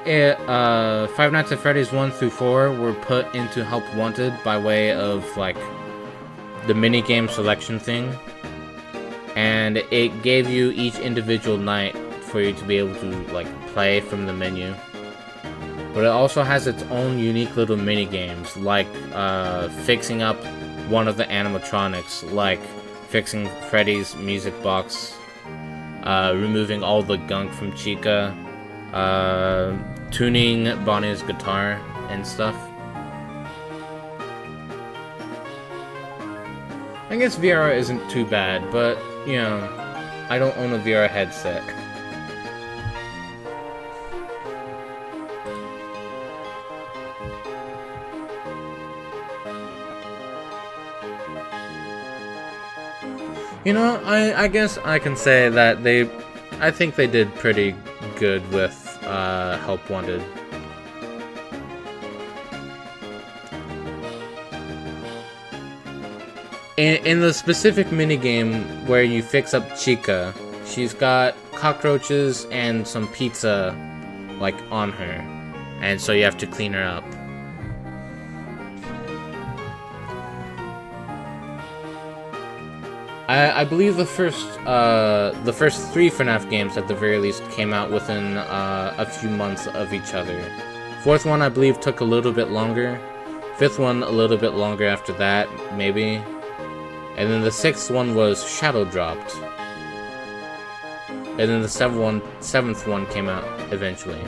A: Five Nights at Freddy's 1 through 4 were put into Help Wanted by way of like the minigame selection thing, and it gave you each individual night for you to be able to like play from the menu. But it also has its own unique little mini games, like fixing up one of the animatronics, like fixing Freddy's music box, removing all the gunk from Chica, tuning Bonnie's guitar and stuff. I guess VR isn't too bad, but you know, I don't own a VR headset. You know, I guess I can say that I think they did pretty good with Help Wanted. In the specific minigame where you fix up Chica, she's got cockroaches and some pizza, like, on her. And so you have to clean her up. I believe the first 3 FNAF games at the very least came out within a few months of each other. Fourth one, I believe, took a little bit longer. Fifth one, a little bit longer after that, maybe. And then the sixth one was shadow dropped. And then the seventh one came out eventually.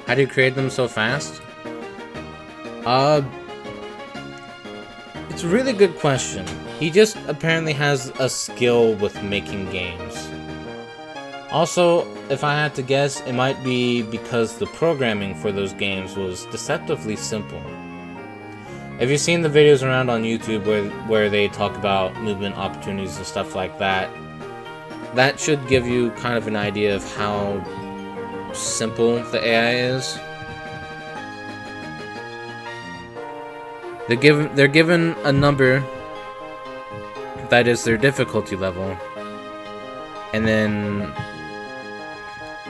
A: How do you create them so fast? It's a really good question. He just apparently has a skill with making games. Also, if I had to guess, it might be because the programming for those games was deceptively simple. If you've seen the videos around on YouTube where they talk about movement opportunities and stuff like that, that should give you kind of an idea of how simple the AI is. They're given a number that is their difficulty level, and then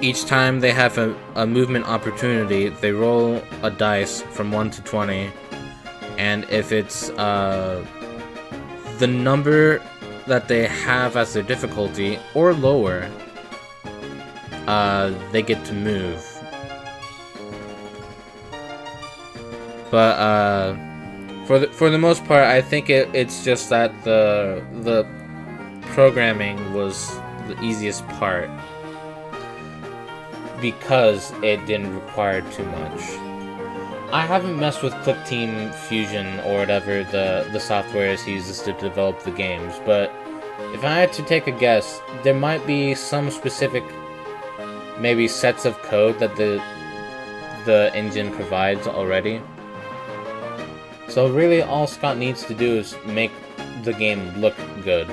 A: each time they have a movement opportunity, they roll a dice from 1 to 20, and if it's the number that they have as their difficulty or lower, they get to move. But for the most part, I think it's just that the programming was the easiest part because it didn't require too much. I haven't messed with ClickTeam Fusion or whatever the software is he uses to develop the games, but if I had to take a guess, there might be some specific maybe sets of code that the engine provides already. So really all Scott needs to do is make the game look good.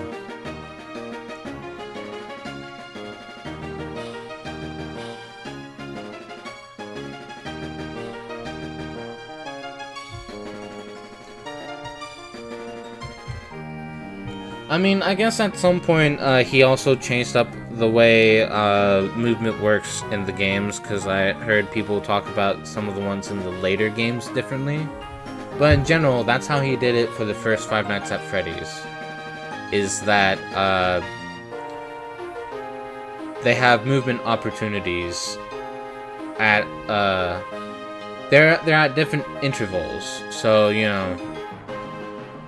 A: I mean, I guess at some point he also changed up the way movement works in the games, because I heard people talk about some of the ones in the later games differently. But in general, that's how he did it for the first Five Nights at Freddy's. Is that they have movement opportunities at they're at different intervals. So, you know,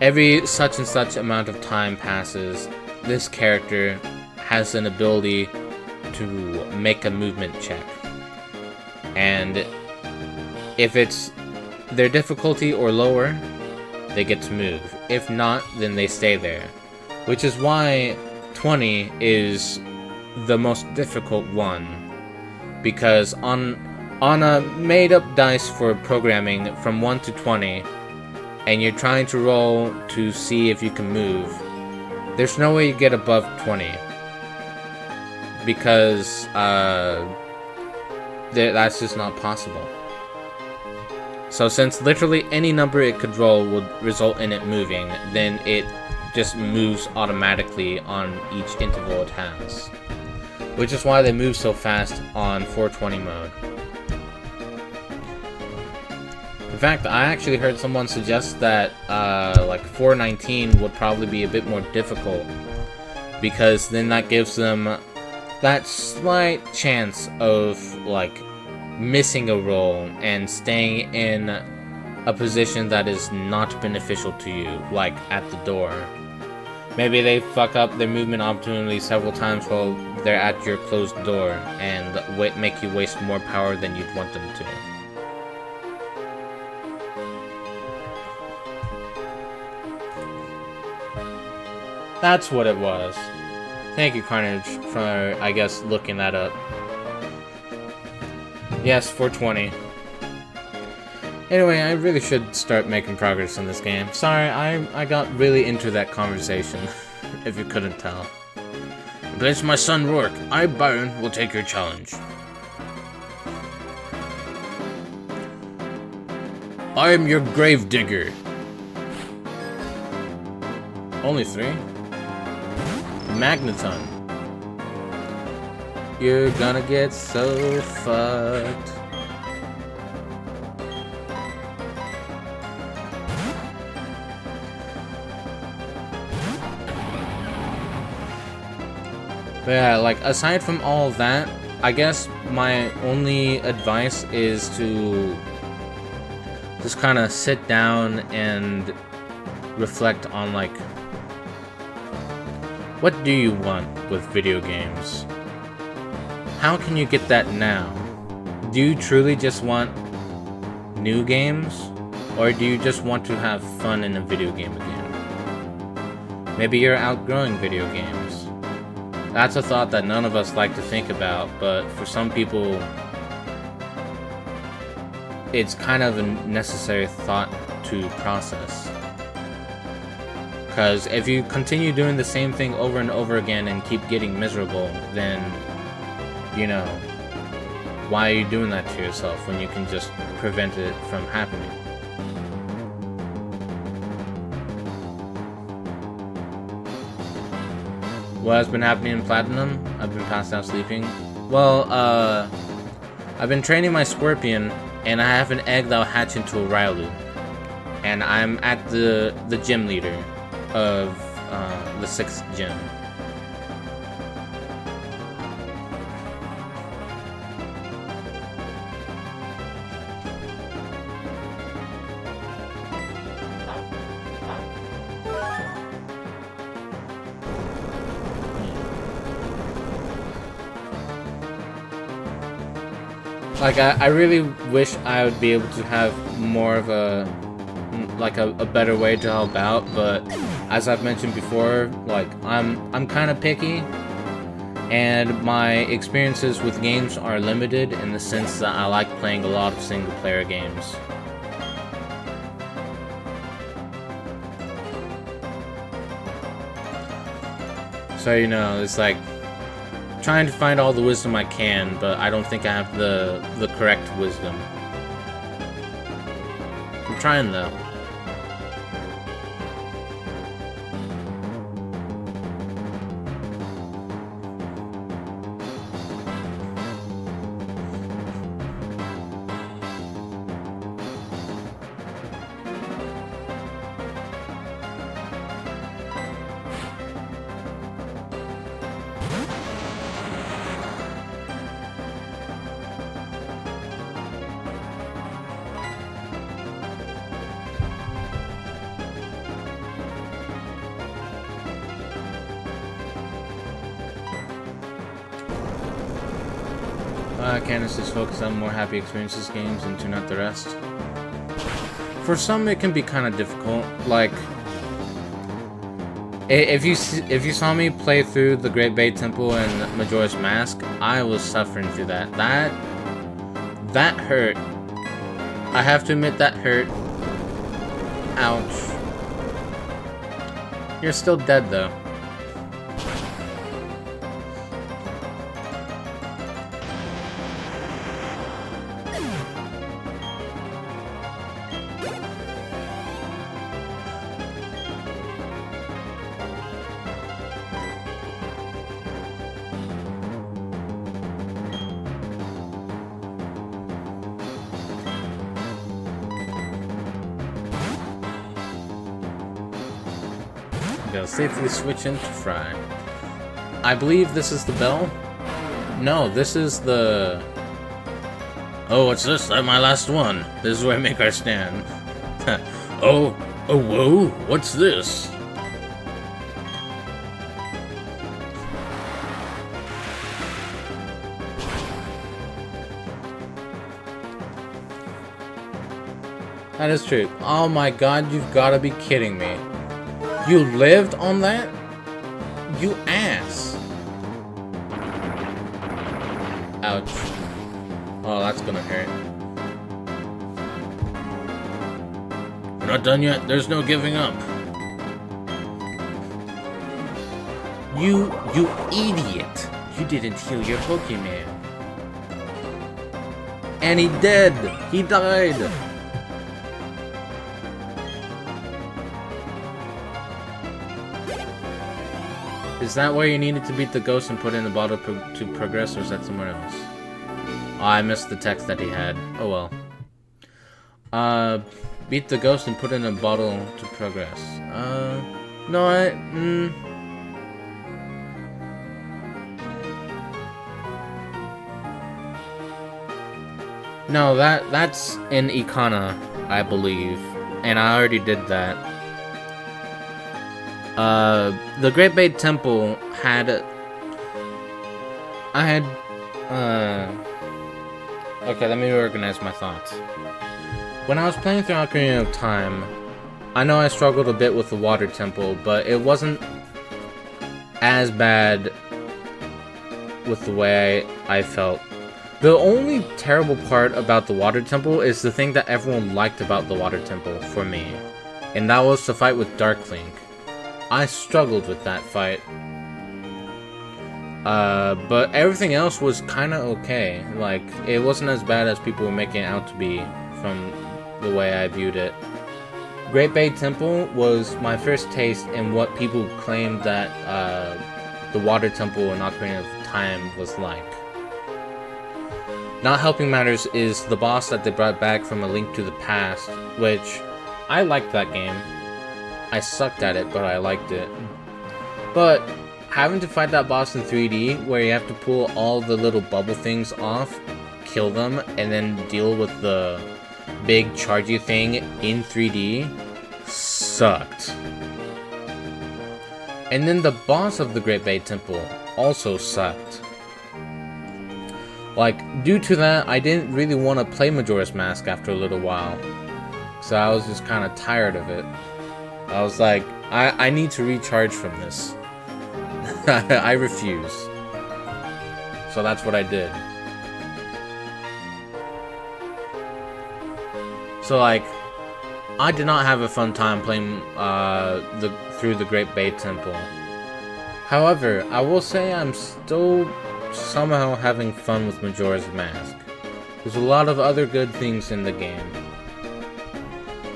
A: every such and such amount of time passes, this character has an ability to make a movement check. And if it's their difficulty or lower, they get to move. If not, then they stay there. Which is why 20 is the most difficult one. Because on a made-up dice for programming from 1 to 20, and you're trying to roll to see if you can move, there's no way you get above 20. Because that's just not possible. So since literally any number it could roll would result in it moving, then it just moves automatically on each interval it has. Which is why they move so fast on 420 mode. In fact, I actually heard someone suggest that like 419 would probably be a bit more difficult, because then that gives them that slight chance of like missing a roll and staying in a position that is not beneficial to you, like at the door. Maybe they fuck up their movement opportunity several times while they're at your closed door and make you waste more power than you'd want them to. That's what it was. Thank you, Carnage, for, I guess, looking that up. Yes, 420. Anyway, I really should start making progress in this game. Sorry, I got really into that conversation, if you couldn't tell. In place of my son Rourke, I, Byron, will take your challenge. I am your grave digger. Only 3? Magneton. You're gonna get so fucked. But yeah, like, aside from all that, I guess my only advice is to just kind of sit down and reflect on, like, what do you want with video games? How can you get that now? Do you truly just want new games? Or do you just want to have fun in a video game again? Maybe you're outgrowing video games. That's a thought that none of us like to think about, but for some people, it's kind of a necessary thought to process. Because if you continue doing the same thing over and over again and keep getting miserable, then, you know, why are you doing that to yourself when you can just prevent it from happening? What has been happening in Platinum? I've been passed out sleeping. Well, I've been training my Scorpion, and I have an egg that'll hatch into a Railu. And I'm at the gym leader of the 6th gym. Like, I really wish I would be able to have more of a better way to help out, but as I've mentioned before, like, I'm kind of picky, and my experiences with games are limited in the sense that I like playing a lot of single-player games. So, you know, it's like trying to find all the wisdom I can, but I don't think I have the correct wisdom. I'm trying though. Candace is focused on more happy experiences games and tune out the rest. For some, it can be kind of difficult. Like, if you saw me play through the Great Bay Temple and Majora's Mask, I was suffering through that. That hurt. I have to admit, that hurt. Ouch. You're still dead though. They'll safely switch into Fry. I believe this is the bell? No, this is the... Oh, what's this? That's my last one. This is where I make our stand. Oh, whoa, what's this? That is true. Oh my god, you've gotta be kidding me. You lived on that? You ass. Ouch. Oh, that's gonna hurt. We're not done yet. There's no giving up. You idiot. You didn't heal your Pokemon. And he dead. He died. Is that where you needed to beat the ghost and put in the bottle to progress, or is that somewhere else? Oh, I missed the text that he had. Oh well. Beat the ghost and put in a bottle to progress. No, No, that's in Ikana, I believe. And I already did that. The Great Bay Temple had... Okay, let me organize my thoughts. When I was playing through Ocarina of Time, I know I struggled a bit with the Water Temple, but it wasn't as bad with the way I felt. The only terrible part about the Water Temple is the thing that everyone liked about the Water Temple for me, and that was the fight with Dark Link. I struggled with that fight. But everything else was kinda okay. Like, it wasn't as bad as people were making it out to be from the way I viewed it. Great Bay Temple was my first taste in what people claimed that, the Water Temple in Ocarina of Time was like. Not helping matters is the boss that they brought back from A Link to the Past, which I liked that game. I sucked at it, but I liked it. But having to fight that boss in 3D, where you have to pull all the little bubble things off, kill them, and then deal with the big chargy thing in 3D, sucked. And then the boss of the Great Bay Temple also sucked. Like, due to that, I didn't really want to play Majora's Mask after a little while. So I was just kind of tired of it. I was like, I need to recharge from this. I refuse. So that's what I did. So like, I did not have a fun time playing through the Great Bay Temple. However, I will say I'm still somehow having fun with Majora's Mask. There's a lot of other good things in the game.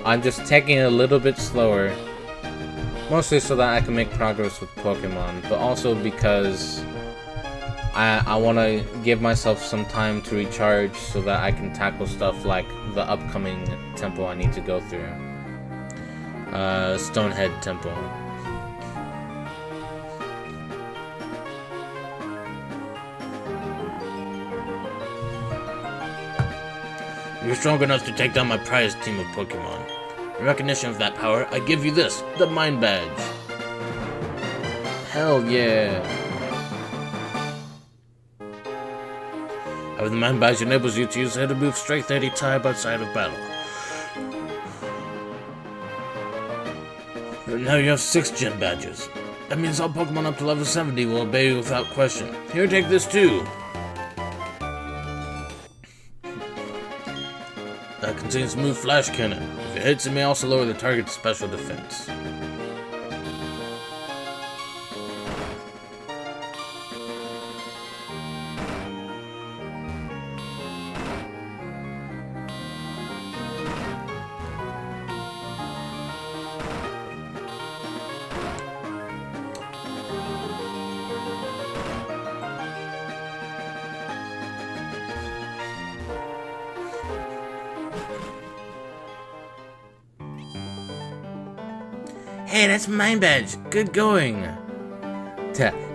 A: I'm just taking it a little bit slower, mostly so that I can make progress with Pokemon, but also because I want to give myself some time to recharge so that I can tackle stuff like the upcoming temple I need to go through. Stonehead Temple. You're strong enough to take down my prized team of Pokemon. In recognition of that power, I give you this, the Mind Badge. Hell yeah. Having the Mind Badge enables you to use hidden move strength any time outside of battle. And now you have 6 gym badges. That means all Pokemon up to level 70 will obey you without question. Here, take this too. That contains Move Flash Cannon. If it hits, it may also lower the target's special defense. Hey, that's Mind Badge. Good going.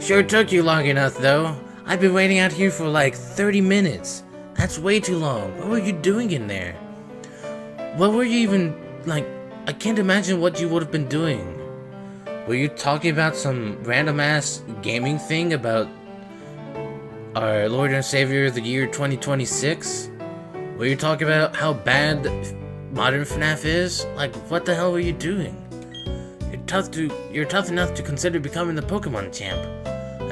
A: Sure took you long enough, though. I've been waiting out here for like 30 minutes. That's way too long. What were you doing in there? What were you even, like, I can't imagine what you would have been doing. Were you talking about some random-ass gaming thing about our Lord and Savior of the year 2026? Were you talking about how bad modern FNAF is? Like, what the hell were you doing? You're tough enough to consider becoming the Pokemon champ.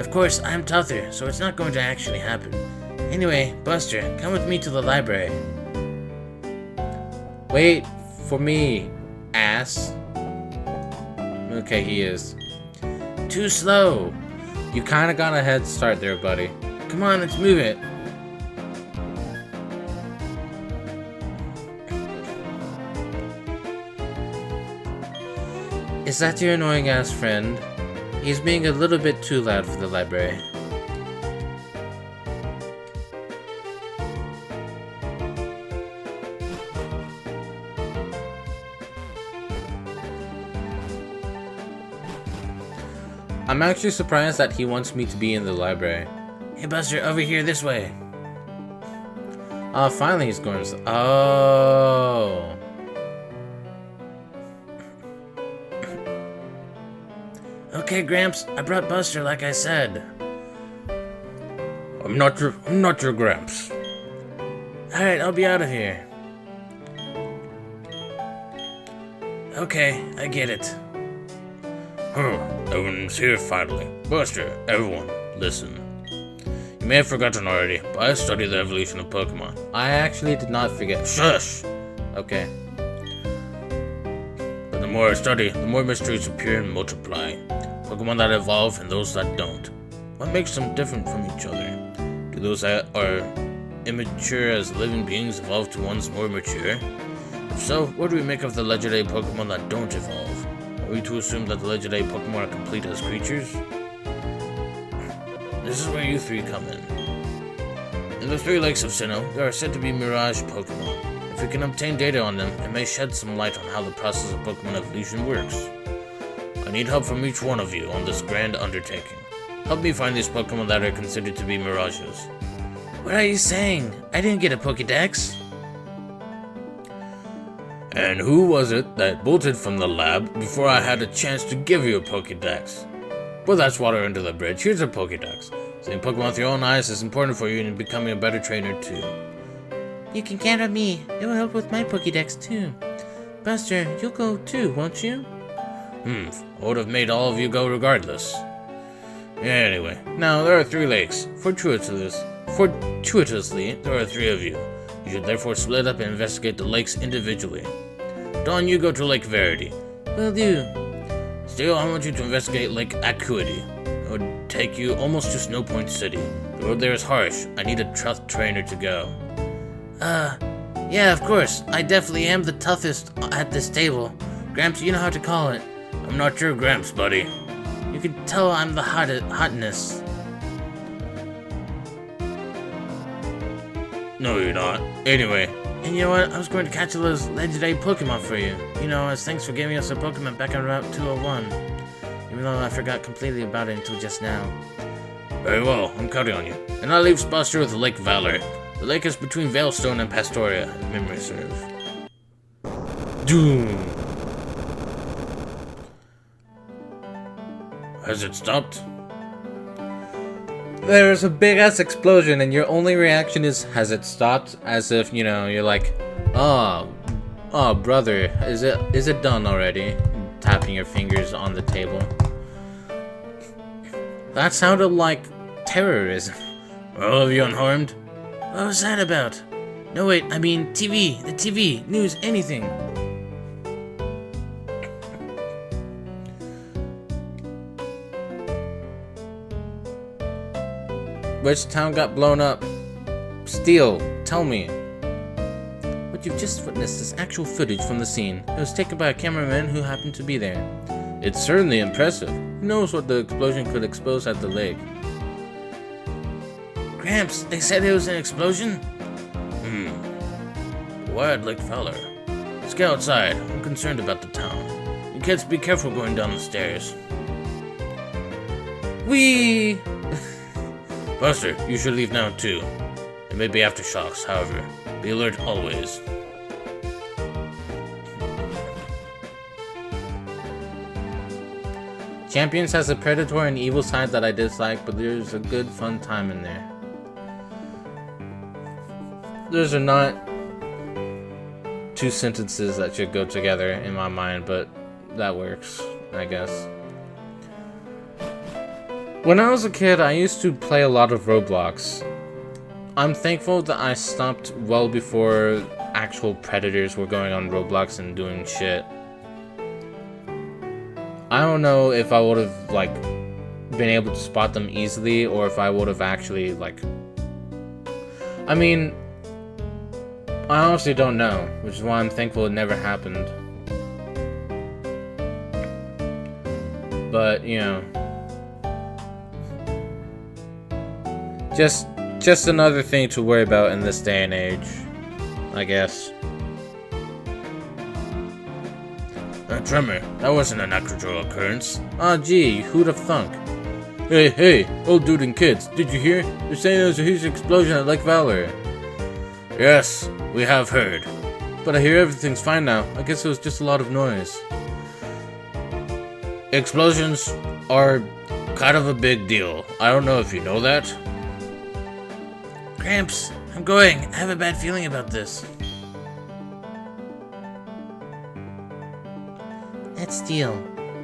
A: Of course, I'm tougher, so it's not going to actually happen. Anyway, Buster, come with me to the library. Wait for me, ass. Okay, he is. Too slow. You kinda got a head start there, buddy. Come on, let's move it. Is that your annoying ass friend? He's being a little bit too loud for the library. I'm actually surprised that he wants me to be in the library. Hey Buster, over here this way. Oh, finally he's going to... Oh.
B: Okay, Gramps, I brought Buster like I said.
A: I'm not your Gramps.
B: Alright, I'll be out of here. Okay, I get it.
A: Everyone's here finally. Buster, everyone, listen. You may have forgotten already, but I studied the evolution of Pokemon. I actually did not forget. Shush! Okay. But the more I study, the more mysteries appear and multiply. Pokemon that evolve and those that don't. What makes them different from each other? Do those that are immature as living beings evolve to ones more mature? If so, what do we make of the legendary Pokemon that don't evolve? Are we to assume that the legendary Pokemon are complete as creatures? This is where you three come in. In the 3 Lakes of Sinnoh, there are said to be Mirage Pokemon. If we can obtain data on them, it may shed some light on how the process of Pokemon evolution works. I need help from each one of you on this grand undertaking. Help me find these Pokemon that are considered to be mirages.
B: What are you saying? I didn't get a Pokédex.
A: And who was it that bolted from the lab before I had a chance to give you a Pokédex? Well, that's water under the bridge. Here's a Pokédex. Seeing Pokemon with your own eyes is important for you in becoming a better trainer, too.
B: You can count on me. It will help with my Pokédex, too. Buster, you'll go, too, won't you?
A: I would have made all of you go regardless. Anyway, now there are 3 lakes. Fortuitously, there are 3 of you. You should therefore split up and investigate the lakes individually. Dawn, you go to Lake Verity.
B: Will do.
A: Steel, I want you to investigate Lake Acuity. It would take you almost to Snow Point City. The road there is harsh. I need a tough trainer to go.
B: Yeah, of course. I definitely am the toughest at this table. Gramps, you know how to call it.
A: I'm not your Gramps, buddy.
B: You can tell I'm the hotness.
A: No, you're not. Anyway.
B: And you know what? I was going to catch those legendary Pokemon for you. You know, as thanks for giving us a Pokemon back on Route 201. Even though I forgot completely about it until just now.
A: Very well, I'm counting on you. And I'll leave Buster with Lake Valor. The lake is between Veilstone and Pastoria, if memory serves. Doom! Has it stopped? There's a big ass explosion and your only reaction is, has it stopped? As if, you know, you're like, oh brother, is it done already? Tapping your fingers on the table. That sounded like terrorism. Are all of you unharmed?
B: What was that about? No wait, I mean TV, the TV, news, anything.
A: Which town got blown up? Steel, tell me.
B: What you've just witnessed is actual footage from the scene. It was taken by a cameraman who happened to be there.
A: It's certainly impressive. Who knows what the explosion could expose at the lake?
B: Gramps, they said it was an explosion?
A: Why at Lake Valor? Let's get outside. I'm concerned about the town. You kids be careful going down the stairs.
B: Whee!
A: Buster, you should leave now too. It may be aftershocks, however. Be alert always. Champions has a predatory and evil side that I dislike, but there's a good fun time in there. Those are not 2 sentences that should go together in my mind, but that works, I guess. When I was a kid, I used to play a lot of Roblox. I'm thankful that I stopped well before actual predators were going on Roblox and doing shit. I don't know if I would have, like, been able to spot them easily, or if I would have actually, like... I mean, I honestly don't know, which is why I'm thankful it never happened. But, you know... Just another thing to worry about in this day and age, I guess. Tremor, that wasn't a natural occurrence. Ah, gee, who'd have thunk? Hey, old dude and kids, did you hear? They're saying there was a huge explosion at Lake Valor. Yes, we have heard. But I hear everything's fine now. I guess it was just a lot of noise. Explosions are kind of a big deal. I don't know if you know that. Gramps, I'm going. I have a bad feeling about this.
B: That's Steel.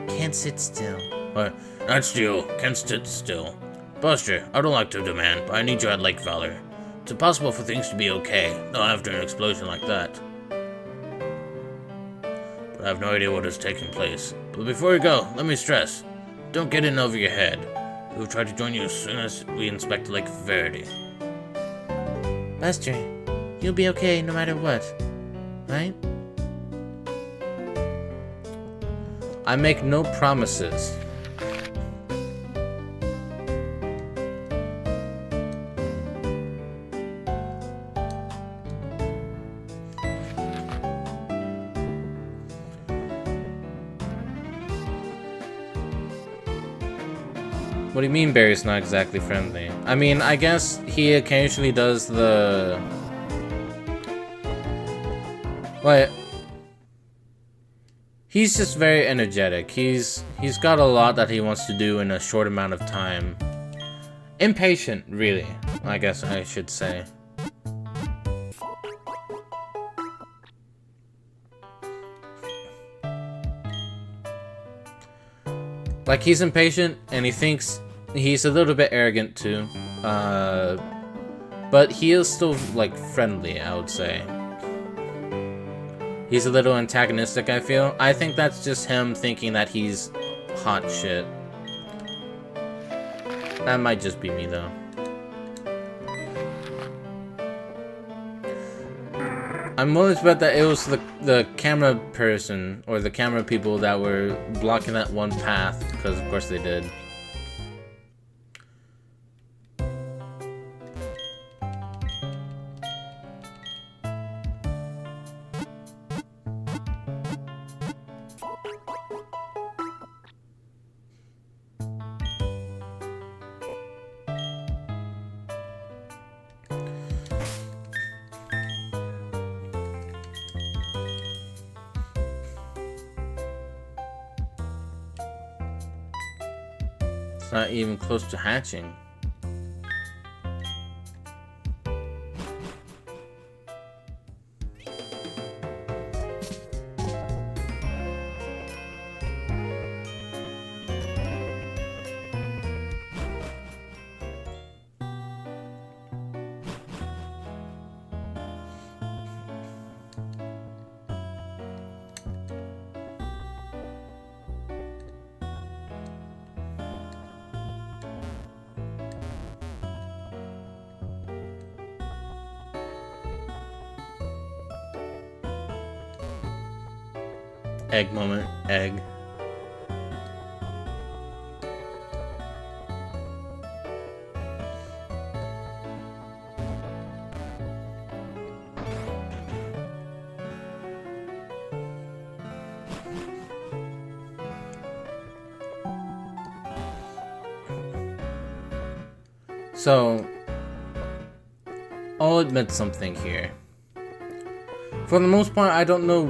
B: Can't sit still.
A: What? Not Steel. Can't sit still. Buster, I don't like to demand, but I need you at Lake Valor. It's impossible for things to be okay, not after an explosion like that. But I have no idea what has taken place. But before we go, let me stress. Don't get in over your head. We will try to join you as soon as we inspect Lake Verity.
B: Buster, you'll be okay no matter what, right?
A: I make no promises. What do you mean Barry's not exactly friendly? I mean, I guess he occasionally does the... What? He's just very energetic. He's got a lot that he wants to do in a short amount of time. Impatient, really, I guess I should say. Like, he's impatient, and he thinks he's a little bit arrogant too. But he is still, like, friendly, I would say. He's a little antagonistic, I feel. I think that's just him thinking that he's hot shit. That might just be me, though. I'm willing to bet that it was the camera person, or the camera people that were blocking that one path, because of course they did. It's not even close to hatching. Egg moment, egg. So, I'll admit something here. For the most part, I don't know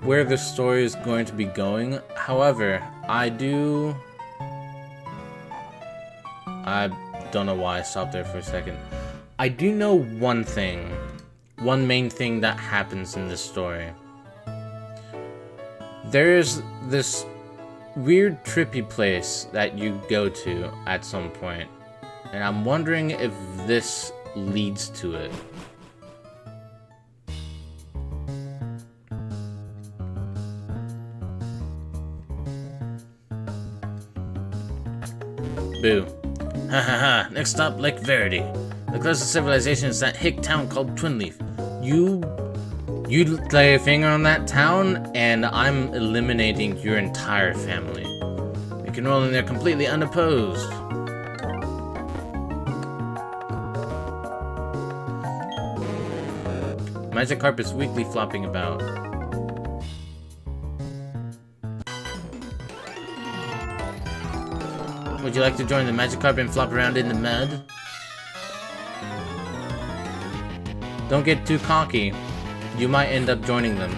A: where this story is going to be going. However, I don't know why I stopped there for a second. I do know one thing. One main thing that happens in this story. There's this weird trippy place that you go to at some point. And I'm wondering if this leads to it. Boo. Ha ha ha. Next stop, Lake Verity. The closest civilization is that hick town called Twinleaf. You lay a finger on that town, and I'm eliminating your entire family. We can roll in there completely unopposed. Magikarp is weakly flopping about. Would you like to join the Magikarp and flop around in the mud? Don't get too cocky. You might end up joining them.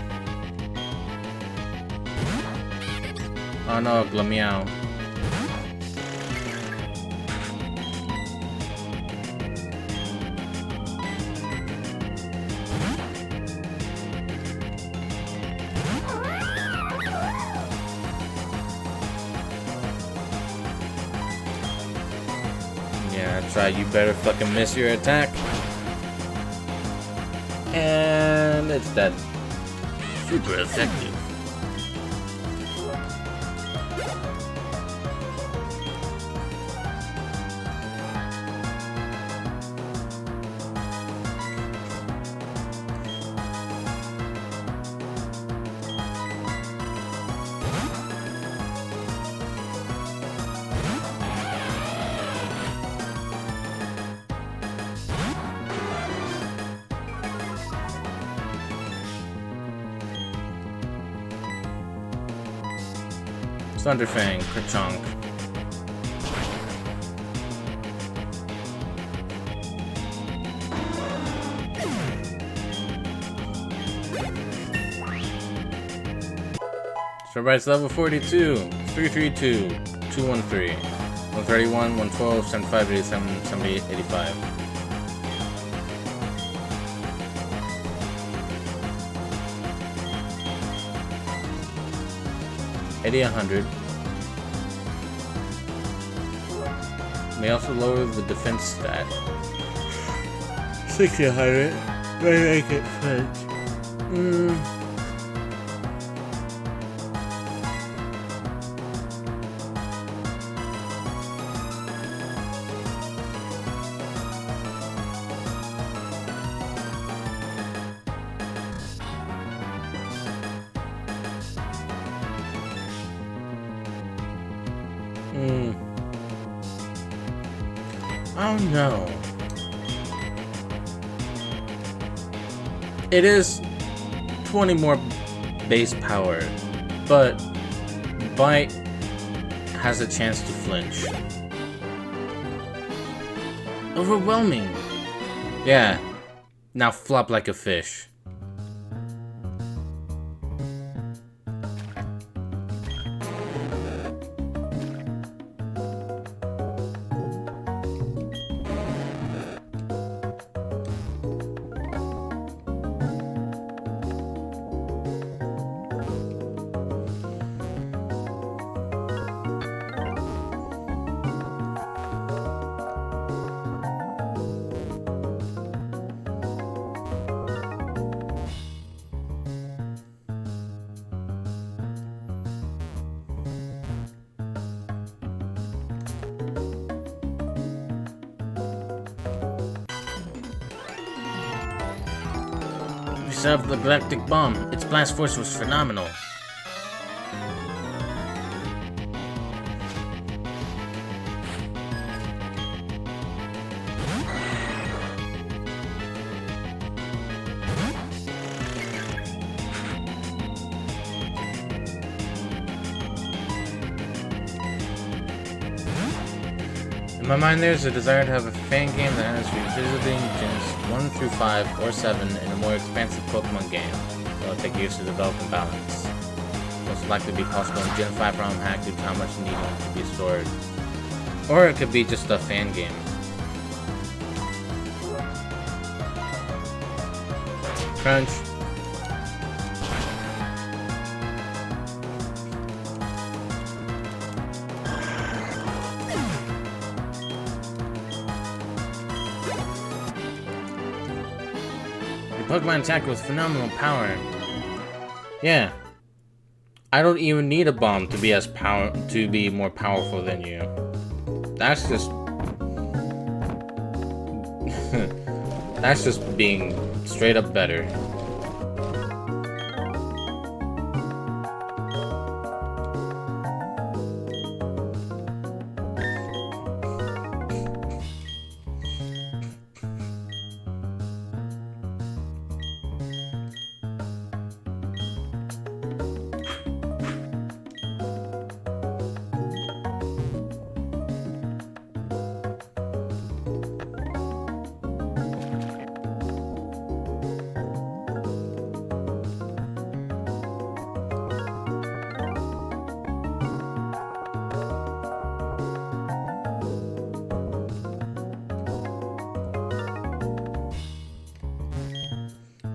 A: Oh no, Glameow. Yeah, that's right. You better fucking miss your attack. And it's dead. Super effective. Thunderfang, Kerchunk. Starbright's level 42, 332, 213, 131, 112, 75, 87, 78, 85. Eddie 100. May also lower the defense stat. 60-100. May make it flinch. Oh no. It is 20 more base power, but Bite has a chance to flinch. Overwhelming. Yeah. Now flop like a fish. Set up the Galactic Bomb. Its blast force was phenomenal. In my mind, there's a desire to have a fan game that has revisiting Gens 1 through 5 or 7 in a more expansive Pokemon game. It'll take years to develop and balance. Most likely be possible in Gen 5 ROM hack due to how much needed to be stored. Or it could be just a fan game. Crunch. Pokemon attack with phenomenal power. Yeah. I don't even need a bomb to be more powerful than you. That's just that's just being straight up better.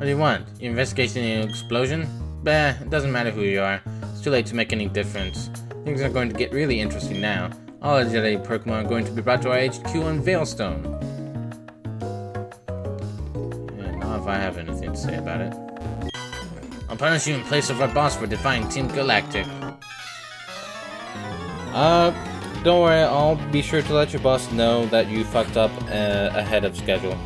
A: What do you want? You investigating an explosion? Bah, it doesn't matter who you are. It's too late to make any difference. Things are going to get really interesting now. All the Jedi Pokemon are going to be brought to our HQ on Veilstone. Yeah, not if I have anything to say about it. I'll punish you in place of our boss for defying Team Galactic. Don't worry, I'll be sure to let your boss know that you fucked up ahead of schedule.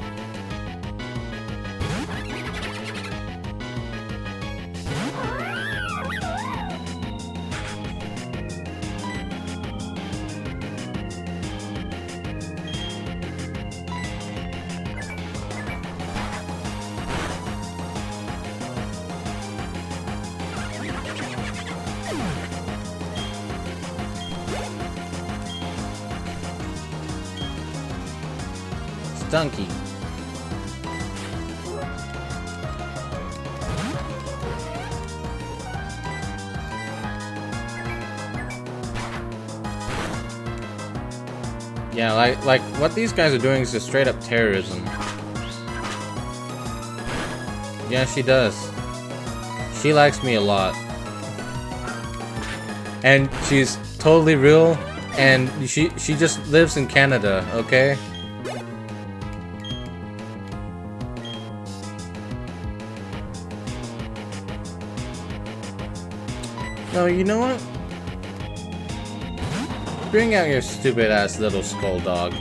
A: Stunky. Yeah, like what these guys are doing is just straight up terrorism. Yeah, she does. She likes me a lot. And she's totally real, and she just lives in Canada, okay? No, you know what? Bring out your stupid ass little skull dog.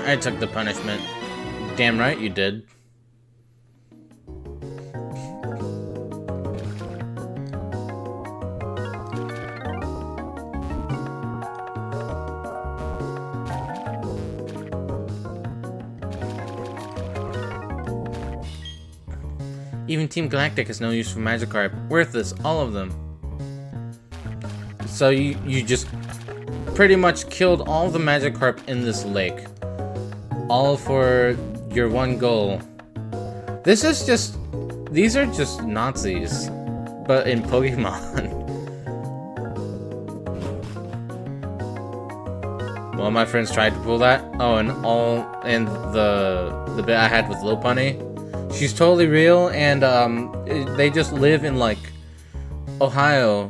A: I took the punishment. Damn right you did. Even Team Galactic has no use for Magikarp. Worthless, all of them. So you just pretty much killed all the Magikarp in this lake. All for your one goal. These are just Nazis, but in Pokemon. Well, my friends tried to pull that. Oh, and the bit I had with Lopunny. She's totally real, and they just live in like Ohio,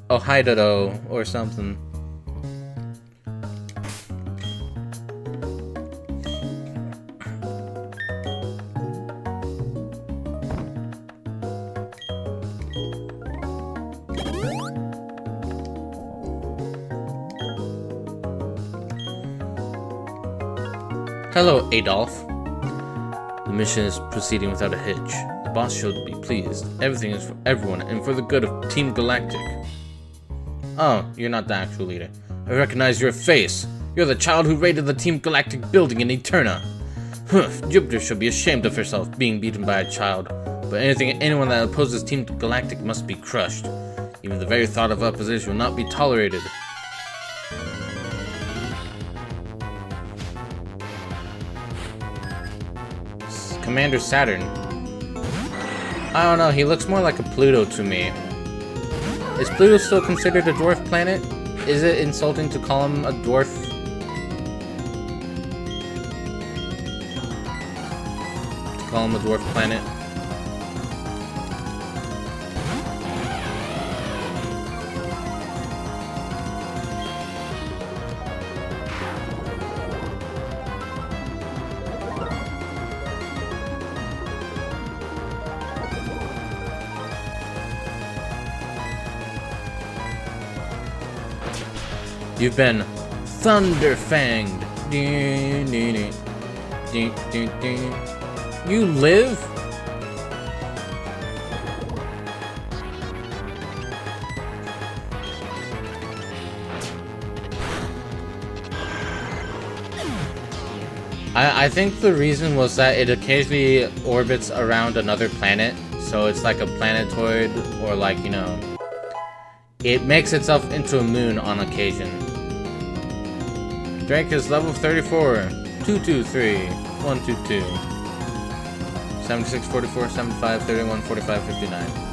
A: or something. Hello, Adolf. The mission is proceeding without a hitch. The boss should be pleased. Everything is for everyone and for the good of Team Galactic. Oh, you're not the actual leader. I recognize your face. You're the child who raided the Team Galactic building in Eterna. Jupiter should be ashamed of herself being beaten by a child. But anyone that opposes Team Galactic must be crushed. Even the very thought of opposition will not be tolerated. Commander Saturn. I don't know, he looks more like a Pluto to me. Is Pluto still considered a dwarf planet? Is it insulting to call him a dwarf? To call him a dwarf planet? You've been Thunderfanged. You live? I think the reason was that it occasionally orbits around another planet, so it's like a planetoid, or like, you know, it makes itself into a moon on occasion. Drake is level 34, 223, 122, 76, 44, 75, 31, 45, 59.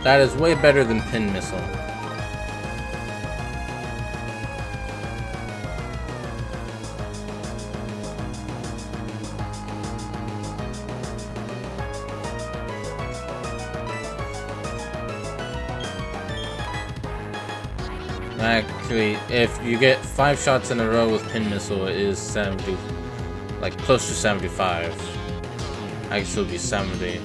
A: That is way better than Pin Missile. Actually, if you get 5 shots in a row with Pin Missile, it is 70, like close to 75. I can still be 70.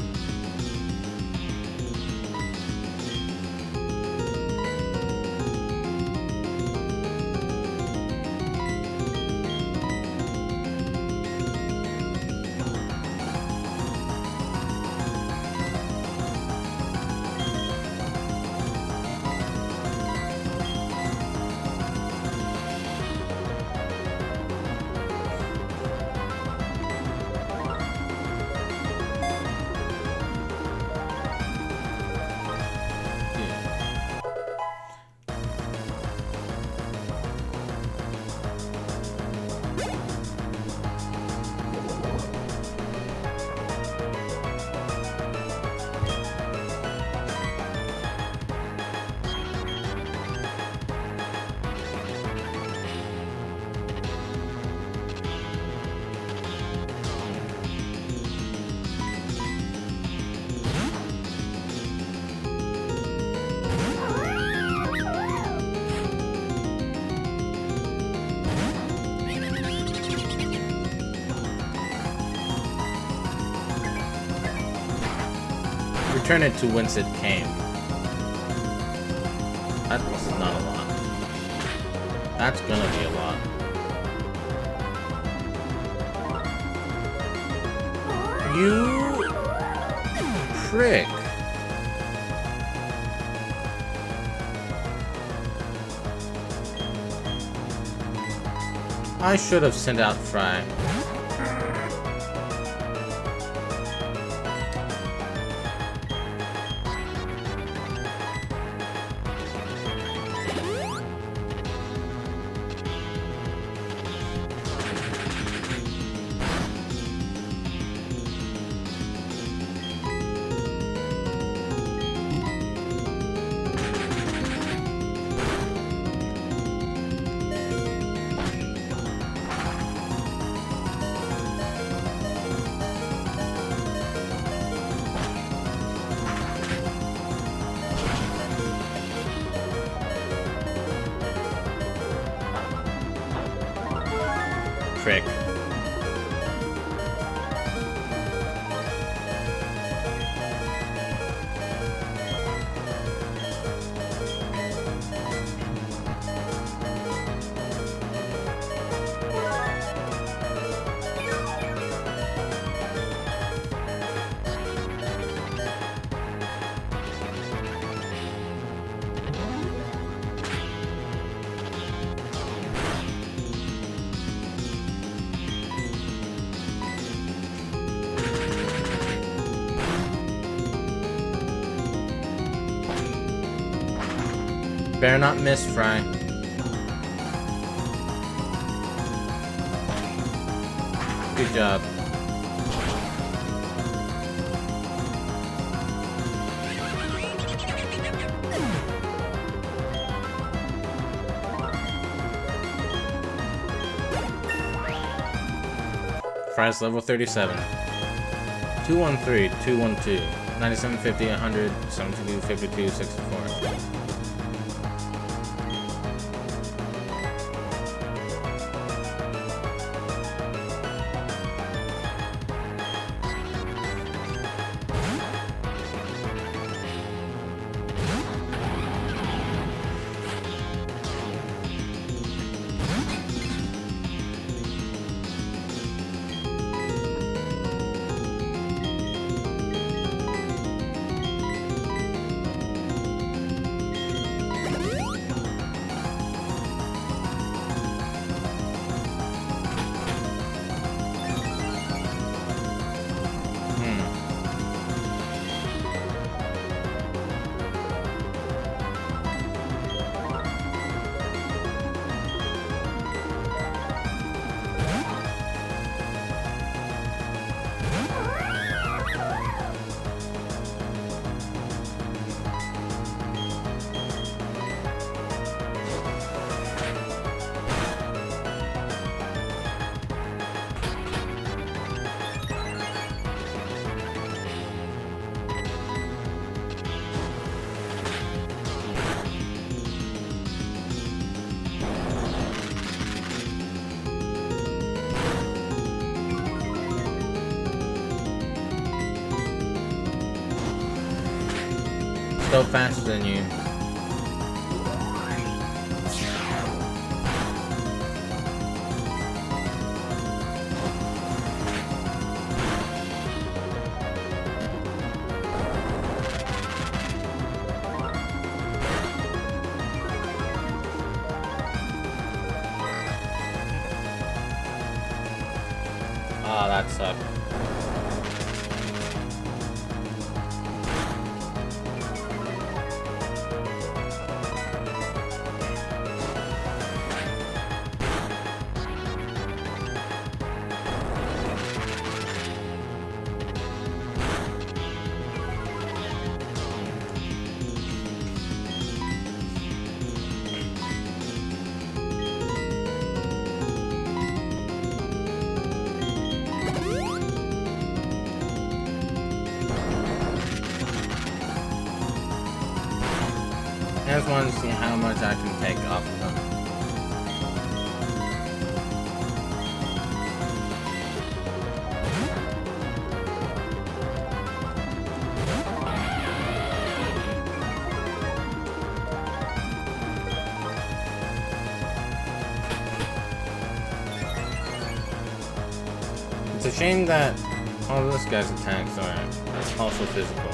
A: Return it to whence it came. That's not a lot. That's gonna be a lot. You prick. I should have sent out Fry. Prick. Better not miss, Fry. Good job. Fry's level 37. 213, 212, 9750, 100, 72, 52, 64. still faster than you. Ah, that sucked. I just want to see how much I can take off of them. It's a shame that all this guy's attacks are also physical.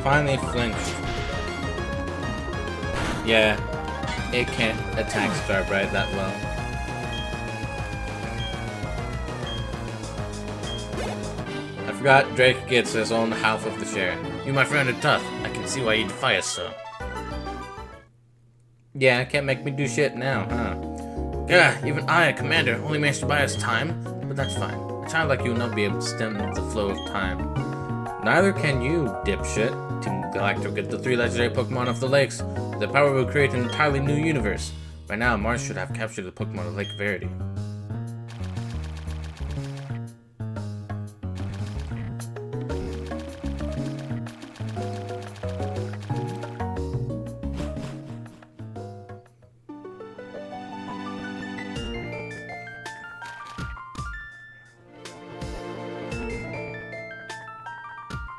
A: Finally flinched. Yeah, it can't attack Starbright that well. I forgot Drake gets his own half of the share. You, my friend, are tough. I can see why you defy us so. Yeah, can't make me do shit now, huh? Yeah, even I, a commander, only managed to buy us time, but that's fine. A child like you will not be able to stem the flow of time. Neither can you, dipshit. Team Galactic will get the 3 legendary Pokemon of the lakes. The power will create an entirely new universe. By now, Mars should have captured the Pokemon of Lake Verity.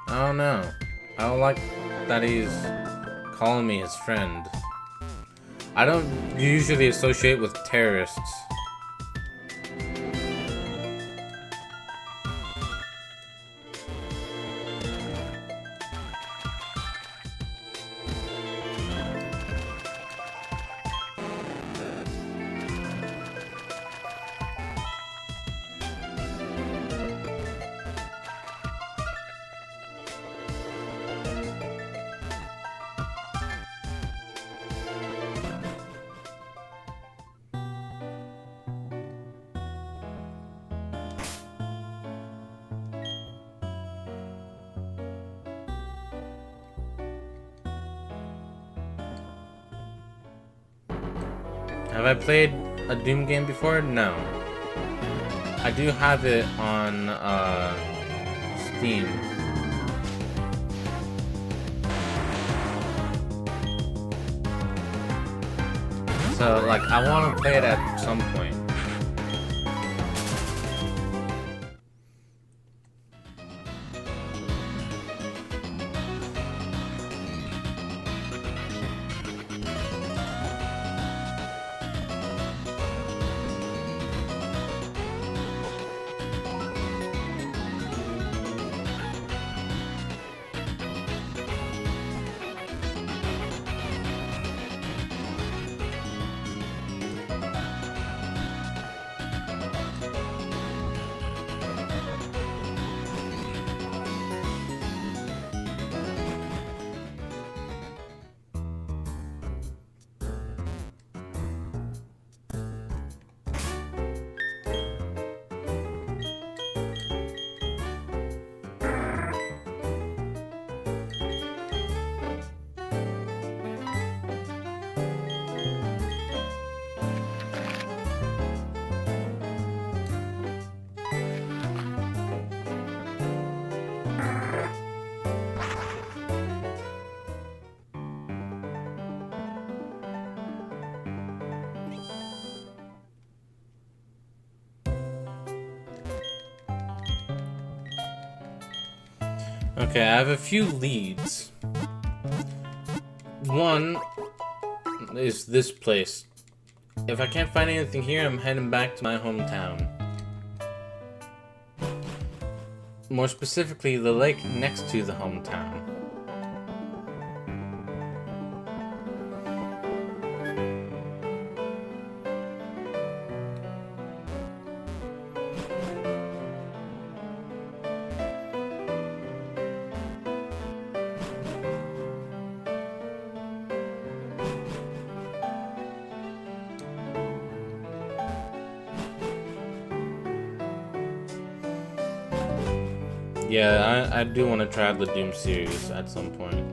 A: I don't know. I don't like that he's calling me his friend. I don't usually associate with terrorists. Have I played a Doom game before? No. I do have it on Steam. So, like, I want to play it at some point. Okay, I have a few leads. One is this place. If I can't find anything here, I'm heading back to my hometown. More specifically, the lake next to the hometown. Yeah, I do want to try the Doom series at some point.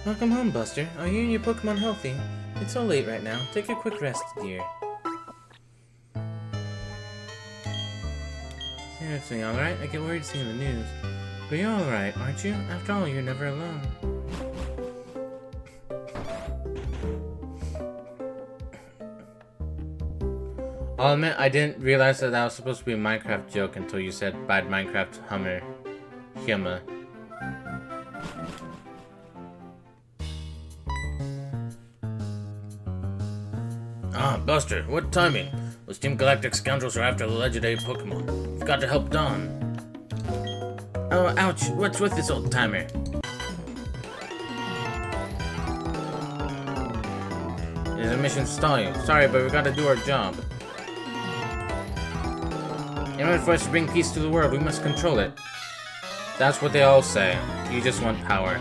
A: Welcome home, Buster. Are you and your Pokemon healthy? It's so late right now. Take a quick rest, dear. Seriously, alright? I get worried seeing the news. But you're alright, aren't you? After all, you're never alone. I'll admit, I didn't realize that was supposed to be a Minecraft joke until you said bad Minecraft Hummer. Ah, Buster, what timing? Those Team Galactic scoundrels are after the legendary Pokemon. We've got to help Dawn. Oh, ouch, what's with this old timer? It is a mission to stall you. Sorry, but we gotta do our job. In order for us to bring peace to the world, we must control it. That's what they all say. You just want power.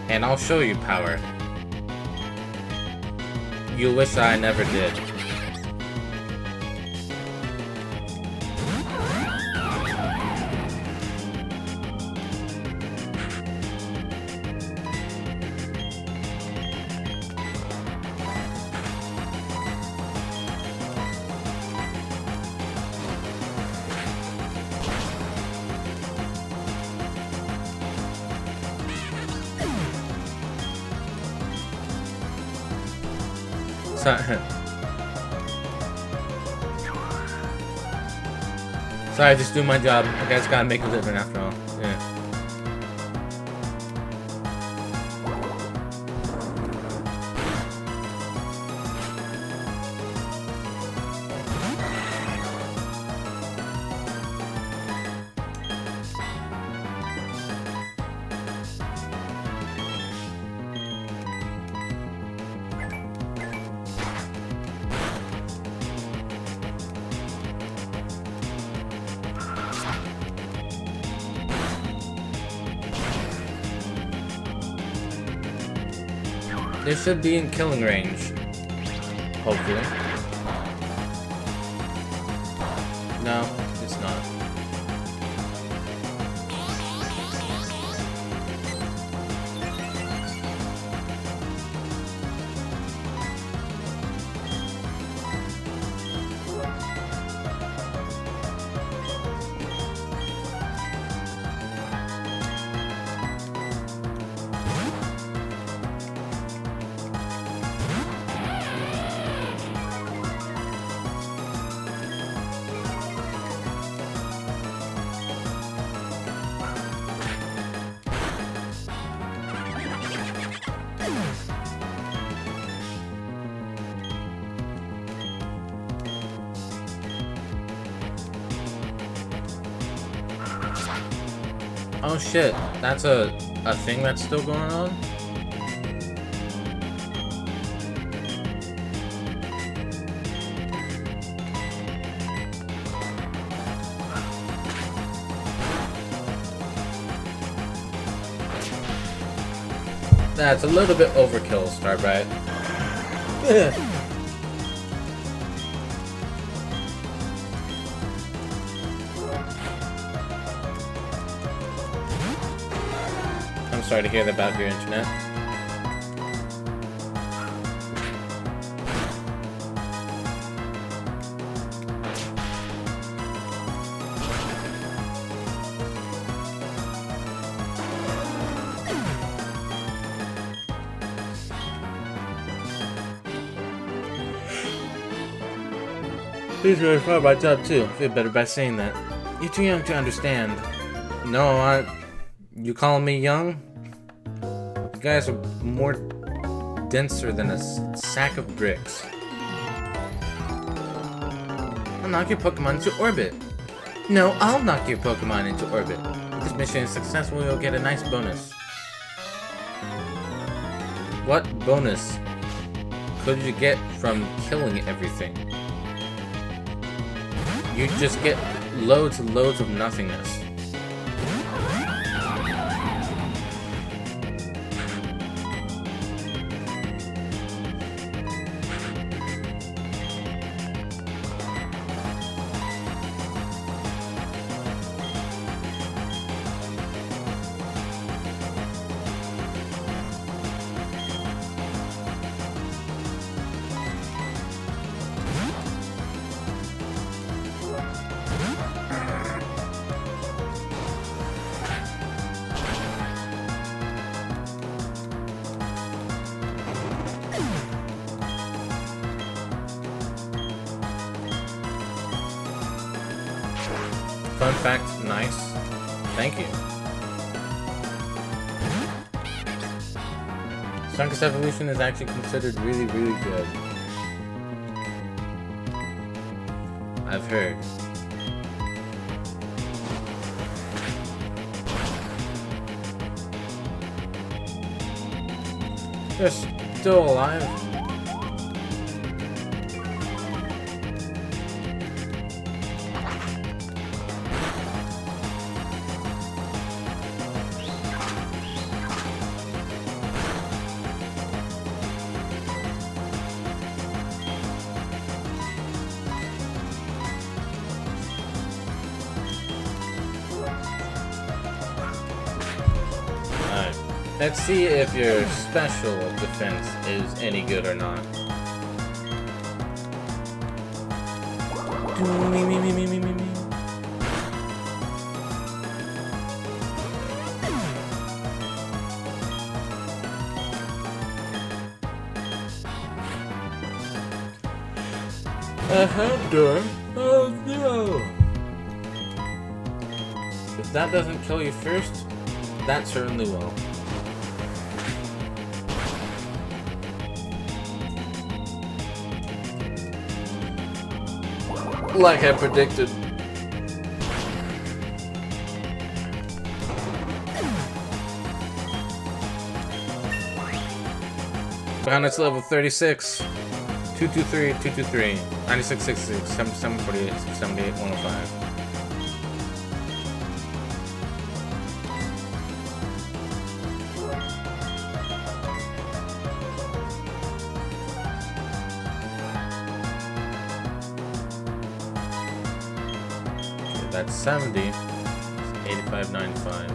A: And I'll show you power. You wish I never did. Sorry, just do my job. I guess gotta make a living after all. Yeah. They should be in killing range. Hopefully. No, it's not. Oh shit, that's a thing that's still going on? That's a little bit overkill, Starbright. I'm sorry to hear that about your internet. Please verify my job too. I feel better by saying that. You're too young to understand. No, you calling me young? You guys are more denser than a sack of bricks. I'll knock your Pokemon into orbit. No, I'll knock your Pokemon into orbit. If this mission is successful, you'll get a nice bonus. What bonus could you get from killing everything? You just get loads and loads of nothingness. Fun fact, nice. Thank you. Stunkus Evolution is actually considered really, really good. I've heard. They're still alive. Let's see if your special defense is any good or not. A head door? Oh no! If that doesn't kill you first, that certainly will. Like I predicted. Bandits level 36. 223, 223, 9666, 7748, 78, 105. That's 70, 8595.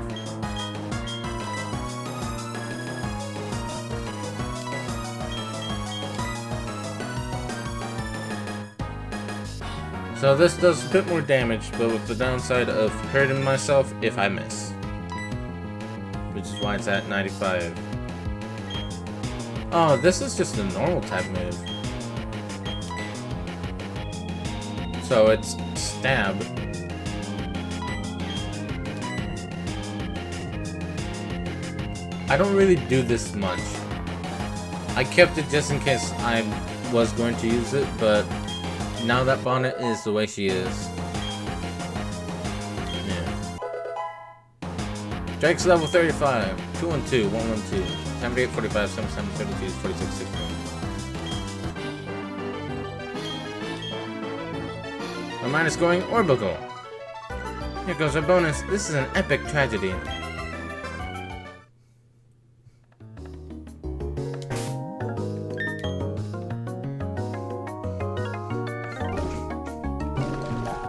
A: So this does a bit more damage, but with the downside of hurting myself if I miss. Which is why it's at 95. Oh, this is just a normal type move. So it's stab. I don't really do this much. I kept it just in case I was going to use it, but now that Bonnet is the way she is. Yeah. Drake's level 35, 212, 112, 78, 45, 77, 32, 46, 61. My mind is going orbital. Here goes our bonus. This is an epic tragedy.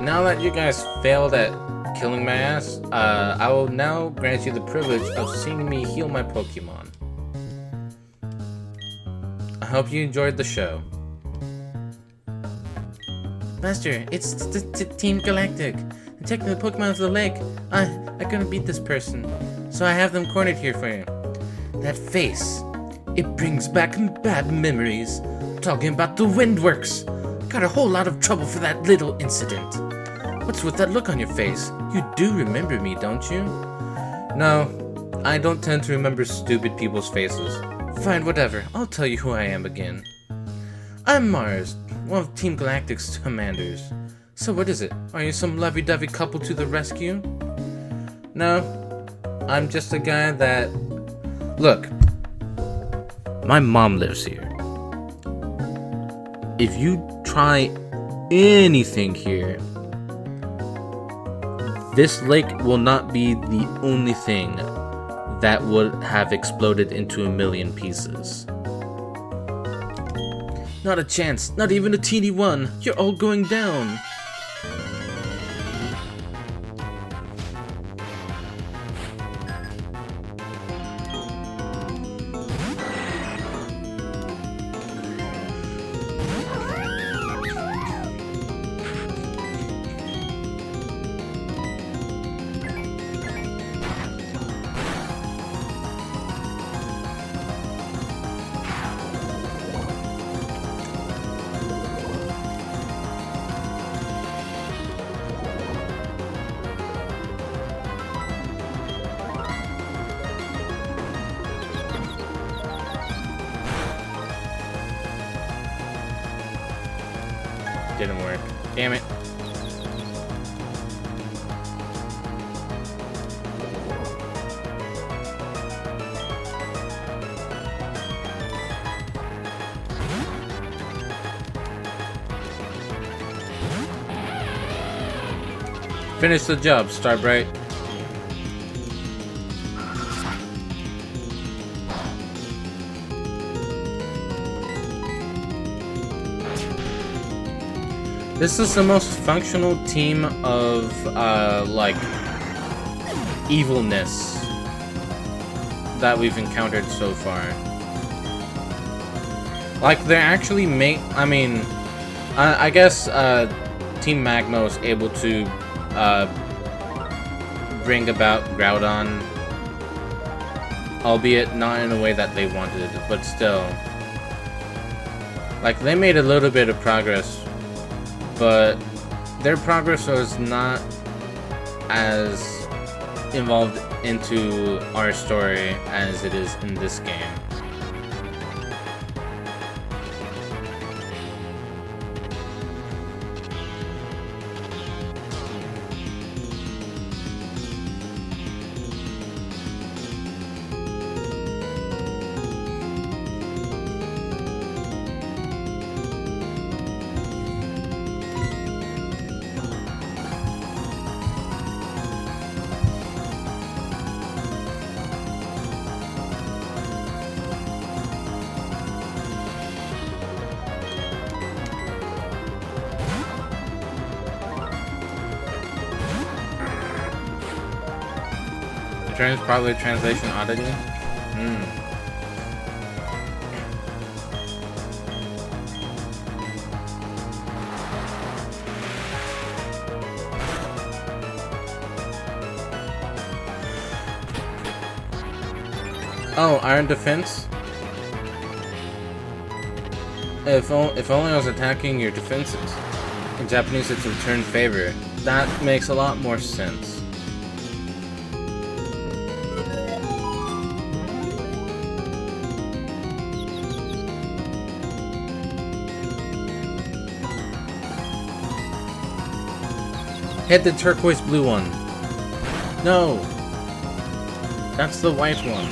A: Now that you guys failed at killing my ass, I will now grant you the privilege of seeing me heal my Pokemon. I hope you enjoyed the show. Master, it's Team Galactic. I'm taking the Pokemon of the lake. I couldn't beat this person, so I have them cornered here for you. That face, it brings back bad memories. I'm talking about the Windworks. got a whole lot of trouble for that little incident. What's with that look on your face? You do remember me, don't you? No, I don't tend to remember stupid people's faces. Fine, whatever. I'll tell you who I am again. I'm Mars, one of Team Galactic's commanders. So what is it? Are you some lovey-dovey couple to the rescue? No, I'm just a guy that... Look, my mom lives here. If you try anything here, this lake will not be the only thing that would have exploded into a million pieces. Not a chance, not even a teeny one. You're all going down. Didn't work. Damn it. Finish the job, Starbright. This is the most functional team of, like, evilness that we've encountered so far. Like, they're actually I guess, Team Magma was able to, bring about Groudon, albeit not in a way that they wanted, but still. Like, they made a little bit of progress, but their progress was not as involved into our story as it is in this game. Is probably a translation oddity. Oh, Iron Defense? If only I was attacking your defenses. In Japanese, it's return favor. That makes a lot more sense. Hit the turquoise blue one. No! That's the white one.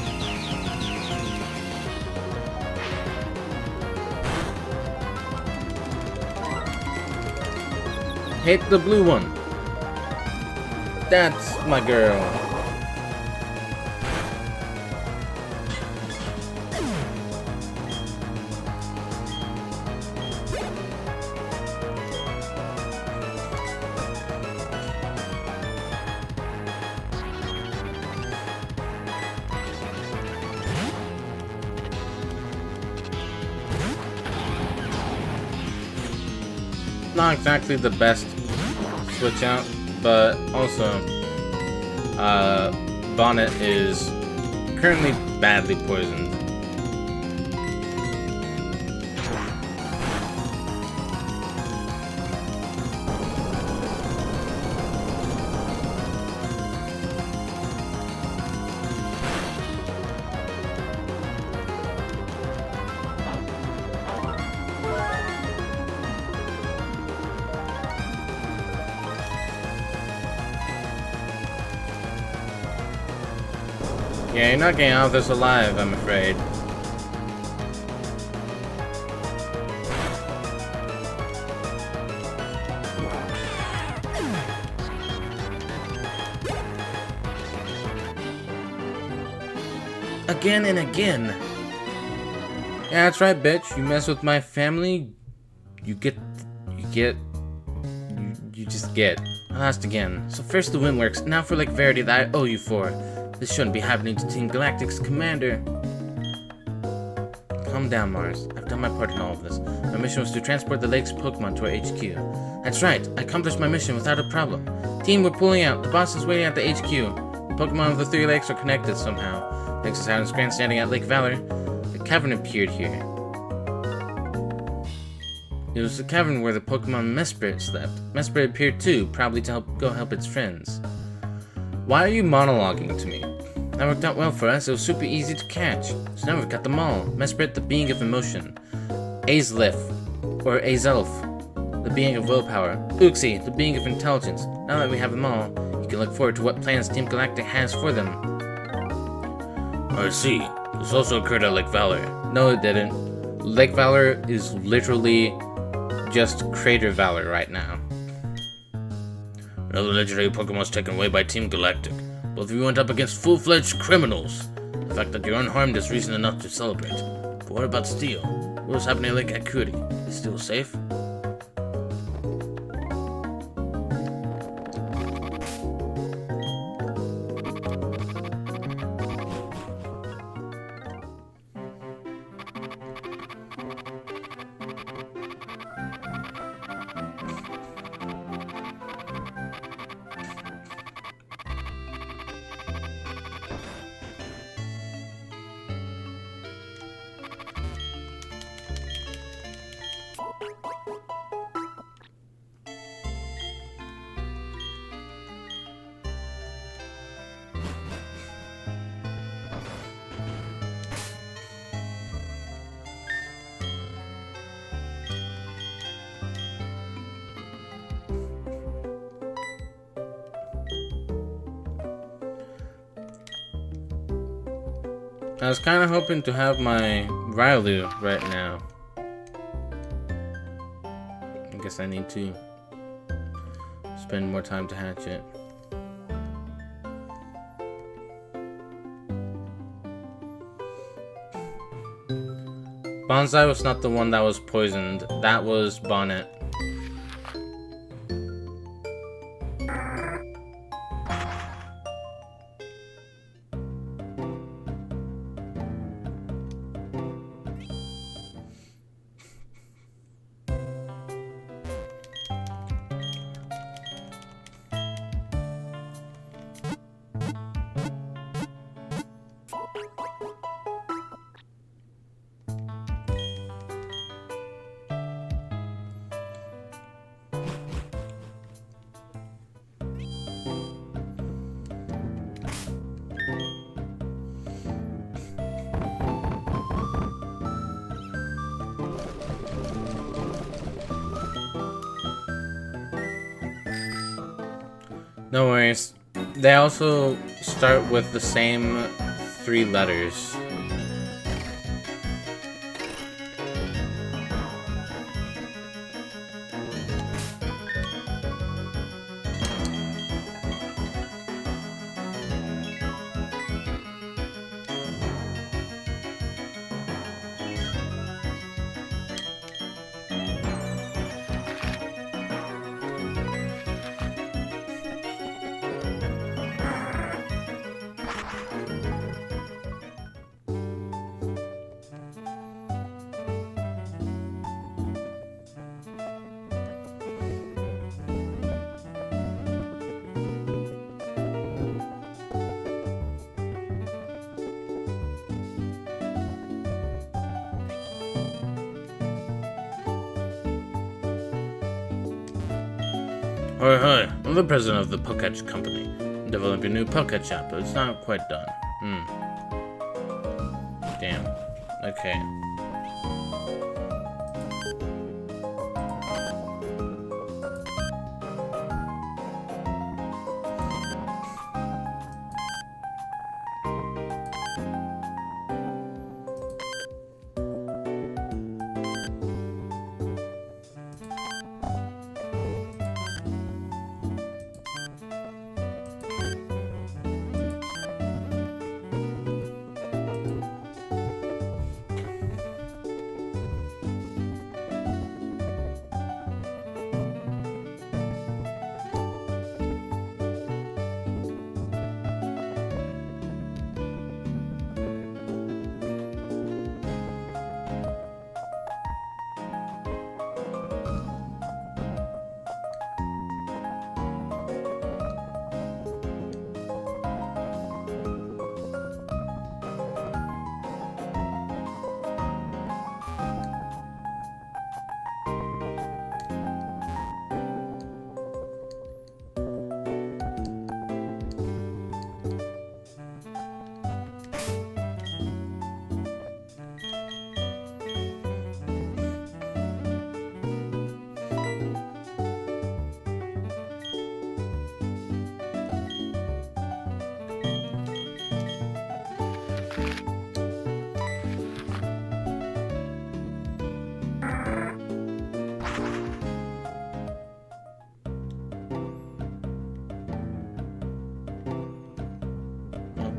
A: Hit the blue one. That's my girl. Not exactly the best switch out, but also Bonnet is currently badly poisoned. Yeah, you're not getting out of this alive, I'm afraid. Again and again. Yeah, that's right, bitch. You mess with my family, you just get lost again. So first the Windworks, now for Lake Verity that I owe you for. This shouldn't be happening to Team Galactic's commander. Calm down, Mars. I've done my part in all of this. My mission was to transport the lake's Pokemon to our HQ. That's right, I accomplished my mission without a problem. Team, we're pulling out. The boss is waiting at the HQ. The Pokemon of the 3 lakes are connected somehow. Thanks to Saturn's grandstanding at Lake Valor, a cavern appeared here. It was the cavern where the Pokemon Mesprit slept. Mesprit appeared too, probably to go help its friends. Why are you monologuing to me? That worked out well for us. It was super easy to catch. So now we've got them all. Mesprit, the being of emotion. Azlif, or Azelf, the being of willpower. Uxie, the being of intelligence. Now that we have them all, you can look forward to what plans Team Galactic has for them. I see. This also occurred at Lake Valor. No, it didn't. Lake Valor is literally just Crater Valor right now. Another legendary Pokemon was taken away by Team Galactic. Both of you went up against full-fledged criminals. The fact that you're unharmed is reason enough to celebrate. But what about Steel? What was happening at Lake Acuity? Is Steel safe? I was kind of hoping to have my Riolu right now. I guess I need to spend more time to hatch it. Bonsai was not the one that was poisoned. That was Bonnet. No worries. They also start with the same 3 letters. Hi, I'm the president of the Poketch Company. I'm developing a new Poketch app, but it's not quite done. Damn. Okay.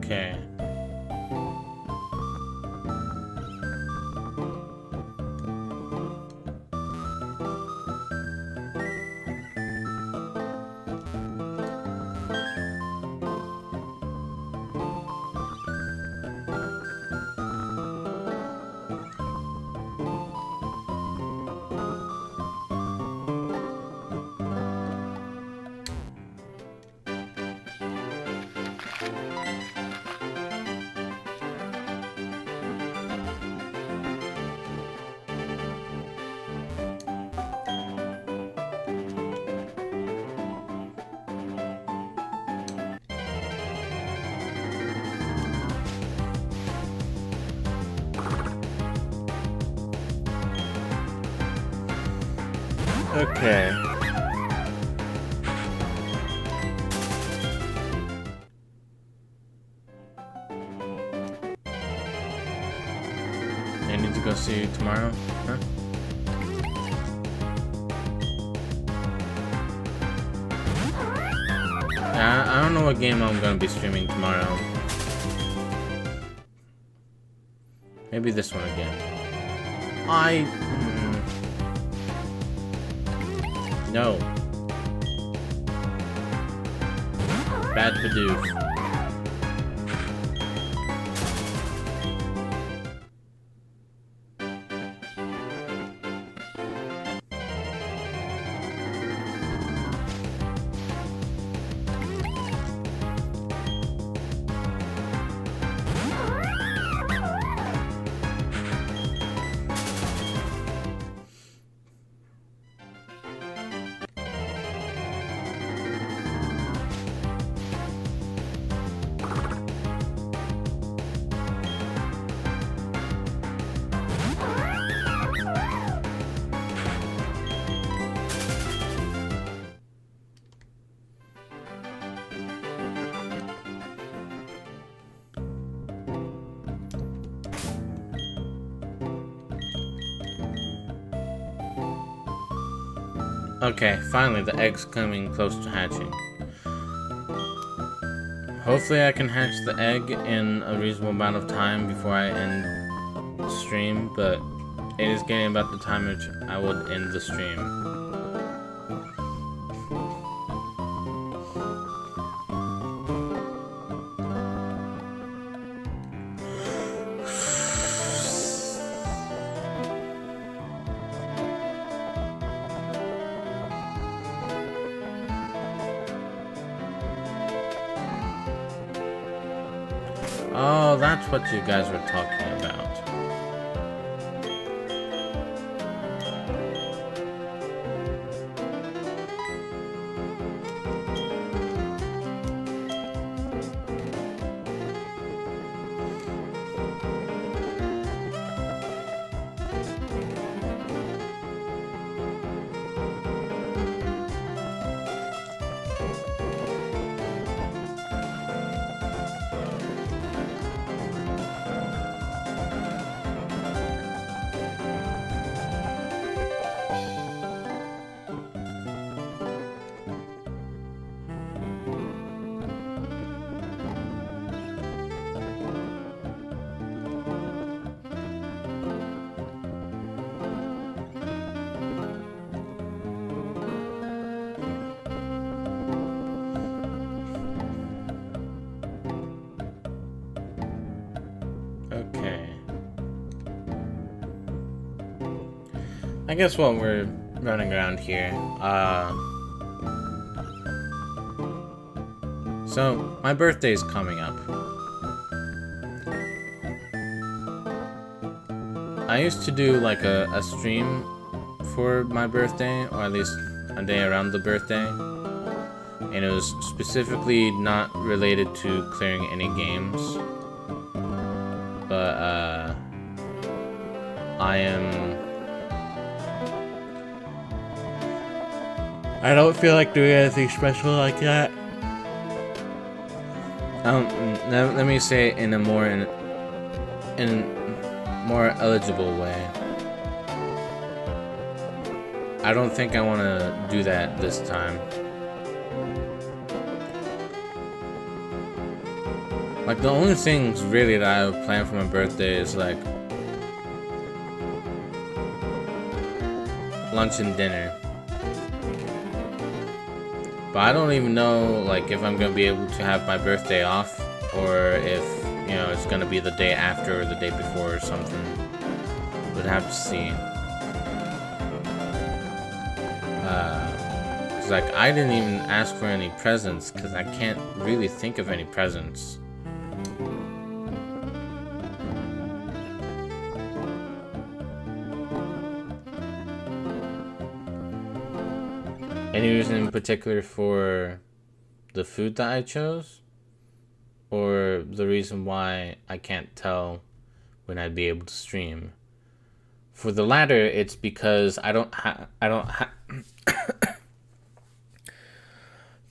A: Okay. Okay. I need to go see you tomorrow? Huh? I don't know what game I'm gonna be streaming tomorrow. Maybe this one again. No. Bad Bidoof. Okay, finally the egg's coming close to hatching. Hopefully I can hatch the egg in a reasonable amount of time before I end the stream, but it is getting about the time which I would end the stream. Oh, that's what you guys were talking about. Okay. I guess while we're running around here, so my birthday's coming up. I used to do like a stream for my birthday, or at least a day around the birthday, and it was specifically not related to clearing any games. But I don't feel like doing anything special like that. Let me say it in a more eligible way. I don't think I want to do that this time. Like, the only things really that I have planned for my birthday is like lunch and dinner. But I don't even know, like, if I'm gonna be able to have my birthday off, or if, you know, it's gonna be the day after or the day before or something. We'd have to see. Cause, like, I didn't even ask for any presents, cause I can't really think of any presents. Any reason in particular for the food that I chose? Or the reason why I can't tell when I'd be able to stream? For the latter, it's because I don't have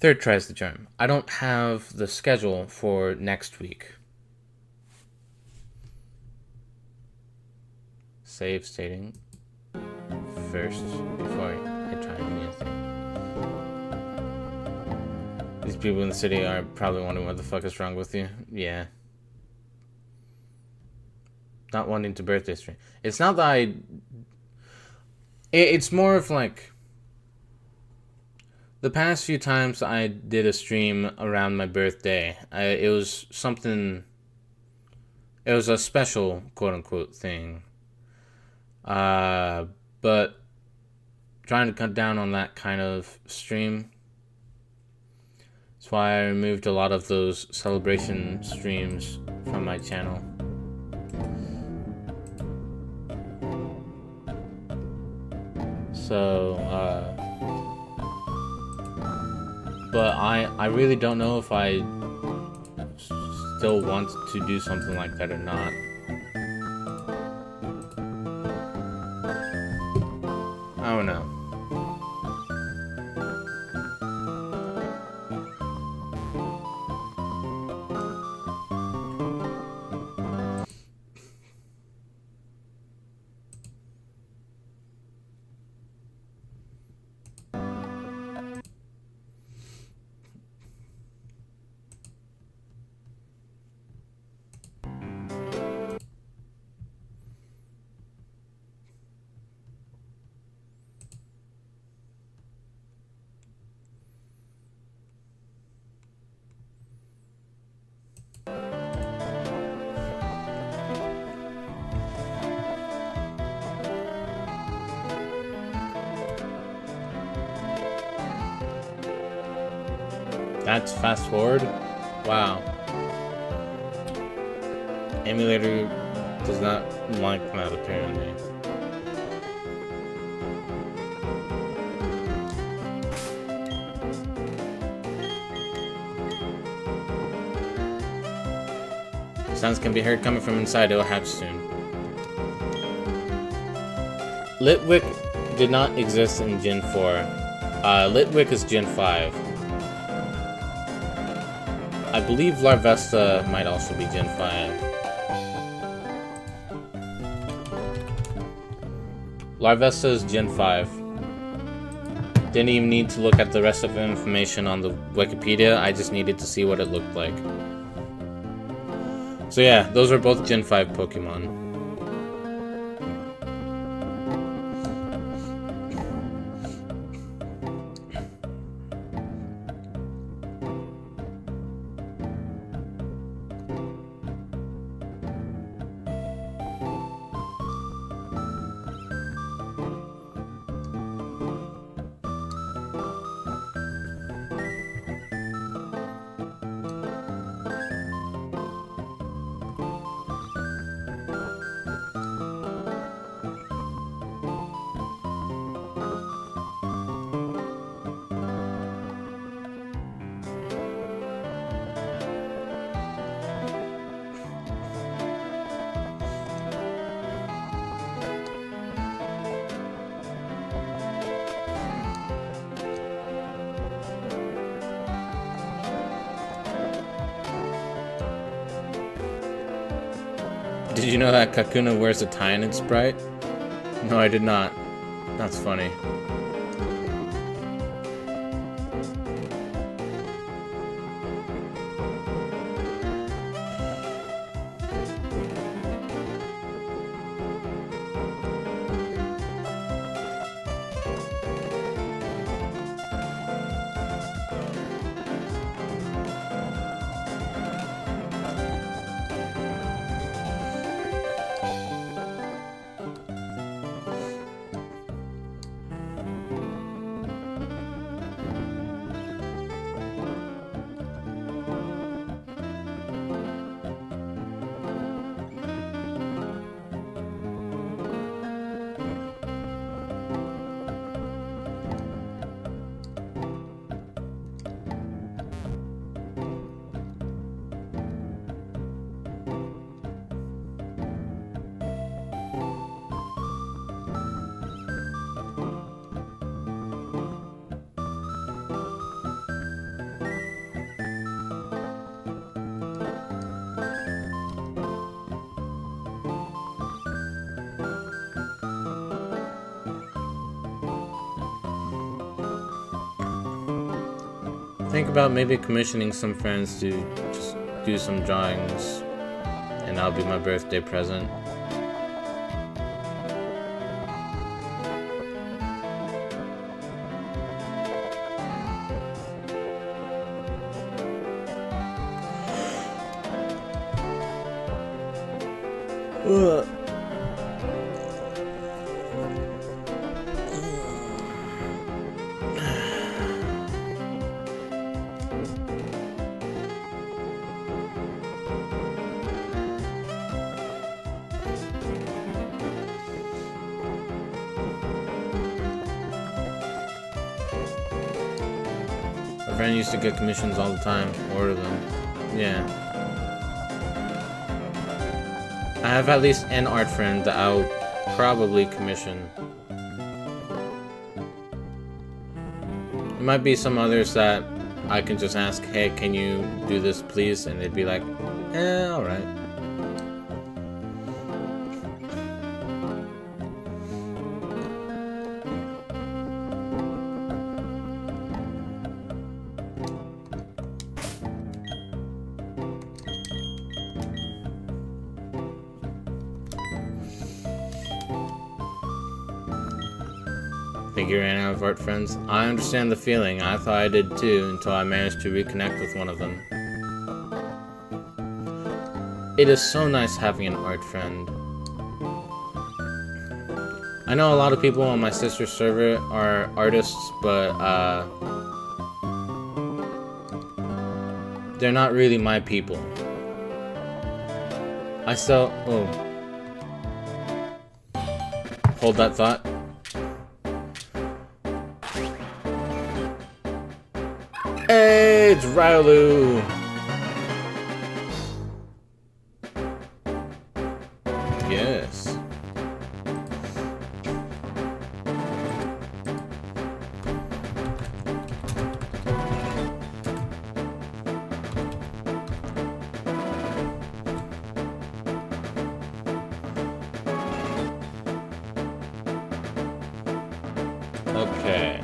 A: third tries the charm. I don't have the schedule for next week. Save stating first before I try anything. These people in the city are probably wondering what the fuck is wrong with you. Yeah. Not wanting to birthday stream. It's not that it's more of like, the past few times I did a stream around my birthday, it was something, it was a special quote-unquote thing. But trying to cut down on that kind of stream. That's why I removed a lot of those celebration streams from my channel. So, but I really don't know if I still want to do something like that or not. I don't know. That's fast forward? Wow. Emulator does not like that apparently. Sounds can be heard coming from inside. It'll hatch soon. Litwick did not exist in Gen 4. Litwick is Gen 5. I believe Larvesta might also be Gen 5. Larvesta is Gen 5. Didn't even need to look at the rest of the information on the Wikipedia, I just needed to see what it looked like. So yeah, those are both Gen 5 Pokemon. Did you know that Kakuna wears a tie in its sprite? No, I did not. That's funny. think about maybe commissioning some friends to just do some drawings, and that'll be my birthday present. Ugh. My friend used to get commissions all the time, order them. Yeah. I have at least an art friend that I'll probably commission. There might be some others that I can just ask, hey, can you do this please? And they'd be like, alright. Think you ran out of art friends? I understand the feeling. I thought I did too, until I managed to reconnect with one of them. It is so nice having an art friend. I know a lot of people on my sister's server are artists, but they're not really my people. I still... oh. Hold that thought. Hey, it's Ryolu! Yes. Okay.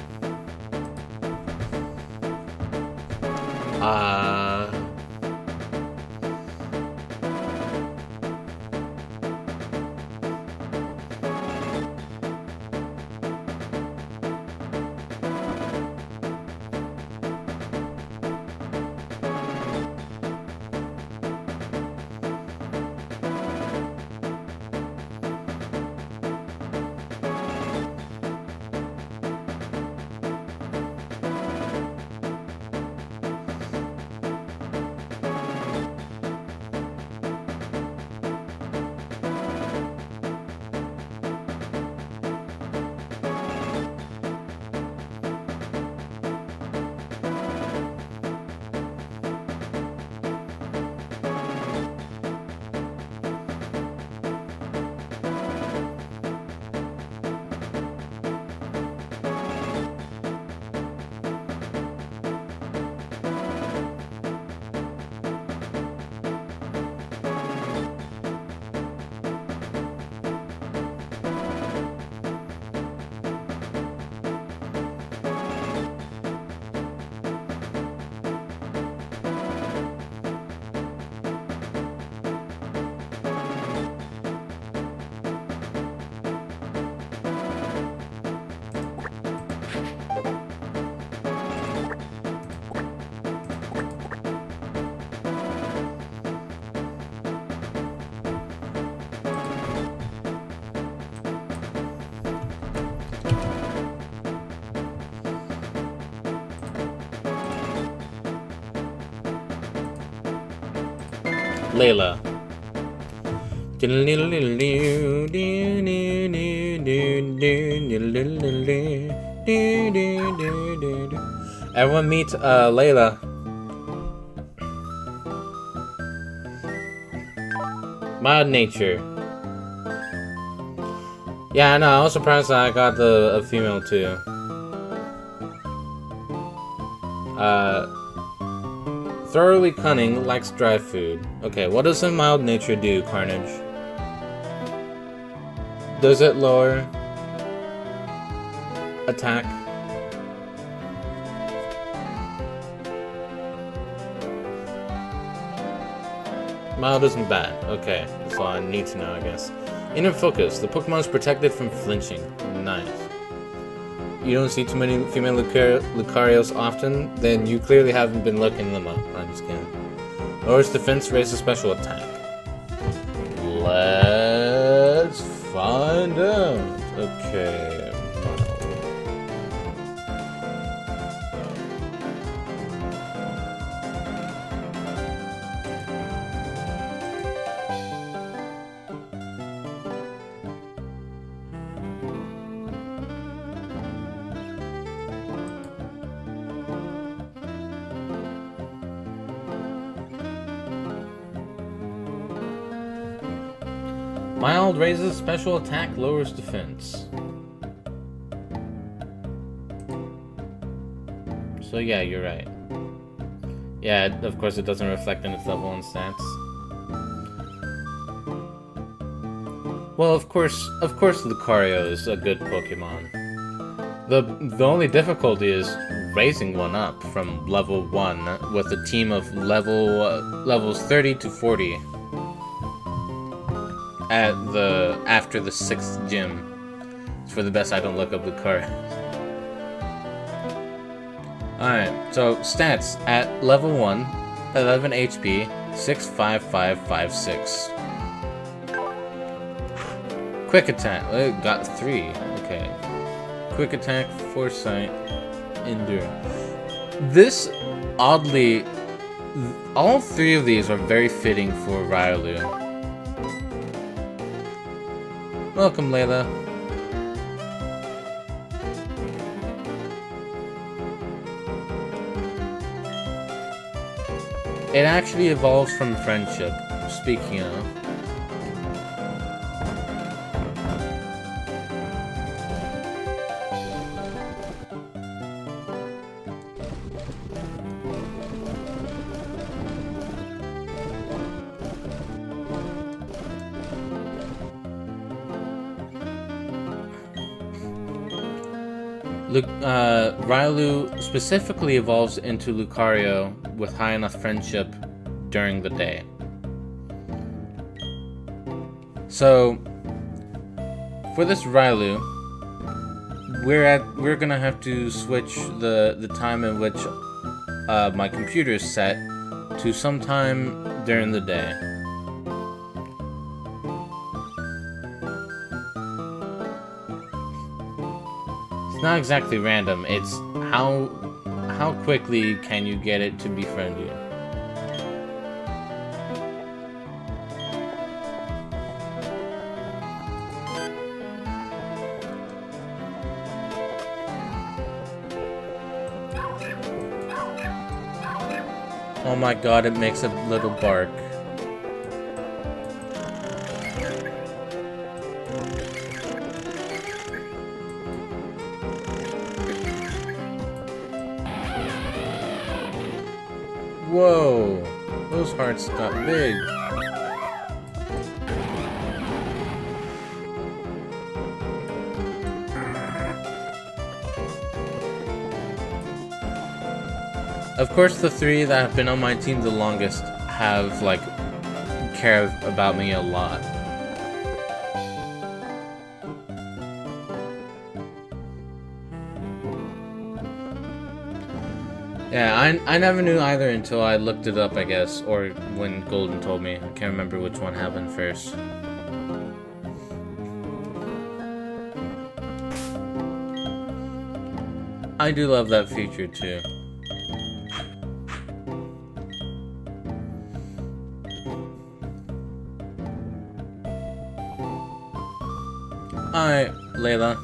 A: Layla. Everyone meet Layla. Mild nature. Yeah, I know. I was surprised that I got a female too. Thoroughly cunning, likes dry food. Okay, what does a mild nature do, Carnage? Does it lower attack? Mild isn't bad. Okay, that's all I need to know, I guess. Inner focus. The Pokemon is protected from flinching. Nice. You don't see too many female Lucarios often, then you clearly haven't been looking them up. I'm just kidding. Lowers defense, raises special attack. Let's find out. Okay. Mild raises special attack, lowers defense. So yeah, you're right. Yeah, of course it doesn't reflect in its level and stats. Well, of course Lucario is a good Pokemon. The only difficulty is raising one up from level 1 with a team of levels 30 to 40. After the 6th gym. It's for the best I don't look up Lucario. Alright, so stats at level 1, 11 HP, 65556. Quick attack, got 3. Okay. Quick attack, foresight, endure. This oddly, all 3 of these are very fitting for Riolu. Welcome, Layla. It actually evolves from friendship, speaking of. Riolu specifically evolves into Lucario with high enough friendship during the day. So, for this Riolu, we're gonna have to switch the time in which my computer is set to sometime during the day. It's not exactly random, it's how quickly can you get it to befriend you. Oh my god, it makes a little bark. Whoa, those hearts got big. Of course, the 3 that have been on my team the longest have, like, cared about me a lot. Yeah, I never knew either until I looked it up, I guess, or when Golden told me. I can't remember which one happened first. I do love that feature too. Alright, Layla.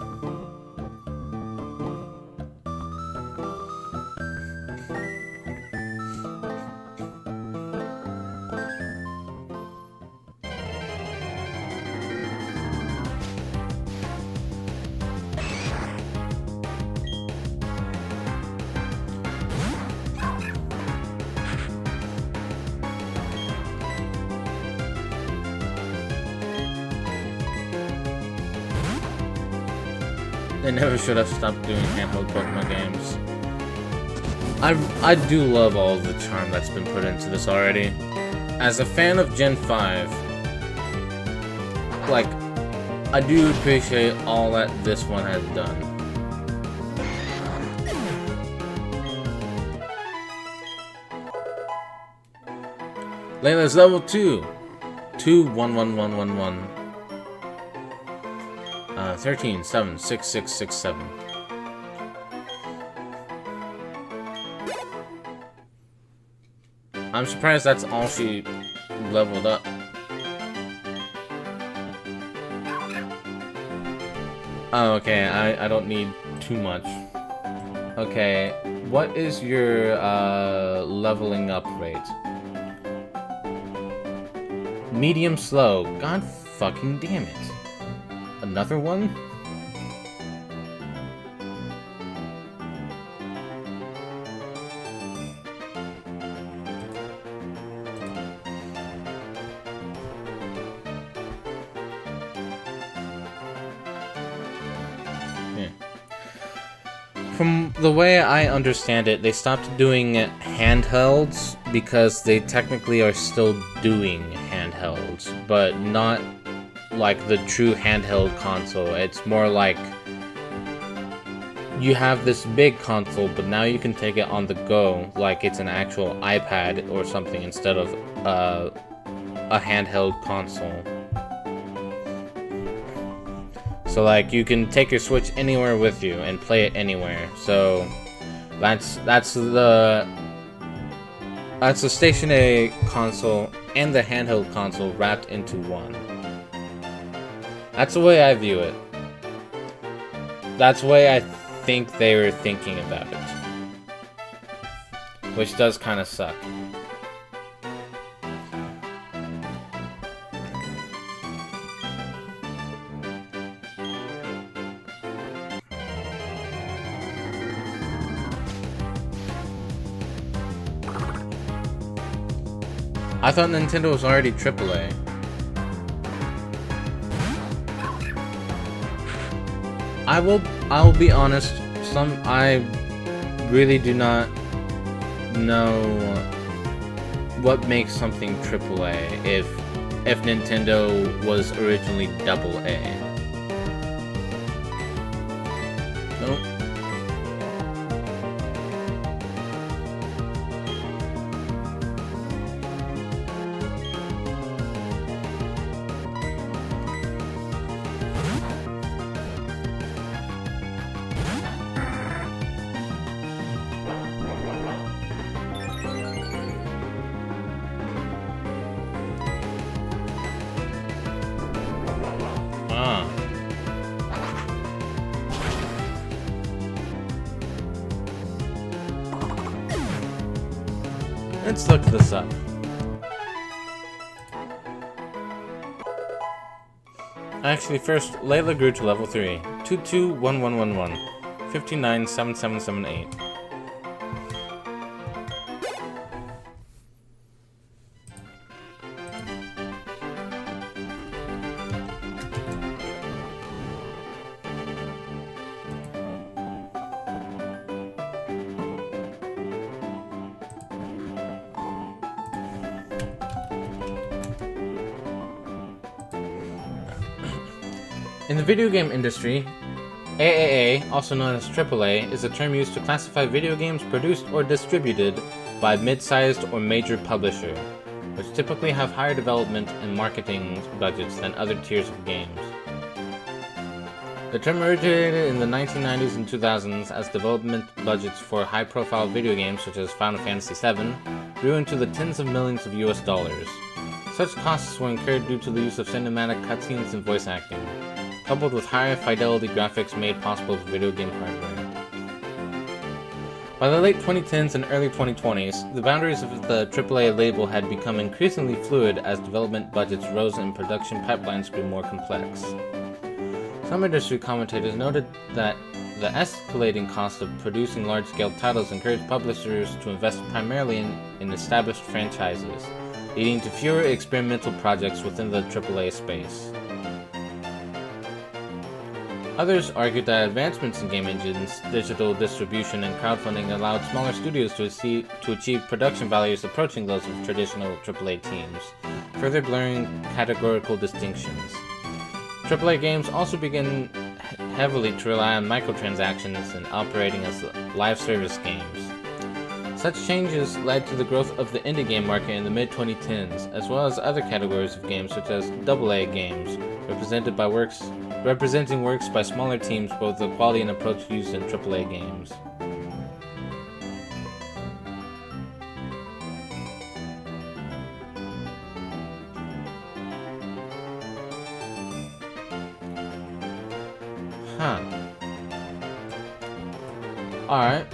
A: They never should have stopped doing handheld Pokemon games. I do love all the charm that's been put into this already. as a fan of Gen 5, like, I do appreciate all that this one has done. Layla's level 2. 11111. 13 7 6 6 6 7. I'm surprised that's all she leveled up. Oh, okay, I don't need too much. Okay, what is your leveling up rate? Medium slow. God fucking damn it. Another one? From the way I understand it, they stopped doing handhelds because they technically are still doing handhelds, but not like the true handheld console. It's more like you have this big console, but now you can take it on the go like it's an actual iPad or something instead of a handheld console. So like you can take your Switch anywhere with you and play it anywhere. So that's the stationary console and the handheld console wrapped into one. That's the way I view it. That's the way I think they were thinking about it. Which does kind of suck. I thought Nintendo was already AAA. I will be honest, I really do not know what makes something AAA if Nintendo was originally AA. Nope. Let's look this up. Actually, first, Layla grew to level 3. 221111. 597778. In the video game industry, AAA, also known as AAA, is a term used to classify video games produced or distributed by mid-sized or major publisher, which typically have higher development and marketing budgets than other tiers of games. The term originated in the 1990s and 2000s as development budgets for high-profile video games such as Final Fantasy VII grew into the tens of millions of US dollars. Such costs were incurred due to the use of cinematic cutscenes and voice acting, coupled with higher fidelity graphics made possible with video game hardware. By the late 2010s and early 2020s, the boundaries of the AAA label had become increasingly fluid as development budgets rose and production pipelines grew more complex. Some industry commentators noted that the escalating cost of producing large-scale titles encouraged publishers to invest primarily in established franchises, leading to fewer experimental projects within the AAA space. Others argued that advancements in game engines, digital distribution, and crowdfunding allowed smaller studios to achieve production values approaching those of traditional AAA teams, further blurring categorical distinctions. AAA games also began heavily to rely on microtransactions and operating as live service games. Such changes led to the growth of the indie game market in the mid-2010s, as well as other categories of games such as AA games, representing works by smaller teams, both the quality and approach used in AAA games. Huh. Alright.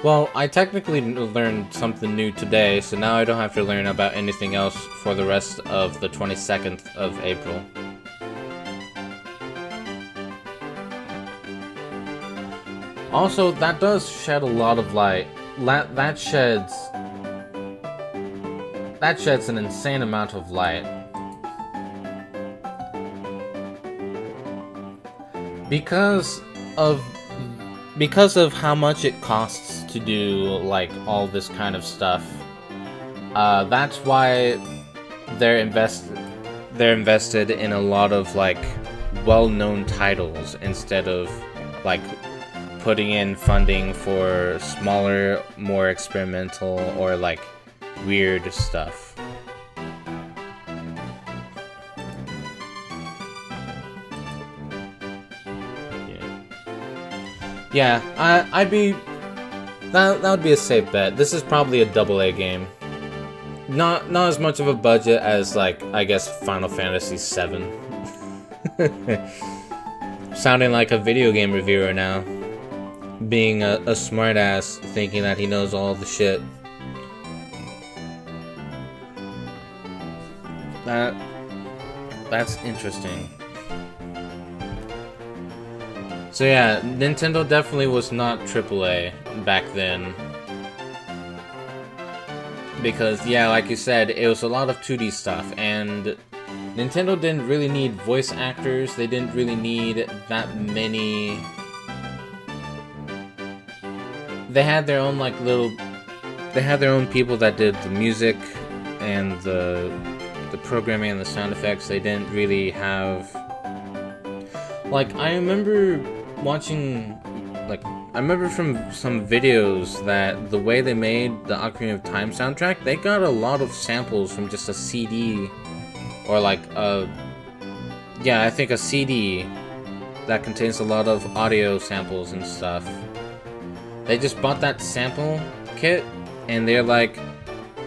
A: Well, I technically learned something new today, so now I don't have to learn about anything else for the rest of the 22nd of April. Also, that does shed a lot of light. That sheds an insane amount of light. Because of how much it costs to do like all this kind of stuff. That's why they're invested in a lot of like well-known titles instead of like putting in funding for smaller, more experimental or like weird stuff. Yeah, that would be a safe bet. This is probably a AA game. Not as much of a budget as like I guess Final Fantasy VII. Sounding like a video game reviewer now. Being a smartass, thinking that he knows all the shit. That's interesting. So yeah, Nintendo definitely was not AAA back then. Because, yeah, like you said, it was a lot of 2D stuff, and Nintendo didn't really need voice actors, they didn't really need that many... They had their own, like, They had their own people that did the music and the programming and the sound effects. They didn't really have... Like, I remember from some videos that the way they made the Ocarina of Time soundtrack, they got a lot of samples from just a CD, or like I think a CD that contains a lot of audio samples and stuff. They just bought that sample kit, and they're like,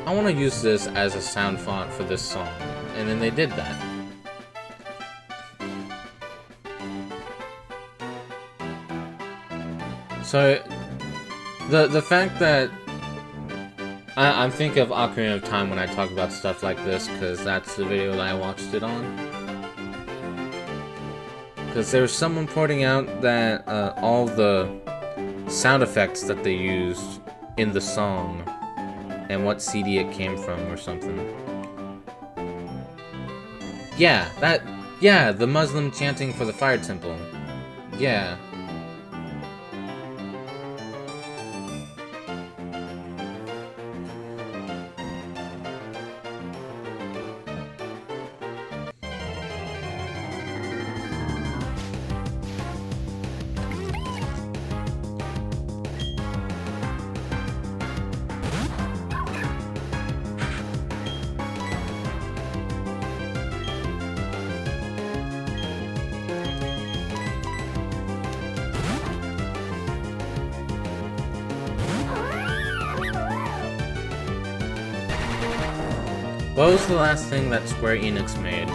A: I want to use this as a sound font for this song, and then they did that. So, the fact that I'm thinking of Ocarina of Time when I talk about stuff like this, because that's the video that I watched it on. Because there was someone pointing out that all the sound effects that they used in the song and what CD it came from or something. Yeah, the Muslim chanting for the fire temple. Yeah. What was the last thing that Square Enix made?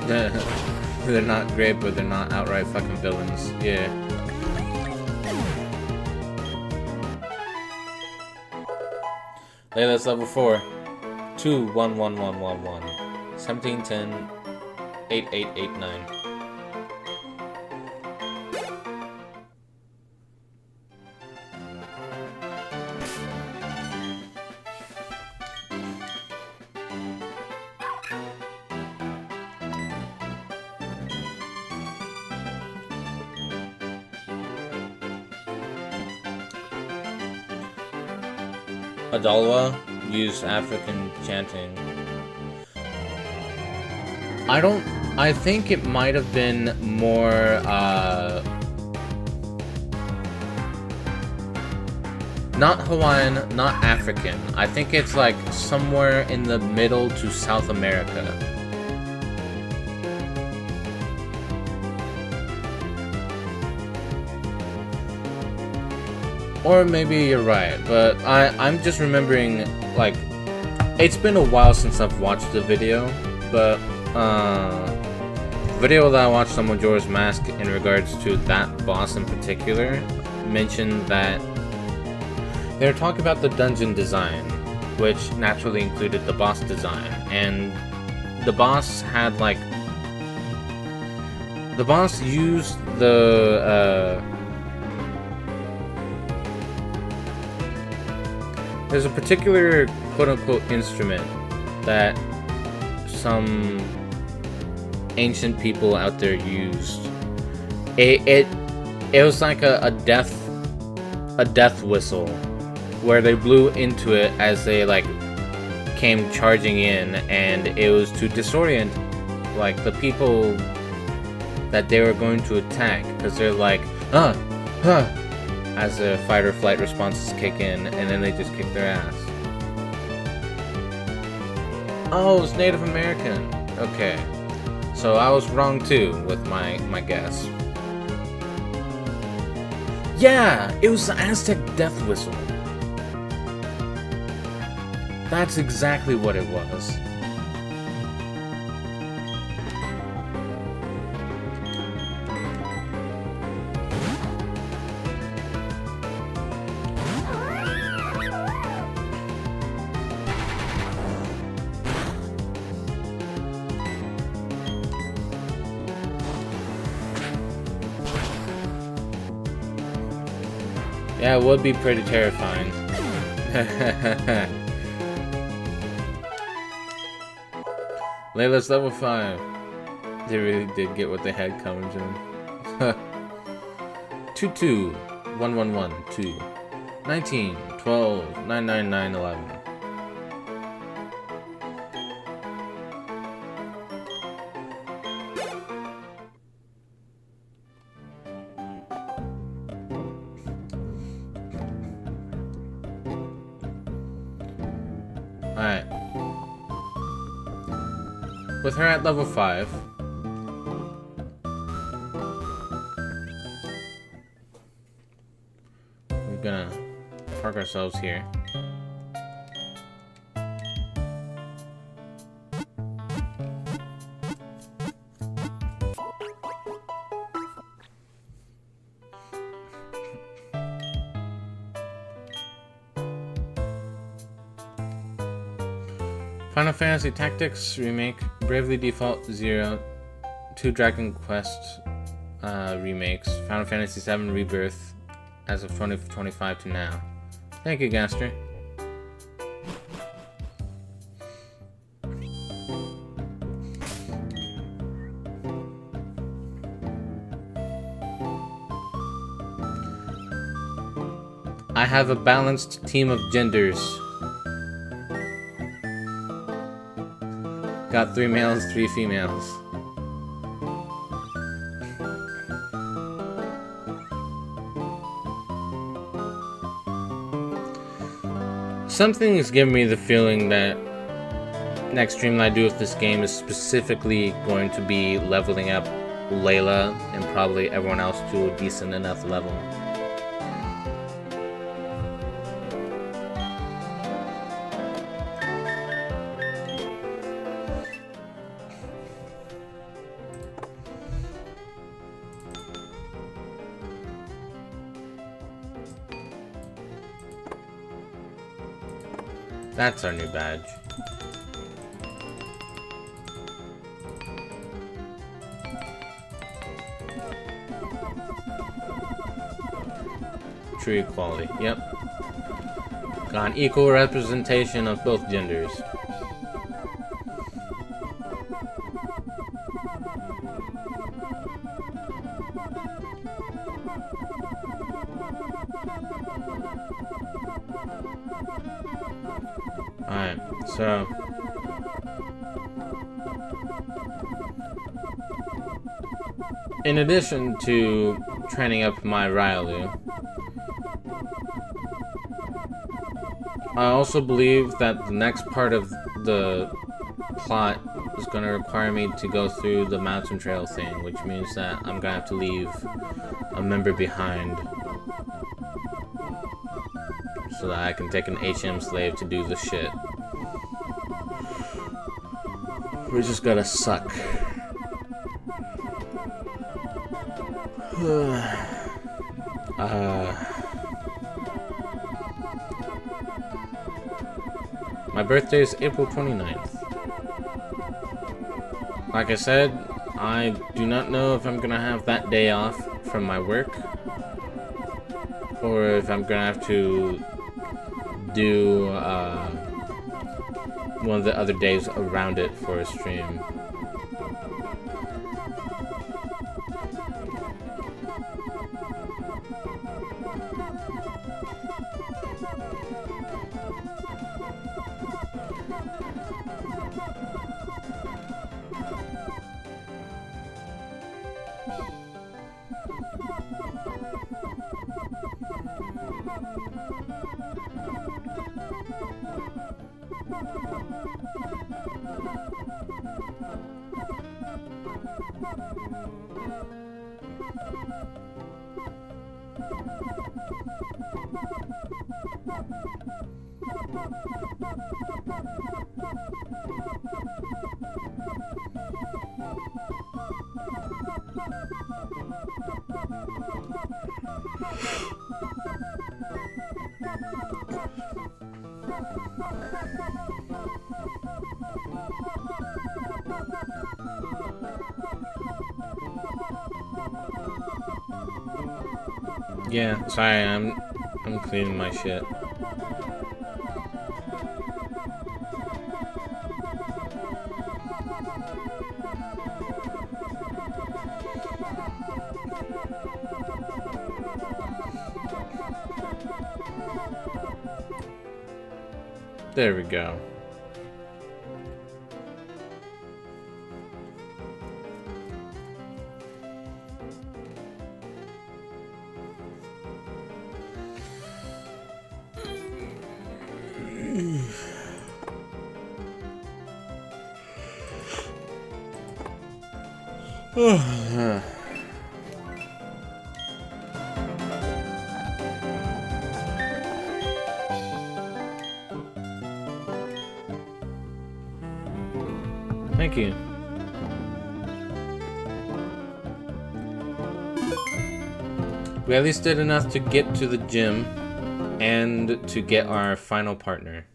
A: They're not great, but they're not outright fucking villains. Yeah. Layla's level 4. 211111. 1710 8889. Adalwa used African chanting. I think it might have been more, not Hawaiian, not African. I think it's like somewhere in the middle to South America. Or maybe you're right, but I'm just remembering, like, it's been a while since I've watched the video, but, the video that I watched on Majora's Mask in regards to that boss in particular mentioned that they were talking about the dungeon design, which naturally included the boss design, and the boss had, like, the boss used the, there's a particular quote-unquote instrument that some ancient people out there used. It was like a death whistle, where they blew into it as they like came charging in, and it was to disorient like the people that they were going to attack, because they're like as the fight or flight responses kick in, and then they just kick their ass. Oh, it's Native American. Okay. So I was wrong too with my guess. Yeah, it was the Aztec death whistle. That's exactly what it was. Yeah, it would be pretty terrifying. Layla's level 5. They really did get what they had coming to them. 22 111 2 19 12 999 11. Alright. With her at level 5, we're gonna park ourselves here. Final Fantasy Tactics Remake, Bravely Default 0, 2 Dragon Quest remakes, Final Fantasy VII Rebirth as of 2025 to now. Thank you, Gaster. I have a balanced team of genders. Got 3 males, 3 females. Something is giving me the feeling that next stream that I do with this game is specifically going to be leveling up Layla and probably everyone else to a decent enough level. That's our new badge. True equality, yep. Got an equal representation of both genders. So in addition to training up my Ryalu, I also believe that the next part of the plot is going to require me to go through the mountain trail thing, which means that I'm going to have to leave a member behind so that I can take an HM slave to do the shit. Which is gonna suck. My birthday is April 29th. Like I said, I do not know if I'm gonna have that day off from my work, or if I'm gonna have to do one of the other days around it for a stream. Yeah, sorry, I'm cleaning my shit. There we go. Thank you. We at least did enough to get to the gym and to get our final partner.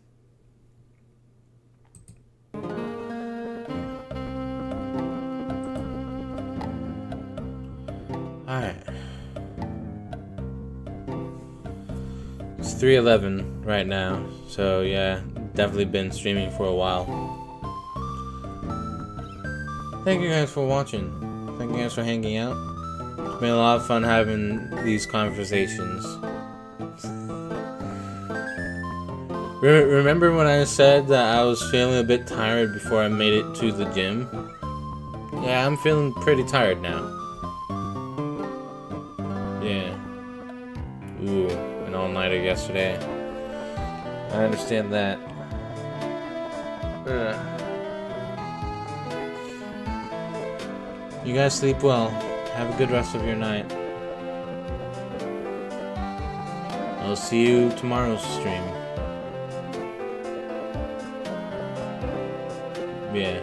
A: Alright. It's 3:11 right now, so yeah, definitely been streaming for a while. Thank you guys for watching. Thank you guys for hanging out. It's been a lot of fun having these conversations. Remember when I said that I was feeling a bit tired before I made it to the gym? Yeah, I'm feeling pretty tired now. Yeah. Ooh, an all-nighter yesterday. I understand that. You guys sleep well. Have a good rest of your night. I'll see you tomorrow's stream. Yeah.